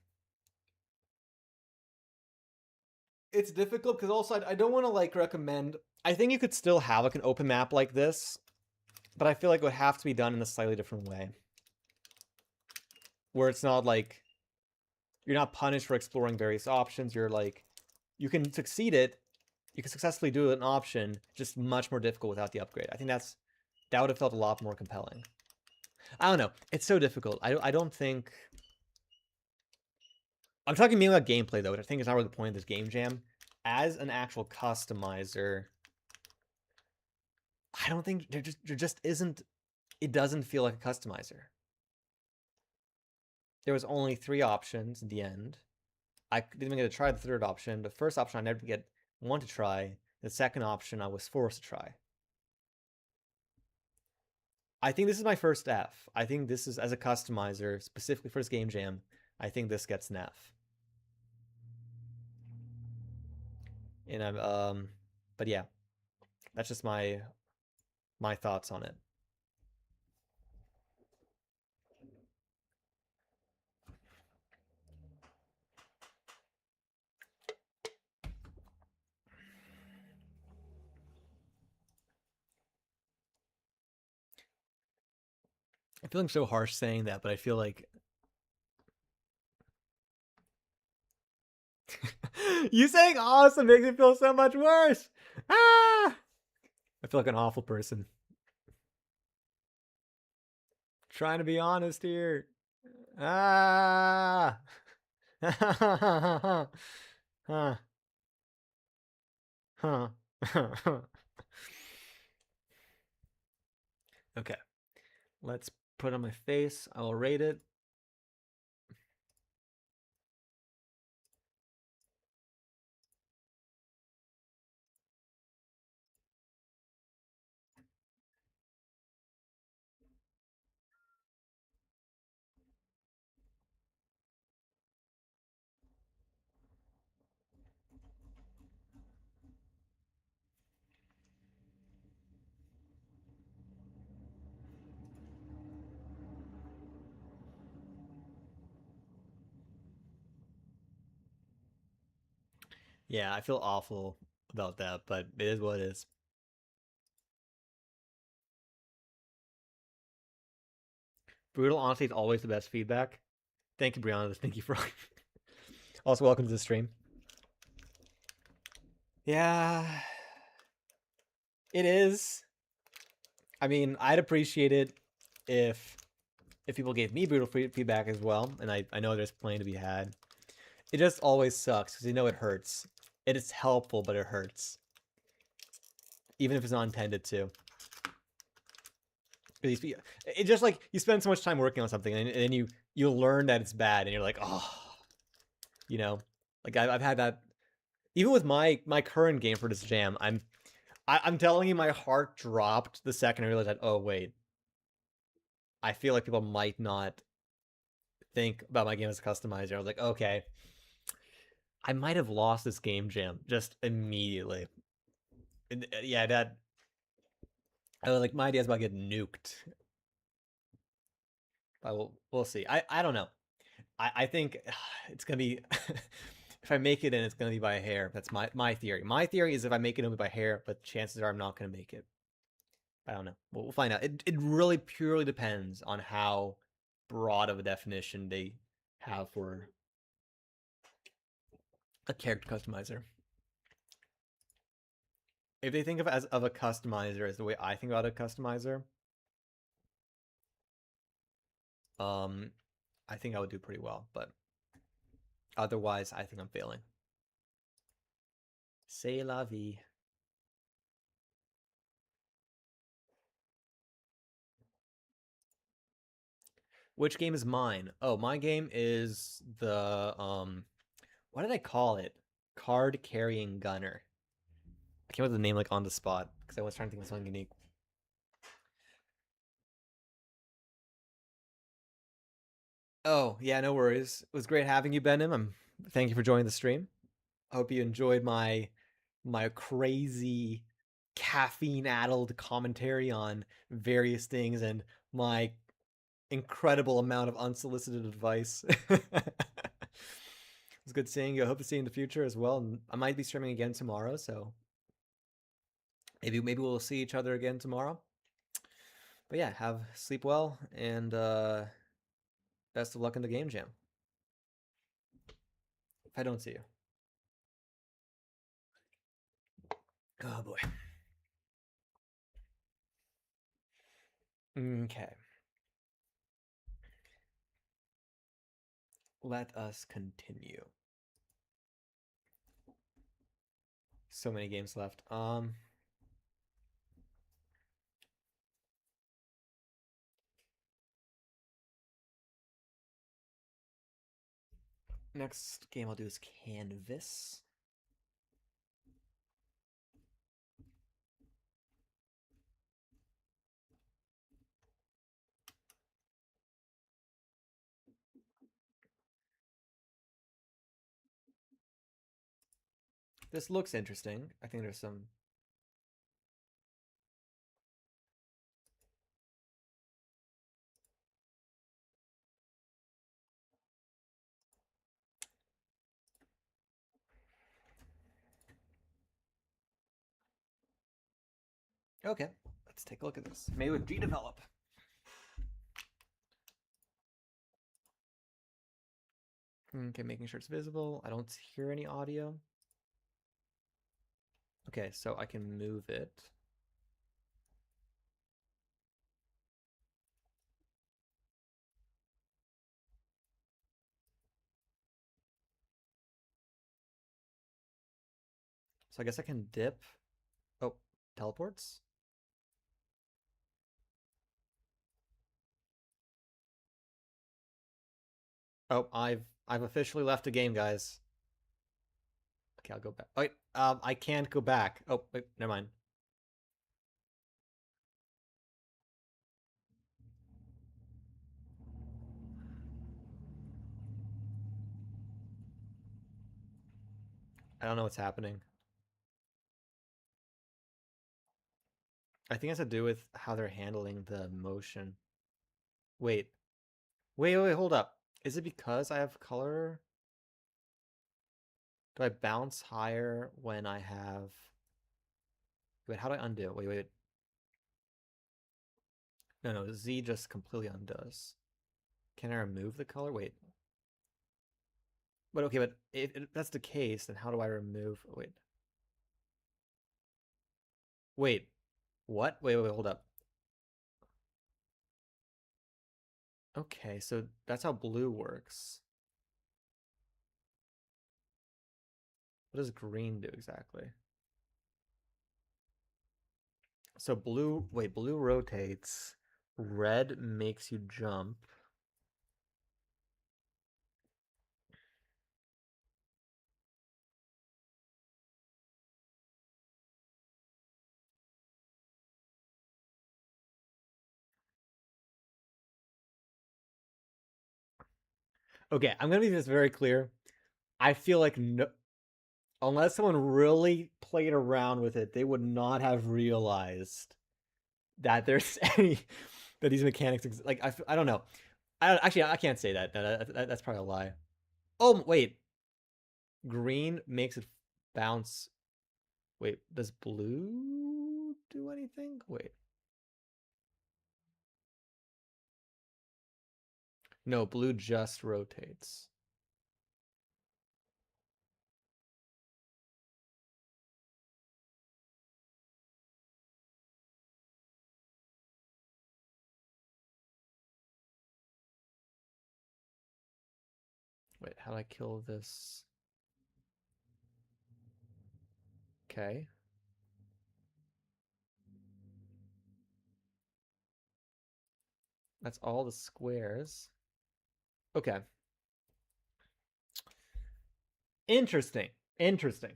It's difficult because also I don't want to like recommend. I think you could still have like an open map like this, but I feel like it would have to be done in a slightly different way, where it's not like you're not punished for exploring various options. You're like, you can succeed it, you can successfully do an option, just much more difficult without the upgrade. I think that would have felt a lot more compelling. I don't know. It's so difficult. I don't think. I'm talking mainly about gameplay though, which I think is not really the point of this game jam. As an actual customizer, I don't think there just isn't. It doesn't feel like a customizer. There was only 3 options in the end. I didn't even get to try the third option. The first option I never get want to try. The second option I was forced to try. I think this is my first F. I think this is, as a customizer, specifically for this game jam, I think this gets an F. And but yeah, that's just my thoughts on it. I'm feeling so harsh saying that, but I feel like you saying awesome makes me feel so much worse. Ah! I feel like an awful person. Trying to be honest here. Ah! huh. Huh. Okay. Let's put on my face. I will rate it. Yeah, I feel awful about that, but it is what it is. Brutal honesty is always the best feedback. Thank you, Brianna. Thank you for also welcome to the stream. Yeah, it is. I mean, I'd appreciate it if people gave me brutal feedback as well, and I know there's plenty to be had. It just always sucks because you know it hurts. It is helpful, but it hurts, even if it's not intended to. It's just like you spend so much time working on something, and then you learn that it's bad, and you're like, oh, you know, like I've had that even with my current game for this jam. I'm telling you, my heart dropped the second I realized that. Oh wait, I feel like people might not think about my game as a customizer. I was like, okay, I might have lost this game jam just immediately. And, yeah, that I was like, my idea's about getting nuked. But we'll see. I don't know. I think it's gonna be if I make it in, it's gonna be by a hair. That's my theory. My theory is if I make it in by hair, but chances are I'm not gonna make it. I don't know. We'll find out. It really purely depends on how broad of a definition they have for a character customizer. If they think of it as of a customizer as the way I think about a customizer, I think I would do pretty well, but otherwise I think I'm failing. C'est la vie. Which game is mine? Oh, my game is the what did I call it? Card carrying gunner. I came up with the name like on the spot because I was trying to think of something unique. Oh, yeah, no worries. It was great having you, Benim. Thank you for joining the stream. I hope you enjoyed my crazy caffeine addled commentary on various things and my incredible amount of unsolicited advice. It was good seeing you. I hope to see you in the future as well. And I might be streaming again tomorrow, so maybe we'll see each other again tomorrow. But yeah, sleep well and best of luck in the game jam. if I don't see you. Oh boy. Okay. Let us continue. So many games left. Next game I'll do is Canvas. This looks interesting. I think there's some. Okay, let's take a look at this. Made with GDevelop. Okay, making sure it's visible. I don't hear any audio. Okay, so I can move it. So I guess I can dip. Oh, teleports? Oh, I've officially left the game, guys. Okay, I'll go back. Oh, wait, I can't go back. Oh, wait, never mind. I don't know what's happening. I think it has to do with how they're handling the motion. Wait. Wait, hold up. Is it because I have color? Do I bounce higher when I have... Wait, how do I undo? Wait. No, Z just completely undoes. Can I remove the color? Wait. But okay, but if that's the case, then how do I remove... Wait. Wait. What? Wait, hold up. Okay, so that's how blue works. What does green do exactly? So blue rotates. Red makes you jump. Okay, I'm gonna be this very clear. I feel like no, unless someone really played around with it, they would not have realized that there's any that these mechanics like I don't know. I can't say that. That's probably a lie. Oh wait, green makes it bounce. Wait, does blue do anything? Wait, no, blue just rotates. Wait, how do I kill this? Okay. That's all the squares. Okay. Interesting. Interesting.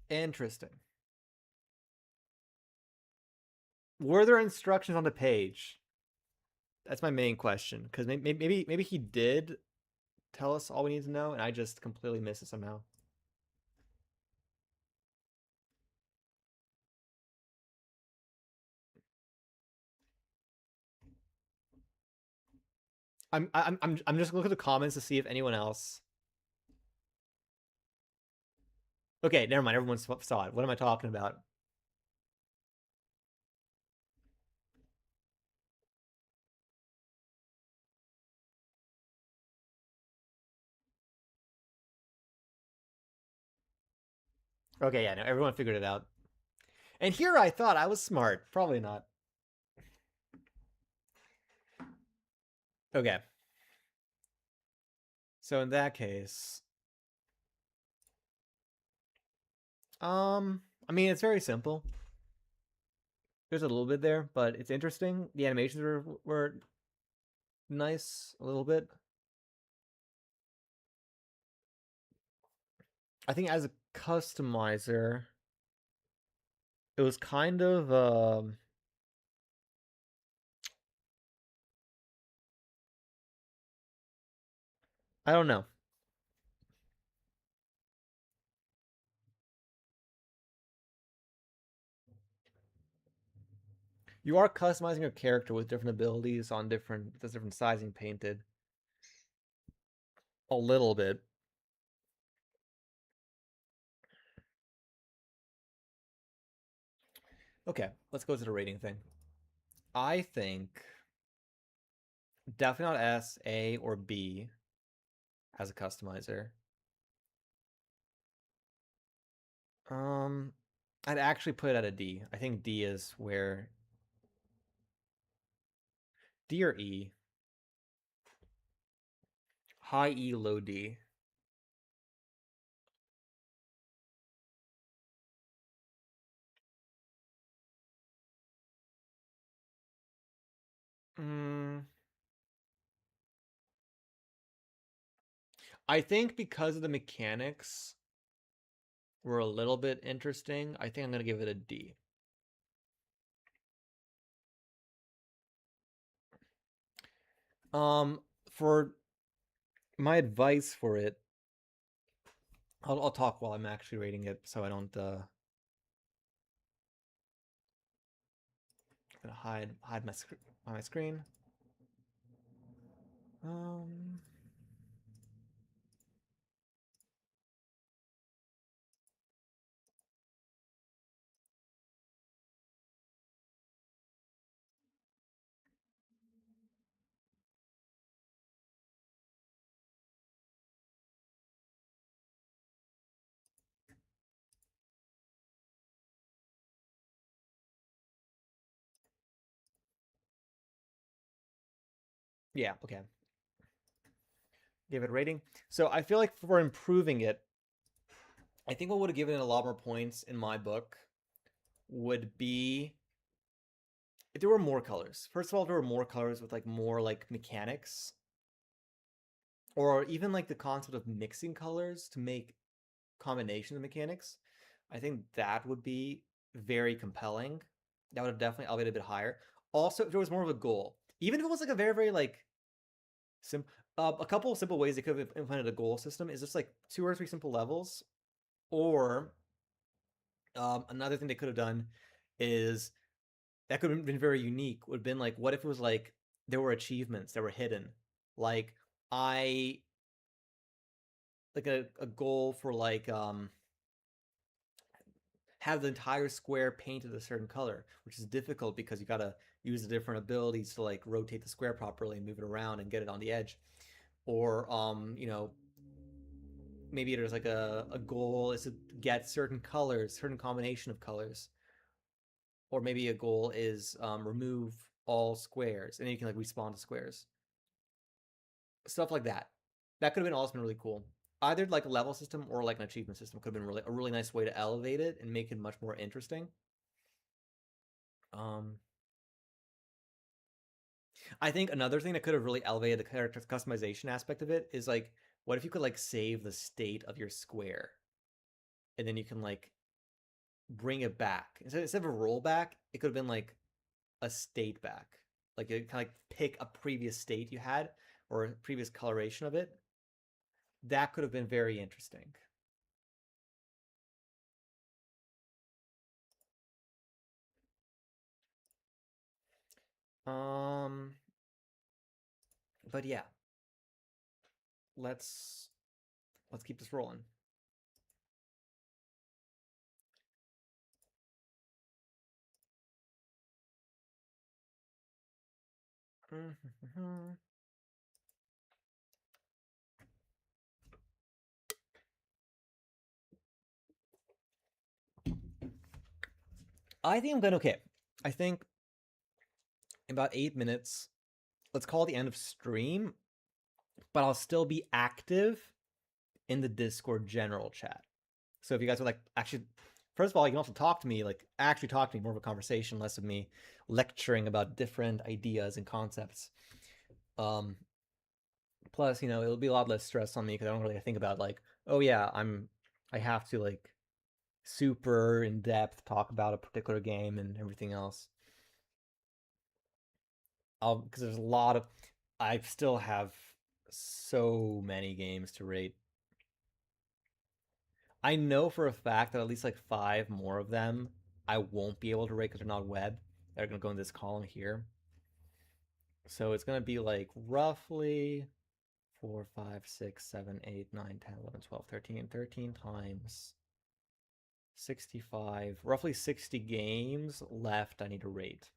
Interesting. Were there instructions on the page? That's my main question. Because maybe he did tell us all we need to know, and I just completely missed it somehow. I'm just looking at the comments to see if anyone else. Okay, never mind. Everyone saw it. What am I talking about? Okay, yeah, no, everyone figured it out. And here I thought I was smart. Probably not. Okay. So in that case, I mean, it's very simple. There's a little bit there, but it's interesting. The animations were nice a little bit. I think as a customizer, it was kind of I don't know. You are customizing your character with different abilities on different sizing painted a little bit. Okay, let's go to the rating thing. I think definitely not S, A, or B as a customizer. Um, I'd actually put it at a D. I think D is where D or E. High E, low D. Mm, I think because of the mechanics were a little bit interesting, I think I'm gonna give it a D. Um, for my advice for it, I'll talk while I'm actually rating it, so I don't gonna hide my screen. Um, yeah, okay. Give it a rating. So I feel like for improving it, I think what would have given it a lot more points in my book would be if there were more colors. First of all, if there were more colors with like more like mechanics, or even like the concept of mixing colors to make combinations of mechanics. I think that would be very compelling. That would have definitely elevated a bit higher. Also, if there was more of a goal, even if it was like a very like simple, a couple of simple ways they could have implemented a goal system is just like 2 or 3 simple levels, or another thing they could have done is that could have been very unique. Would have been like, what if it was like there were achievements that were hidden, like I like a goal for like have the entire square painted a certain color, which is difficult because you gotta use the different abilities to like rotate the square properly and move it around and get it on the edge. Or maybe there's like a goal is to get certain colors, certain combination of colors. Or maybe a goal is remove all squares and then you can like respawn to squares. Stuff like that. That could have been also been really cool. Either like a level system or like an achievement system could have been a really nice way to elevate it and make it much more interesting. Um, I think another thing that could have really elevated the character customization aspect of it is like, what if you could like save the state of your square, and then you can like bring it back instead of a rollback. It could have been like a state back, like it kind of like pick a previous state you had or a previous coloration of it. That could have been very interesting. Um, but yeah, let's let's keep this rolling. I think I'm gonna okay. I think in about 8 minutes, let's call it the end of stream, but I'll still be active in the Discord general chat. So if you guys would like actually, first of all, you can also talk to me, like actually talk to me, more of a conversation, less of me lecturing about different ideas and concepts. Um, Plus, it'll be a lot less stress on me because I don't really think about like, oh yeah, I have to like super in depth talk about a particular game and everything else. Because there's a lot of, I still have so many games to rate. I know for a fact that at least like 5 more of them I won't be able to rate because they're not web. They're gonna go in this column here. So it's gonna be like roughly 4, 5, 6, 7, 8, 9, 10, 11, 12, 13. 13 times 65, roughly 60 games left I need to rate.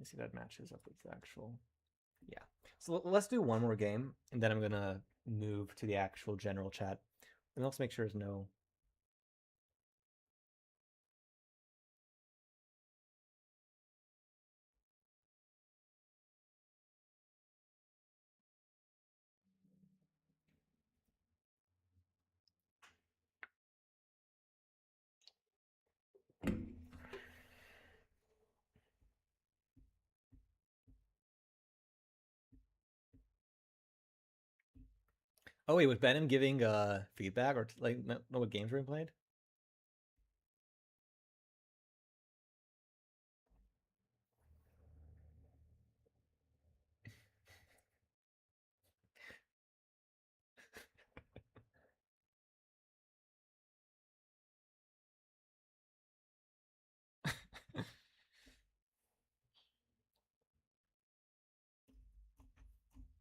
Let's see if that matches up with the actual. Yeah. So let's do one more game, and then I'm going to move to the actual general chat. And let's make sure there's no. Oh, wait, was Benham giving feedback or like know what games were being played?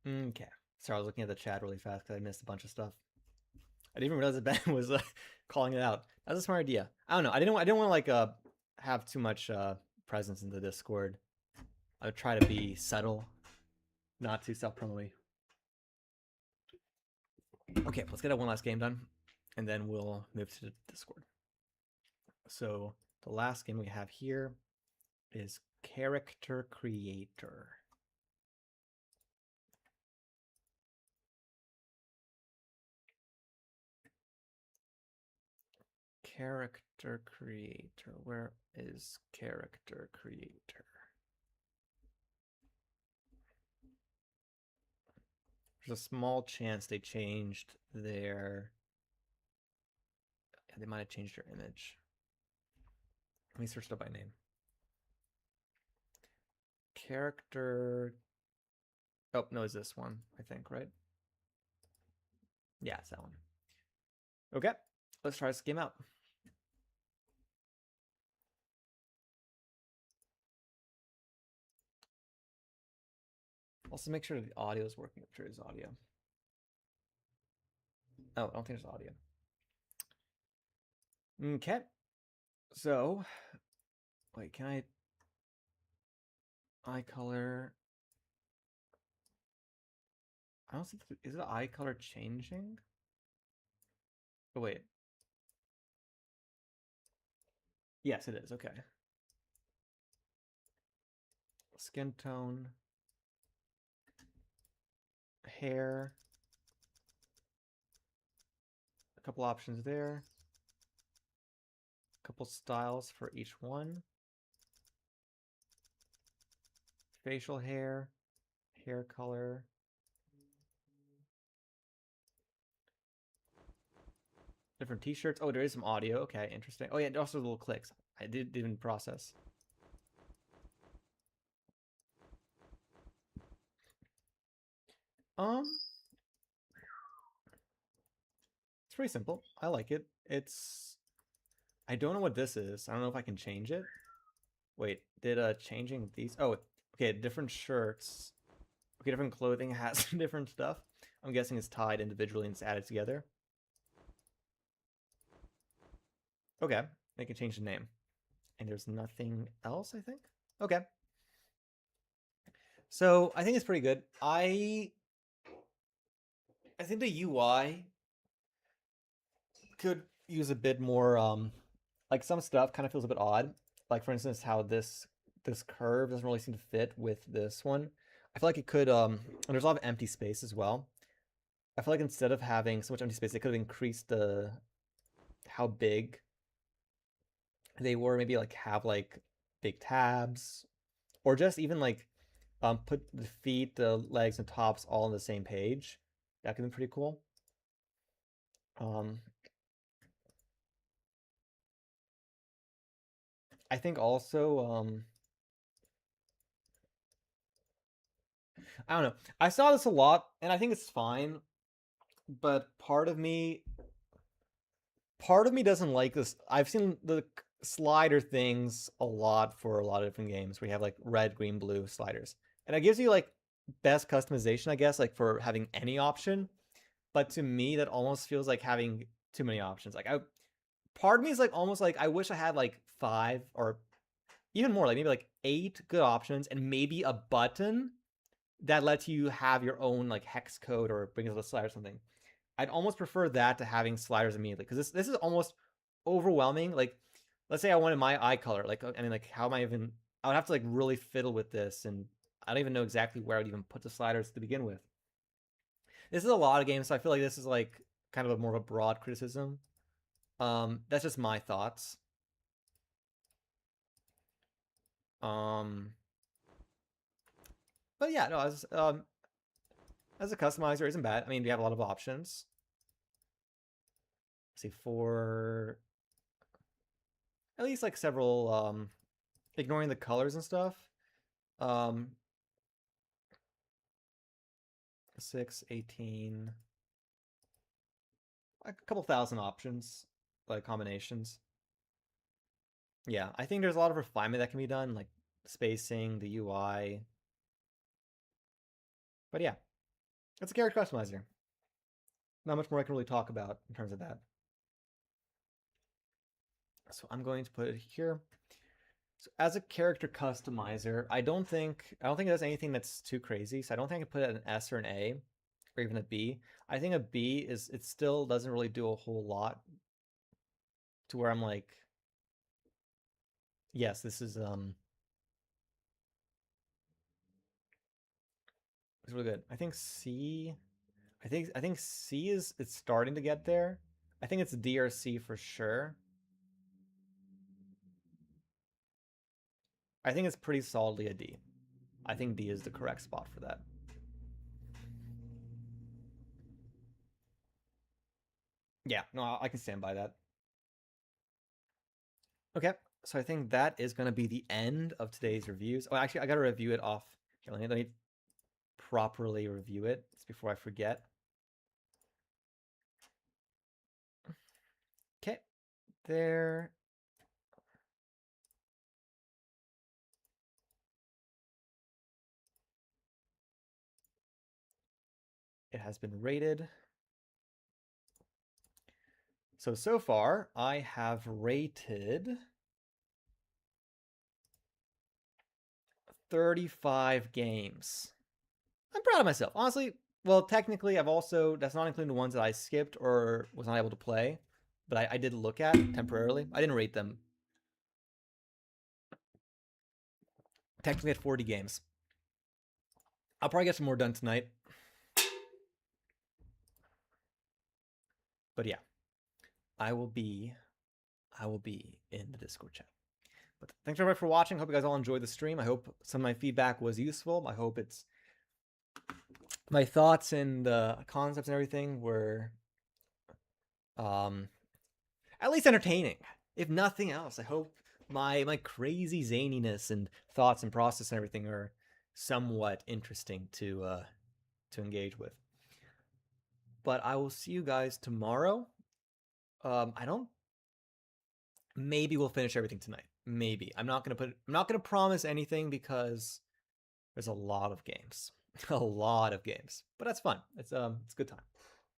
Okay. Sorry, I was looking at the chat really fast because I missed a bunch of stuff. I didn't even realize that Ben was calling it out. That's a smart idea. I don't know. I didn't want to like have too much presence in the Discord. I would try to be subtle, not too self-promoting. Okay, let's get one last game done, and then we'll move to the Discord. So the last game we have here is Character Creator. Character Creator. Where is Character Creator? There's a small chance they changed their. They might have changed their image. Let me search it up by name. Character. Oh, no, it's this one, I think, right? Yeah, it's that one. Okay, let's try this game out. Also, make sure the audio is working. If there is audio. Oh, I don't think there's audio. Okay. So, wait, can I eye color? I don't see. Is the eye color changing? Oh, wait. Yes, it is. Okay. Skin tone, hair, a couple options there, a couple styles for each one. Facial hair, hair color. Different t-shirts. Oh, there is some audio. Okay, interesting. Oh yeah, also little clicks. I didn't process. It's pretty simple. I like it. I don't know what this is. I don't know if I can change it. Wait, did changing these? Oh, okay, different shirts. Okay, different clothing has different stuff. I'm guessing it's tied individually and it's added together. Okay, they can change the name. And there's nothing else, I think. Okay. So I think it's pretty good. I think the UI could use a bit more like some stuff kind of feels a bit odd. Like for instance, how this curve doesn't really seem to fit with this one. I feel like it could and there's a lot of empty space as well. I feel like instead of having so much empty space, they could have increased the how big they were. Maybe like have like big tabs, or just even like put the feet, the legs, and tops all on the same page. That could be pretty cool. Um, I think also I don't know. I saw this a lot, and I think it's fine. But part of me doesn't like this. I've seen the slider things a lot for a lot of different games where you have like red, green, blue sliders. And it gives you like best customization, I guess, like for having any option. But to me, that almost feels like having too many options. Part of me is like almost like I wish I had like five or even more, like maybe like eight good options and maybe a button that lets you have your own like hex code or brings up a slide or something. I'd almost prefer that to having sliders immediately because this is almost overwhelming. Like, let's say I wanted my eye color. Like, I mean, like, how am I even? I would have to like really fiddle with this, and I don't even know exactly where I would even put the sliders to begin with. This is a lot of games, so I feel like this is like kind of a more of a broad criticism. That's just my thoughts. Um, but yeah, no, as a customizer isn't bad. I mean, we have a lot of options. Let's see, for at least like several ignoring the colors and stuff. Um 6, 18, a couple thousand options, like combinations. Yeah, I think there's a lot of refinement that can be done, like spacing, the UI. But yeah, it's a character customizer. Not much more I can really talk about in terms of that. So I'm going to put it here. So as a character customizer, I don't think there's anything that's too crazy. So I don't think I can put it at an S or an A or even a B. I think a B is it still doesn't really do a whole lot to where I'm like, yes, this is it's really good. I think C I think C is it's starting to get there. I think it's D or C for sure. I think it's pretty solidly a D. I think D is the correct spot for that. Yeah, no, I can stand by that. Okay, so I think that is going to be the end of today's reviews. Oh, actually, I got to review it off. Here, let me properly review it before I forget. Okay, there. It has been rated. So far, I have rated 35 games. I'm proud of myself. Honestly, well, technically, that's not including the ones that I skipped or was not able to play, but I did look at temporarily. I didn't rate them. Technically at 40 games. I'll probably get some more done tonight. But yeah, I will be in the Discord chat. But thanks everybody for watching. Hope you guys all enjoyed the stream. I hope some of my feedback was useful. I hope it's my thoughts and concepts and everything were at least entertaining. If nothing else, I hope my crazy zaniness and thoughts and process and everything are somewhat interesting to engage with. But I will see you guys tomorrow. I don't. Maybe we'll finish everything tonight. Maybe I'm not gonna promise anything because there's a lot of games, a lot of games. But that's fun. It's a good time.